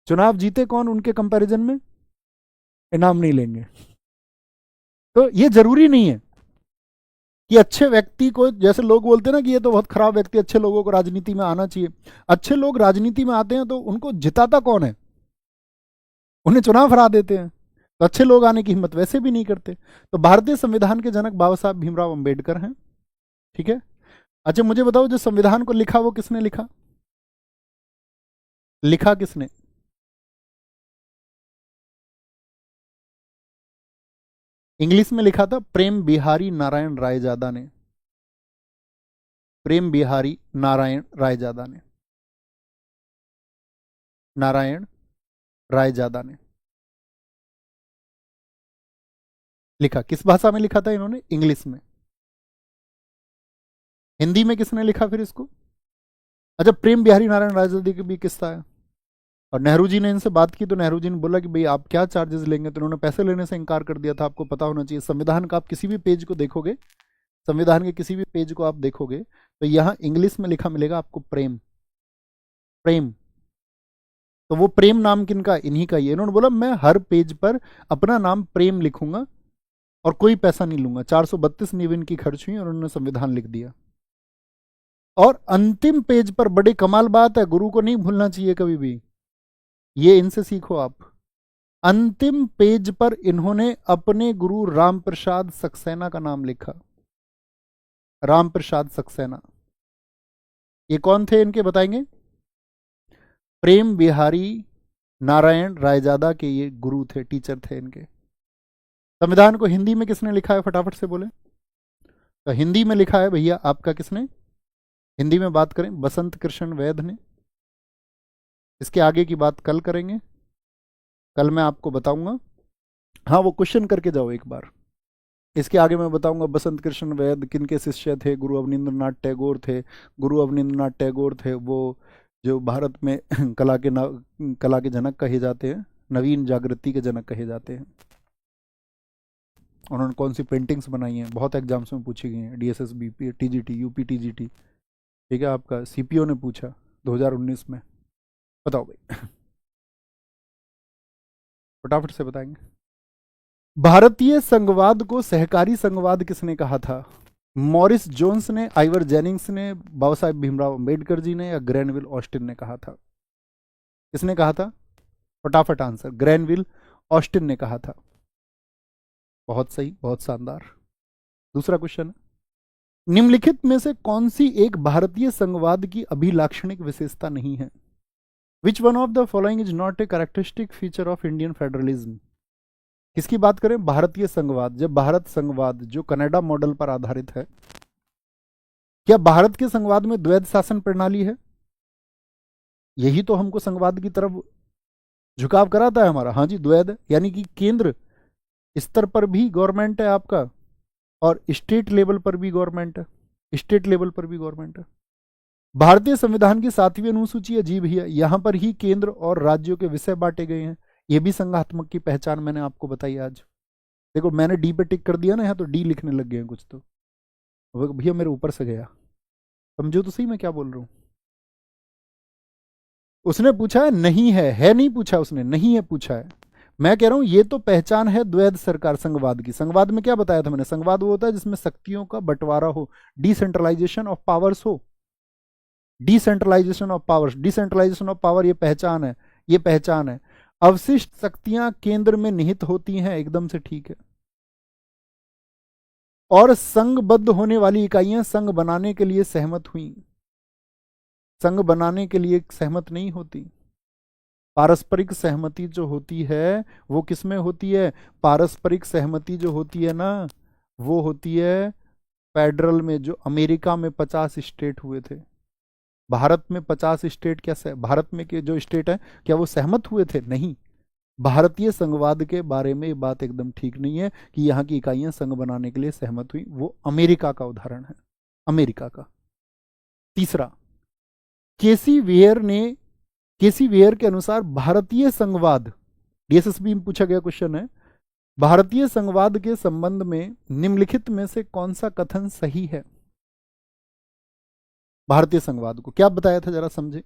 चुनाव जीते कौन उनके कंपैरिजन में? इनाम नहीं लेंगे। तो ये जरूरी नहीं है कि अच्छे व्यक्ति को, जैसे लोग बोलते हैं ना कि ये तो बहुत खराब व्यक्ति, अच्छे लोगों को राजनीति में आना चाहिए। अच्छे लोग राजनीति में आते हैं तो उनको जिताता कौन है? उन्हें चुनाव हरा देते हैं। तो अच्छे लोग आने की हिम्मत वैसे भी नहीं करते। तो भारतीय संविधान के जनक बाबा साहब भीमराव अंबेडकर हैं। ठीक है। अच्छा मुझे बताओ, जो संविधान को लिखा वो किसने लिखा? लिखा किसने? इंग्लिश में लिखा था प्रेम बिहारी नारायण रायजादा ने। प्रेम बिहारी नारायण रायजादा ने, नारायण रायजादा ने लिखा। किस भाषा में लिखा था इन्होंने? इंग्लिश में। हिंदी में किसने लिखा फिर इसको? अच्छा, प्रेम बिहारी नारायण रायजादा की भी किस्सा है। और नेहरू जी ने इनसे बात की तो नेहरू जी ने बोला कि भाई आप क्या चार्जेस लेंगे, तो उन्होंने पैसे लेने से इनकार कर दिया था। आपको पता होना चाहिए, संविधान का आप किसी भी पेज को देखोगे, संविधान के किसी भी पेज को आप देखोगे तो यहाँ इंग्लिश में लिखा मिलेगा आपको प्रेम। प्रेम। तो वो प्रेम नाम किनका? इन्हीं का ही है। इन्होंने बोला मैं हर पेज पर अपना नाम प्रेम लिखूंगा और कोई पैसा नहीं लूंगा। 432 नींव इनकी खर्च हुई और उन्होंने संविधान लिख दिया। और अंतिम पेज पर, बड़ी कमाल बात है, गुरु को नहीं भूलना चाहिए कभी भी, ये इनसे सीखो आप। अंतिम पेज पर इन्होंने अपने गुरु राम प्रसाद सक्सेना का नाम लिखा। राम प्रसाद सक्सेना, ये कौन थे इनके बताएंगे? प्रेम बिहारी नारायण रायजादा के ये गुरु थे, टीचर थे इनके। संविधान को हिंदी में किसने लिखा है, फटाफट से बोले? तो हिंदी में लिखा है भैया आपका किसने? हिंदी में बात करें, बसंत कृष्ण वैद ने। इसके आगे की बात कल करेंगे, कल मैं आपको बताऊंगा। हाँ, वो क्वेश्चन करके जाओ एक बार। इसके आगे मैं बताऊंगा बसंत कृष्ण वैद्य किन के शिष्य थे। गुरु अवनींद्रनाथ टैगोर थे। गुरु अवनींद्रनाथ टैगोर थे वो जो भारत में कला के जनक कहे जाते हैं, नवीन जागृति के जनक कहे जाते हैं। उन्होंने कौन सी पेंटिंग्स बनाई हैं, बहुत एग्जाम्स में पूछी गई हैं, डीएसएसबी, टीजीटी, यूपी टीजीटी, ठीक है, आपका सीपीओ ने पूछा 2019 में। बताओ भाई, फटाफट से बताएंगे। भारतीय संघवाद को सहकारी संघवाद किसने कहा था? मॉरिस जोन्स ने, आइवर जेनिंग्स ने, बाबा साहेब भीमराव अंबेडकर जी ने, या ग्रैनविल ऑस्टिन ने कहा था? किसने कहा था? फटाफट आंसर। ग्रैनविल ऑस्टिन ने कहा था। बहुत सही, बहुत शानदार। दूसरा क्वेश्चन, निम्नलिखित में से कौन सी एक भारतीय संघवाद की अभिलाक्षणिक विशेषता नहीं है? Which one of the following is not a characteristic feature of Indian federalism? किसकी बात करें? भारतीय संघवाद। जब भारत संघवाद जो कनाडा मॉडल पर आधारित है, क्या भारत के संघवाद में द्वैध शासन प्रणाली है? यही तो हमको संघवाद की तरफ झुकाव कराता है हमारा। हाँ जी, द्वैध, यानी कि केंद्र स्तर पर भी गवर्नमेंट है आपका और स्टेट लेवल पर भी गवर्नमेंट है, स्टेट लेवल पर भी गवर्नमेंट है। भारतीय संविधान की 7वीं अनुसूची है जी भैया, यहां पर ही केंद्र और राज्यों के विषय बांटे गए हैं। ये भी संघात्मक की पहचान मैंने आपको बताई आज। देखो मैंने डी पे टिक कर दिया ना, यहाँ तो डी लिखने लग गए हैं कुछ, तो भैया मेरे ऊपर से गया। समझो तो सही मैं क्या बोल रहा हूं। उसने पूछा है नहीं है नहीं पूछा उसने, नहीं है पूछा है। मैं कह रहा हूं ये तो पहचान है द्वैध सरकार संघवाद की। संघवाद में क्या बताया था मैंने? संघवाद वो होता है जिसमें शक्तियों का बंटवारा हो, डिसेंट्रलाइजेशन ऑफ पावर्स हो, decentralisation of powers, decentralisation of power, ये पहचान है, ये पहचान है। अवशिष्ट शक्तियां केंद्र में निहित होती हैं, एकदम से ठीक है। और संघबद्ध होने वाली इकाइयां संघ बनाने के लिए सहमत हुई, संघ बनाने के लिए सहमत नहीं होती। पारस्परिक सहमति जो होती है वो किसमें होती है? पारस्परिक सहमति जो होती है ना, वो होती है फेडरल में। जो अमेरिका में 50 स्टेट हुए थे, भारत में 50 स्टेट, क्या भारत में के जो स्टेट है क्या वो सहमत हुए थे? नहीं। भारतीय संघवाद के बारे में ये बात एकदम ठीक नहीं है कि यहाँ की इकाइयां संघ बनाने के लिए सहमत हुई। वो अमेरिका का उदाहरण है, अमेरिका का। तीसरा, केसी वेयर के अनुसार भारतीय संघवाद, डीएसएसबी में पूछा गया क्वेश्चन है, भारतीय संघवाद के संबंध में निम्नलिखित में से कौन सा कथन सही है? भारतीय संघवाद को क्या बताया था जरा समझे।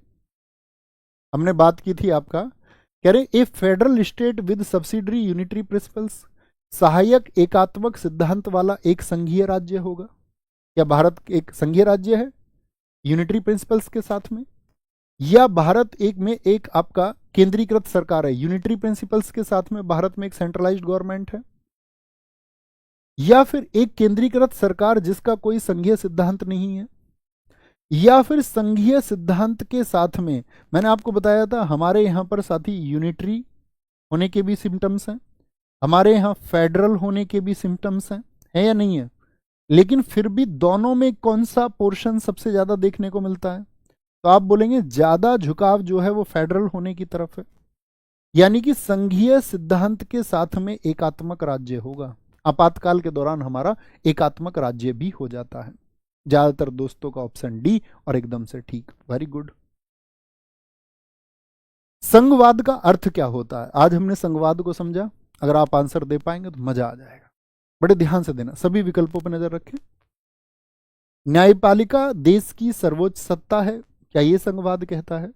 हमने बात की थी आपका, कह रहे a federal state with subsidiary unitary principles, सहायक एकात्मक सिद्धांत वाला एक संघीय राज्य होगा। क्या भारत एक संघीय राज्य है यूनिटरी प्रिंसिपल्स के साथ में? या भारत एक आपका केंद्रीकृत सरकार है यूनिटरी प्रिंसिपल्स के साथ में, भारत में एक सेंट्रलाइज्ड गवर्नमेंट है? या फिर एक केंद्रीकृत सरकार जिसका कोई संघीय सिद्धांत नहीं है? या फिर संघीय सिद्धांत के साथ में, मैंने आपको बताया था हमारे यहां पर साथी यूनिटरी होने के भी सिम्टम्स हैं, हमारे यहां फेडरल होने के भी सिम्टम्स हैं, है या नहीं है? लेकिन फिर भी दोनों में कौन सा पोर्शन सबसे ज्यादा देखने को मिलता है? तो आप बोलेंगे ज्यादा झुकाव जो है वो फेडरल होने की तरफ है, यानी कि संघीय सिद्धांत के साथ में एकात्मक राज्य होगा। आपातकाल के दौरान हमारा एकात्मक राज्य भी हो जाता है। ज्यादातर दोस्तों का ऑप्शन डी और एकदम से ठीक, वेरी गुड। संघवाद का अर्थ क्या होता है? आज हमने संघवाद को समझा। अगर आप आंसर दे पाएंगे तो मजा आ जाएगा। बड़े ध्यान से देना, सभी विकल्पों पर नजर रखें। न्यायपालिका देश की सर्वोच्च सत्ता है, क्या ये संघवाद कहता है?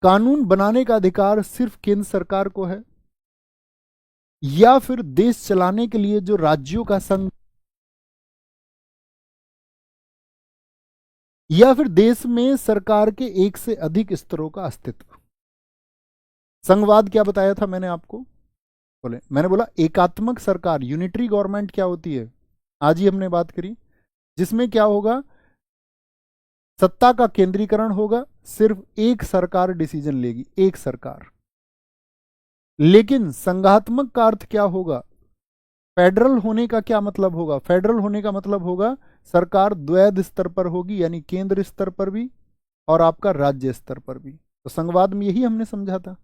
कानून बनाने का अधिकार सिर्फ केंद्र सरकार को है? या फिर देश चलाने के लिए जो राज्यों का संघ, या फिर देश में सरकार के एक से अधिक स्तरों का अस्तित्व? संघवाद क्या बताया था मैंने आपको? बोले, मैंने बोला एकात्मक सरकार, यूनिटरी गवर्नमेंट क्या होती है, आज ही हमने बात करी, जिसमें क्या होगा, सत्ता का केंद्रीकरण होगा, सिर्फ एक सरकार डिसीजन लेगी, एक सरकार। लेकिन संघात्मक का अर्थ क्या होगा? फेडरल होने का क्या मतलब होगा? फेडरल होने का मतलब होगा सरकार द्वैध स्तर पर होगी, यानी केंद्र स्तर पर भी और आपका राज्य स्तर पर भी। तो संघवाद में यही हमने समझा था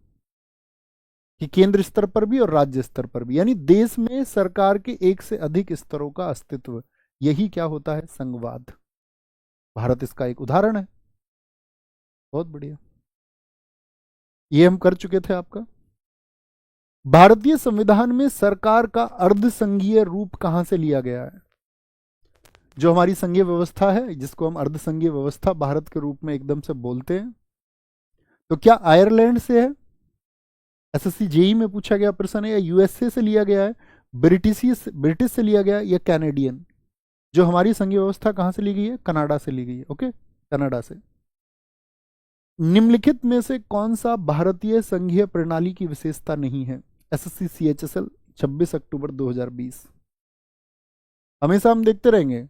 कि केंद्र स्तर पर भी और राज्य स्तर पर भी, यानी देश में सरकार के एक से अधिक स्तरों का अस्तित्व, यही क्या होता है, संघवाद। भारत इसका एक उदाहरण है। बहुत बढ़िया, ये हम कर चुके थे। आपका भारतीय संविधान में सरकार का अर्धसंघीय रूप कहां से लिया गया है? जो हमारी संघीय व्यवस्था है, जिसको हम अर्धसंघीय व्यवस्था भारत के रूप में एकदम से बोलते हैं, तो क्या आयरलैंड से है? एसएससी जेई में पूछा गया प्रश्न है। या यूएसए से लिया गया है, ब्रिटिश से लिया गया, या कैनेडियन? जो हमारी संघीय व्यवस्था कहां से ली गई है? कनाडा से ली गई है। ओके, कनाडा से। निम्नलिखित में से कौन सा भारतीय संघीय प्रणाली की विशेषता नहीं है? एसएससी सीएचएसएल 26 अक्टूबर 2020। हमेशा हम देखते रहेंगे,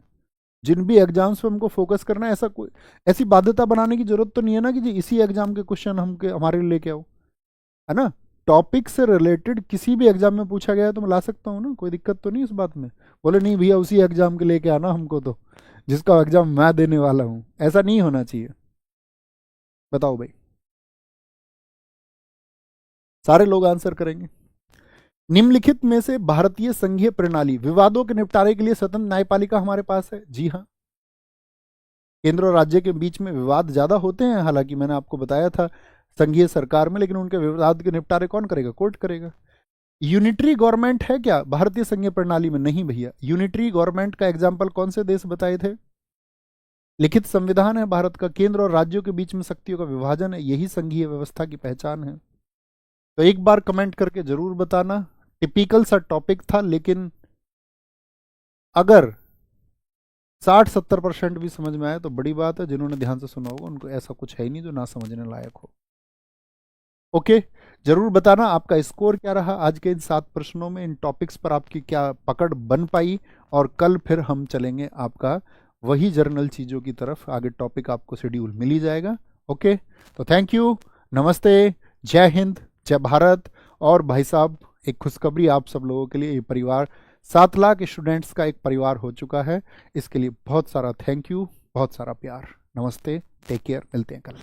जिन भी एग्जाम्स पे हमको फोकस करना है, ऐसा कोई ऐसी बाध्यता बनाने की जरूरत तो नहीं है ना कि जी इसी एग्जाम के क्वेश्चन हमारे लिए लेके आओ, है ना। टॉपिक से रिलेटेड किसी भी एग्जाम में पूछा गया है तो मैं ला सकता हूँ ना, कोई दिक्कत तो नहीं इस बात में। बोले नहीं भैया उसी एग्जाम के लेके आना हमको, तो जिसका एग्जाम मैं देने वाला हूँ, ऐसा नहीं होना चाहिए। बताओ भाई, सारे लोग आंसर करेंगे। निम्नलिखित में से भारतीय संघीय प्रणाली विवादों के निपटारे के लिए स्वतंत्र न्यायपालिका हमारे पास है? जी हाँ। केंद्र और राज्य के बीच में विवाद ज्यादा होते हैं, हालांकि मैंने आपको बताया था संघीय सरकार में, लेकिन उनके विवाद के निपटारे कौन करेगा? कोर्ट करेगा। यूनिटरी गवर्नमेंट है क्या भारतीय संघीय प्रणाली में? नहीं भैया। यूनिटरी गवर्नमेंट का एग्जाम्पल कौन से देश बताए थे? लिखित संविधान है भारत का, केंद्र और राज्यों के बीच में शक्तियों का विभाजन है, यही संघीय व्यवस्था की पहचान है। तो एक बार कमेंट करके जरूर बताना। टिपिकल सा टॉपिक था, लेकिन अगर 60-70% भी समझ में आया तो बड़ी बात है। जिन्होंने ध्यान से सुना होगा उनको ऐसा कुछ है ही नहीं जो ना समझने लायक हो। ओके, जरूर बताना आपका स्कोर क्या रहा आज के इन 7 प्रश्नों में, इन टॉपिक्स पर आपकी क्या पकड़ बन पाई। और कल फिर हम चलेंगे आपका वही जर्नल चीज़ों की तरफ, आगे टॉपिक आपको शेड्यूल मिल ही जाएगा। ओके, तो थैंक यू, नमस्ते, जय हिंद, जय भारत। और भाई साहब, एक खुशखबरी आप सब लोगों के लिए, ये परिवार 7 लाख स्टूडेंट्स का एक परिवार हो चुका है। इसके लिए बहुत सारा थैंक यू, बहुत सारा प्यार। नमस्ते, टेक केयर, मिलते हैं कल।